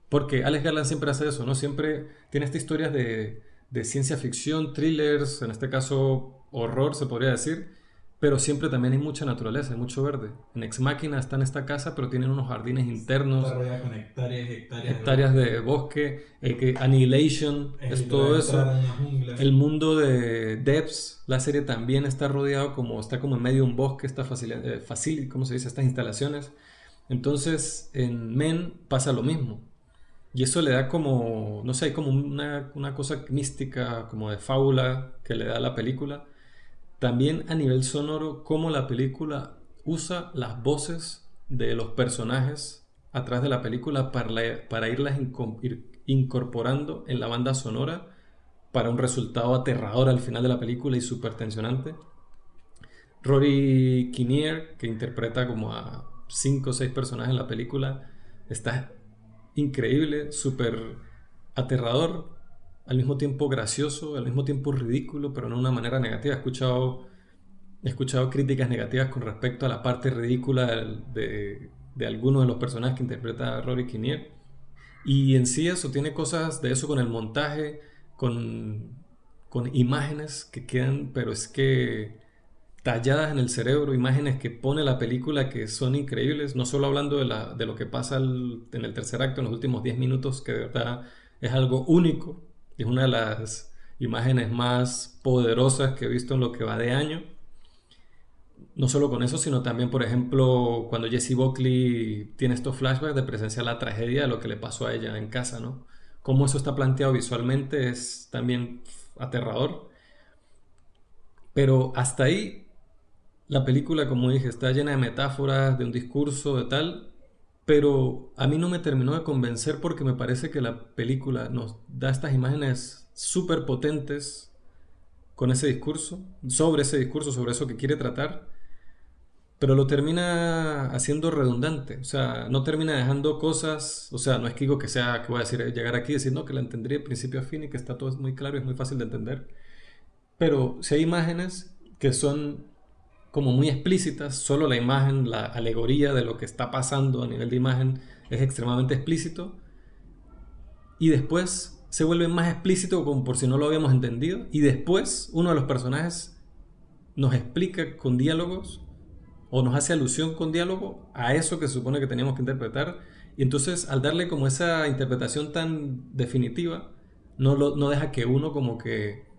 porque Alex Garland siempre hace eso, ¿no? Siempre tiene estas historias de ciencia ficción, thrillers, en este caso horror se podría decir, pero siempre también hay mucha naturaleza, hay mucho verde. En Ex Machina está en esta casa, pero tienen unos jardines Está internos, rodeada con hectáreas y hectáreas de hectáreas bosque. de bosque, que Annihilation Es es literal todo entrar eso. a una jungla. El mundo de Debs, la serie también está rodeado como, está como en medio de un bosque, está fácil, ¿cómo se dice? Estas instalaciones. Entonces en Men pasa lo mismo. Y eso le da como, no sé, hay como una cosa mística, como de fábula que le da a la película. También a nivel sonoro, cómo la película usa las voces de los personajes a través de la película para irlas ir incorporando en la banda sonora para un resultado aterrador al final de la película y súper tensionante. Rory Kinnear, que interpreta como a 5 o 6 personajes en la película, está increíble, súper aterrador, al mismo tiempo gracioso, al mismo tiempo ridículo, pero no de una manera negativa. He escuchado críticas negativas con respecto a la parte ridícula de algunos de los personajes que interpreta Rory Kinnear. Y en sí eso tiene cosas de eso con el montaje, con, con imágenes que quedan, pero es que talladas en el cerebro, imágenes que pone la película que son increíbles, no solo hablando de lo que pasa en el tercer acto, en los últimos 10 minutos, que de verdad es algo único, es una de las imágenes más poderosas que he visto en lo que va de año. No solo con eso, sino también, por ejemplo, cuando Jessie Buckley tiene estos flashbacks de presenciar la tragedia de lo que le pasó a ella en casa, ¿no? Cómo eso está planteado visualmente es también aterrador. Pero hasta ahí la película, como dije, está llena de metáforas, de un discurso, de tal, pero a mí no me terminó de convencer porque me parece que la película nos da estas imágenes súper potentes con ese discurso, sobre eso que quiere tratar, pero lo termina haciendo redundante, o sea, no termina dejando cosas, o sea, no es que digo que sea, que voy a decir, llegar aquí y decir, no, que la entendría de principio a fin y que está todo muy claro y es muy fácil de entender, pero si hay imágenes que son como muy explícitas, solo la imagen, la alegoría de lo que está pasando a nivel de imagen es extremadamente explícito y después se vuelve más explícito como por si no lo habíamos entendido y después uno de los personajes nos explica con diálogos o nos hace alusión con diálogo a eso que se supone que teníamos que interpretar y entonces al darle como esa interpretación tan definitiva no deja que uno como que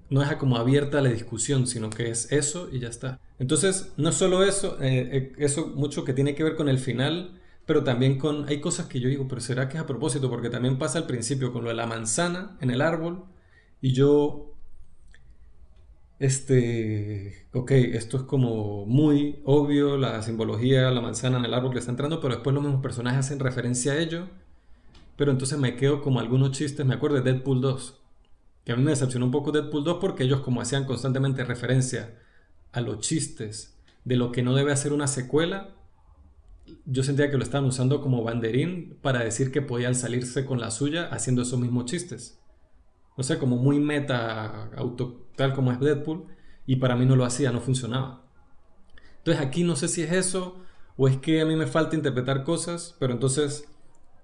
no deja como abierta la discusión, sino que es eso y ya está. Entonces, no solo eso, eso mucho que tiene que ver con el final, pero también con, hay cosas que yo digo, pero ¿será que es a propósito? Porque también pasa al principio con lo de la manzana en el árbol y yo, ok, esto es como muy obvio, la simbología, la manzana en el árbol que está entrando, pero después los mismos personajes hacen referencia a ello, pero entonces me quedo como algunos chistes, me acuerdo de Deadpool 2 que a mí me decepcionó un poco Deadpool 2 porque ellos como hacían constantemente referencia a los chistes de lo que no debe hacer una secuela, yo sentía que lo estaban usando como banderín para decir que podían salirse con la suya haciendo esos mismos chistes. O sea, como muy meta, tal como es Deadpool, y para mí no lo hacía, no funcionaba. Entonces aquí no sé si es eso o es que a mí me falta interpretar cosas, pero entonces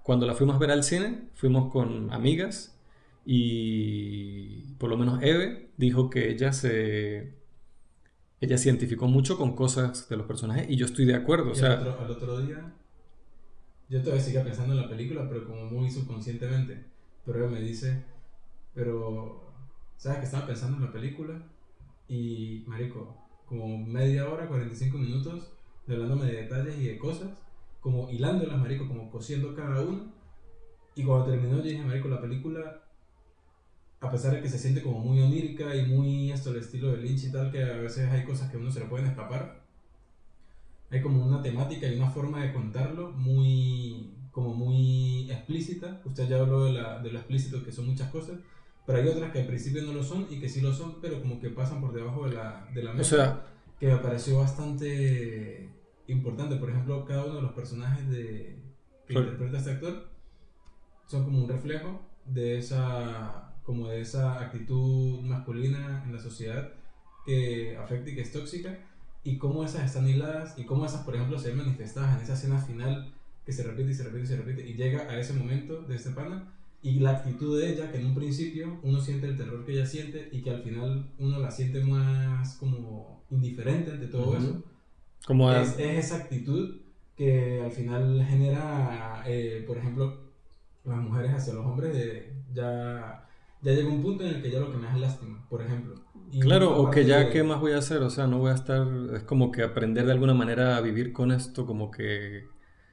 cuando la fuimos a ver al cine, fuimos con amigas y por lo menos Eve dijo que ella se identificó mucho con cosas de los personajes y yo estoy de acuerdo, o Y sea, al otro día, yo todavía seguía pensando en la película, pero como muy subconscientemente. Pero ella me dice, pero, ¿sabes que estaba pensando en la película? Y, marico, como media hora, 45 minutos, de hablándome de detalles y de cosas, como hilándolas, marico, como cosiendo cada uno. Y cuando terminó, yo dije, marico, la película, a pesar de que se siente como muy onírica y muy esto, el estilo de Lynch y tal, que a veces hay cosas que a uno se le pueden escapar, hay como una temática y una forma de contarlo muy, como muy explícita. Usted ya habló de lo explícito, que son muchas cosas, pero hay otras que al principio no lo son y que sí lo son, pero como que pasan por debajo de la o mesa, sea, que me pareció bastante importante. Por ejemplo, cada uno de los personajes que interpreta este actor son como un reflejo de esa, como de esa actitud masculina en la sociedad que afecta y que es tóxica, y cómo esas están hiladas y cómo esas, por ejemplo, se ven manifestadas en esa escena final que se repite y se repite y se repite y llega a ese momento de este pana, y la actitud de ella, que en un principio uno siente el terror que ella siente y que al final uno la siente más como indiferente ante todo eso, como es esa actitud que al final genera, por ejemplo, las mujeres hacia los hombres, ya llega un punto en el que ya lo que me da es lástima, por ejemplo. Y claro, o que aparte ya qué de... más voy a hacer, o sea, no voy a estar, es como que aprender de alguna manera a vivir con esto, como que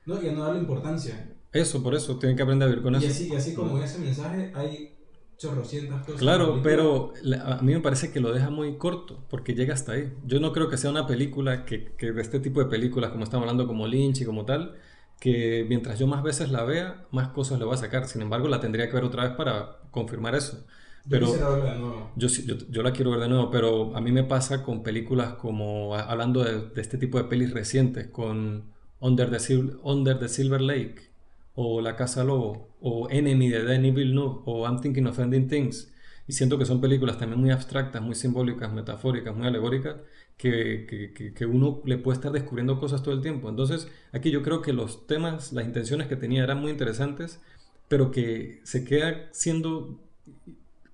No, y a no darle importancia. eso, por eso, tienen que aprender a vivir con eso. Y así como ese mensaje, hay chorrocientas cosas en la Claro, película. pero a mí me parece que lo deja muy corto, porque llega hasta ahí. Yo no creo que sea una película que de este tipo de películas, como estamos hablando, como Lynch y como tal, que mientras yo más veces la vea, más cosas le voy a sacar. Sin embargo, la tendría que ver otra vez para confirmar eso. Yo Pero quisiera verla de nuevo. yo la quiero ver de nuevo, pero a mí me pasa con películas como, hablando de este tipo de pelis recientes, con Under the Silver Lake, o La Casa Lobo, o Enemy de Denis Villeneuve, o I'm Thinking of Ending Things. Y siento que son películas también muy abstractas, muy simbólicas, metafóricas, muy alegóricas, que uno le puede estar descubriendo cosas todo el tiempo. Entonces, aquí yo creo que los temas, las intenciones que tenía eran muy interesantes, pero que se queda siendo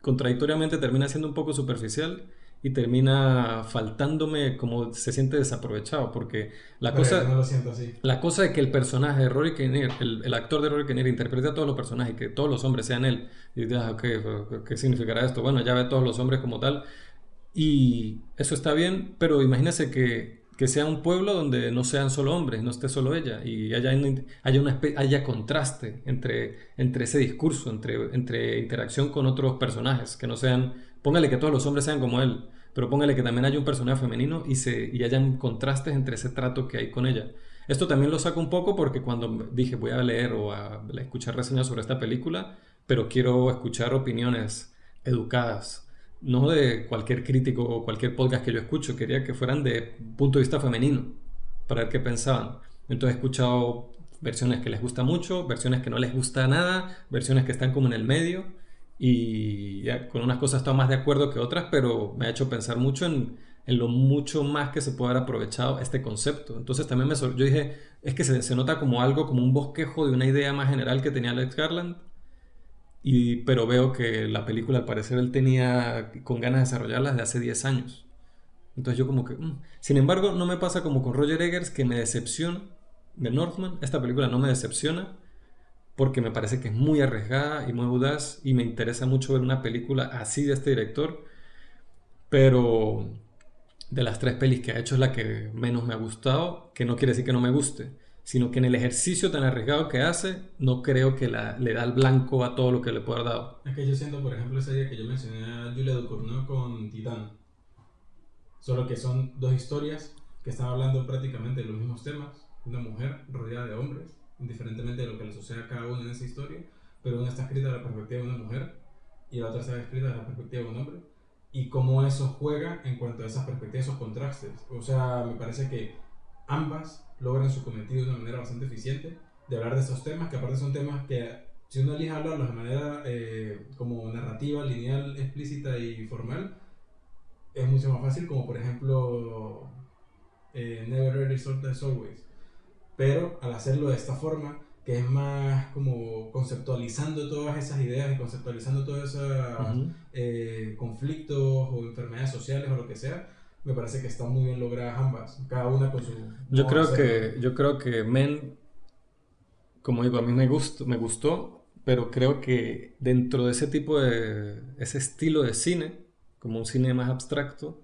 contradictoriamente termina siendo un poco superficial y termina faltándome como se siente desaprovechado porque la Pero yo no cosa lo siento así. la cosa de que el personaje de Rory Kinnear, el actor de Rory Kinnear interprete a todos los personajes y que todos los hombres sean él y dices, ¿qué significará esto? Bueno, ya ve a todos los hombres como tal y eso está bien, pero imagínese que sea un pueblo donde no sean solo hombres, no esté solo ella, y haya contraste entre ese discurso, entre interacción con otros personajes, que no sean, póngale que todos los hombres sean como él, pero póngale que también haya un personaje femenino y hayan contrastes entre ese trato que hay con ella. Esto también lo saco un poco porque cuando dije voy a leer o a escuchar reseñas sobre esta película, pero quiero escuchar opiniones educadas, no de cualquier crítico o cualquier podcast que yo escucho, quería que fueran de punto de vista femenino, para ver qué pensaban. Entonces he escuchado versiones que les gusta mucho, versiones que no les gusta nada, versiones que están como en el medio, y ya, con unas cosas estoy más de acuerdo que otras, pero me ha hecho pensar mucho en lo mucho más que se puede haber aprovechado este concepto. Entonces también yo dije, es que se nota como algo, como un bosquejo de una idea más general que tenía Alex Garland, pero veo que la película al parecer él tenía con ganas de desarrollarla desde hace 10 años. Entonces yo como que... Sin embargo, no me pasa como con Roger Eggers, que me decepciona de Northman. Esta película no me decepciona porque me parece que es muy arriesgada y muy audaz y me interesa mucho ver una película así de este director, pero de las tres pelis que ha hecho es la que menos me ha gustado, que no quiere decir que no me guste, sino que en el ejercicio tan arriesgado que hace, no creo que le da el blanco a todo lo que le puede haber dado. Es que yo siento, por ejemplo, esa idea que yo mencioné a Julia Ducournau con Titán. Solo que son dos historias que están hablando prácticamente de los mismos temas. Una mujer rodeada de hombres, indiferentemente de lo que le suceda a cada uno en esa historia, pero una está escrita desde la perspectiva de una mujer y la otra está escrita desde la perspectiva de un hombre. Y cómo eso juega en cuanto a esas perspectivas, esos contrastes. O sea, me parece que ambas logran su cometido de una manera bastante eficiente, de hablar de estos temas, que aparte son temas que si uno elige hablarlos de manera como narrativa, lineal, explícita y formal, es mucho más fácil, como por ejemplo Never Ever Result as Always. Pero al hacerlo de esta forma, que es más como conceptualizando todas esas ideas y conceptualizando todos esos conflictos o enfermedades sociales o lo que sea, me parece que están muy bien logradas ambas, cada una con su Yo modo de creo hacerlo. yo creo que Men, como digo, a mí me gustó, pero creo que dentro de ese tipo de, ese estilo de cine, como un cine más abstracto,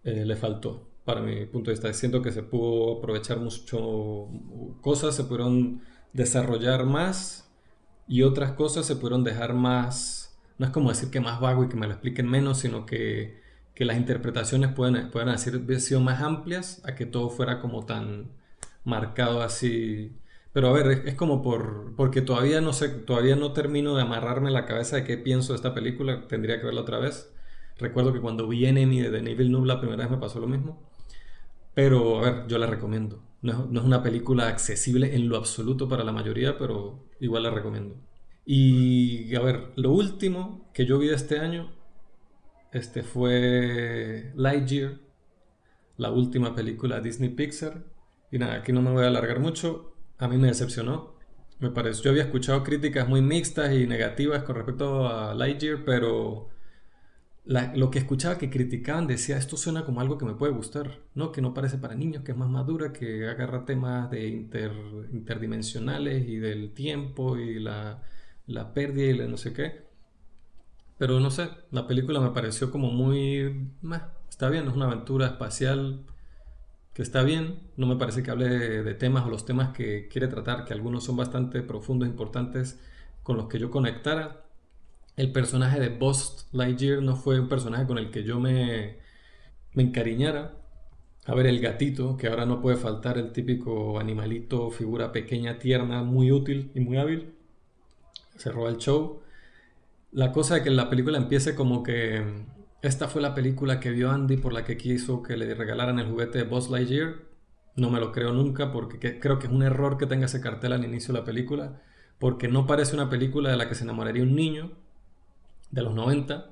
le faltó, para mi punto de vista. Siento que se pudo aprovechar mucho, cosas se pudieron desarrollar más y otras cosas se pudieron dejar más, no es como decir que más vago y que me lo expliquen menos, sino que las interpretaciones pueden haber sido más amplias a que todo fuera como tan marcado así. Pero a ver, es como porque todavía no sé, todavía no termino de amarrarme la cabeza de qué pienso de esta película, tendría que verla otra vez. Recuerdo que cuando vi Enemy de Denis Villeneuve la primera vez me pasó lo mismo. Pero, a ver, yo la recomiendo. No es una película accesible en lo absoluto para la mayoría, pero igual la recomiendo. Y, a ver, lo último que yo vi de este año fue Lightyear, la última película Disney Pixar. Y nada, aquí no me voy a alargar mucho. A mí me decepcionó. Me pareció, yo había escuchado críticas muy mixtas y negativas con respecto a Lightyear, pero lo que escuchaba que criticaban decía, esto suena como algo que me puede gustar, ¿no? Que no parece para niños, que es más madura, que agarra temas de interdimensionales y del tiempo y la pérdida y la no sé qué. Pero no sé, la película me pareció como muy... está bien, es una aventura espacial que está bien. No me parece que hable de temas o los temas que quiere tratar, que algunos son bastante profundos, importantes, con los que yo conectara. El personaje de Buzz Lightyear no fue un personaje con el que yo me encariñara. A ver, el gatito, que ahora no puede faltar, el típico animalito, figura pequeña, tierna, muy útil y muy hábil, se roba el show. La cosa de que la película empiece como que esta fue la película que vio Andy por la que quiso que le regalaran el juguete de Buzz Lightyear. No me lo creo nunca porque creo que es un error que tenga ese cartel al inicio de la película, porque no parece una película de la que se enamoraría un niño de los 90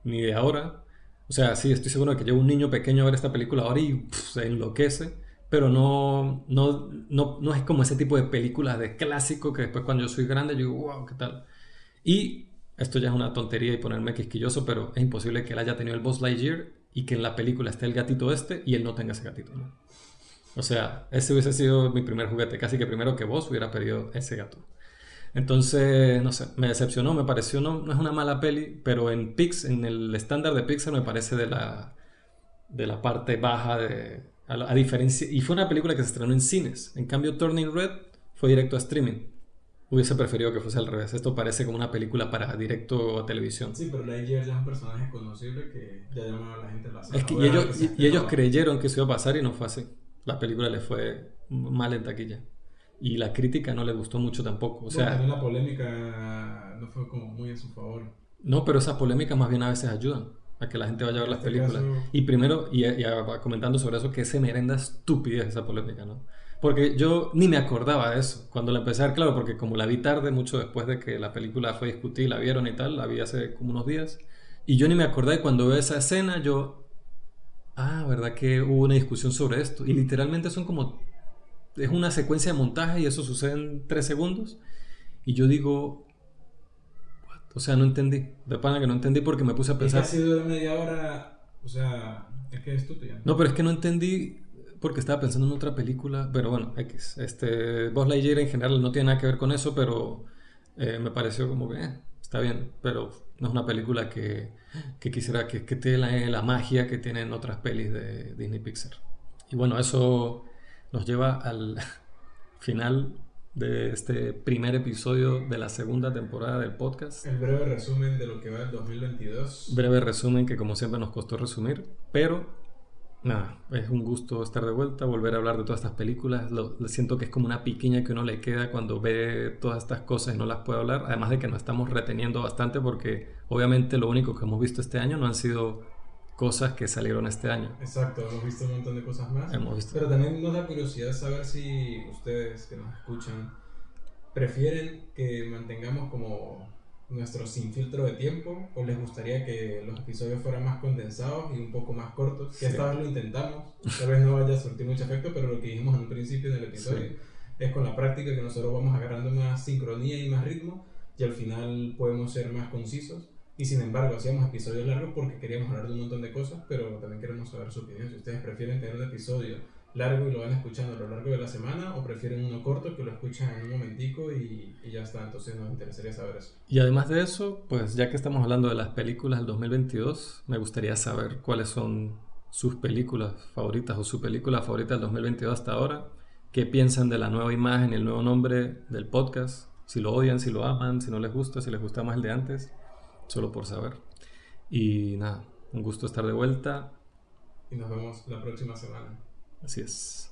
ni de ahora. O sea, sí, estoy seguro de que lleva un niño pequeño a ver esta película ahora y se enloquece, pero no es como ese tipo de películas de clásico que después cuando yo soy grande yo digo, wow, ¿qué tal? Y esto ya es una tontería y ponerme quisquilloso, pero es imposible que él haya tenido el Buzz Lightyear y que en la película esté el gatito y él no tenga ese gatito, ¿no? O sea, ese hubiese sido mi primer juguete, casi que primero que vos hubiera pedido ese gato. Entonces, no sé, me decepcionó, me pareció, no es una mala peli, pero en el estándar de Pixar me parece de la parte baja a diferencia, y fue una película que se estrenó en cines, en cambio Turning Red fue directo a streaming. Hubiese preferido que fuese al revés, esto parece como una película para directo a televisión. Sí, pero Lightyear ya es un personaje conocible que ya llamaba a la gente a la Es sala. que, O era lo que se y ellos esperaba. creyeron que eso iba a pasar y no fue así. La película le fue mal en taquilla. Y la crítica no le gustó mucho tampoco. O Bueno, también sea, la polémica no fue como muy a su favor. no, pero esas polémicas más bien a veces ayudan a que la gente vaya a ver En las este películas. caso, Y primero, comentando sobre eso, que se merenda estupidez esa polémica, ¿no? Porque yo ni me acordaba de eso. Cuando la empecé a ver, claro, porque como la vi tarde, mucho después de que la película fue discutida, la vieron y tal, la vi hace como unos días. Y yo ni me acordaba y cuando veo esa escena, ¿verdad que hubo una discusión sobre esto? Y literalmente es una secuencia de montaje y eso sucede en 3 segundos. Y yo digo, o sea, no entendí. De pana que no entendí porque me puse a y pensar. casi dura media hora, o sea, es que es estúpida. No, pero es que no entendí porque estaba pensando en otra película. Pero bueno, X. Buzz Lightyear en general no tiene nada que ver con eso, pero me pareció como que está bien. Pero no es una película que quisiera que tiene la magia que tienen otras pelis de Disney Pixar. Y bueno, eso nos lleva al final de este primer episodio de la segunda temporada del podcast. El breve resumen de lo que va el 2022. Breve resumen que como siempre nos costó resumir, pero nada, es un gusto estar de vuelta, volver a hablar de todas estas películas. Siento que es como una piquiña que uno le queda cuando ve todas estas cosas y no las puede hablar, además de que nos estamos reteniendo bastante porque obviamente lo único que hemos visto este año no han sido cosas que salieron este año. Exacto, hemos visto un montón de cosas más. Hemos visto. Pero también nos da curiosidad saber si ustedes que nos escuchan prefieren que mantengamos como nuestro sin filtro de tiempo o les gustaría que los episodios fueran más condensados y un poco más cortos. Que Sí. esta vez lo intentamos, tal vez no vaya a surtir mucho efecto, pero lo que dijimos en un principio del episodio Sí. es con la práctica que nosotros vamos agarrando más sincronía y más ritmo y al final podemos ser más concisos. Y sin embargo, hacíamos episodios largos porque queríamos hablar de un montón de cosas, pero también queremos saber su opinión. Si ustedes prefieren tener un episodio largo y lo van escuchando a lo largo de la semana o prefieren uno corto que lo escuchan en un momentico y ya está. Entonces nos interesaría saber eso. Y además de eso, pues ya que estamos hablando de las películas del 2022, me gustaría saber cuáles son sus películas favoritas o su película favorita del 2022 hasta ahora. ¿Qué piensan de la nueva imagen y el nuevo nombre del podcast? Si lo odian, si lo aman, si no les gusta, si les gusta más el de antes. Solo por saber. Y nada, un gusto estar de vuelta. Y nos vemos la próxima semana. Así es.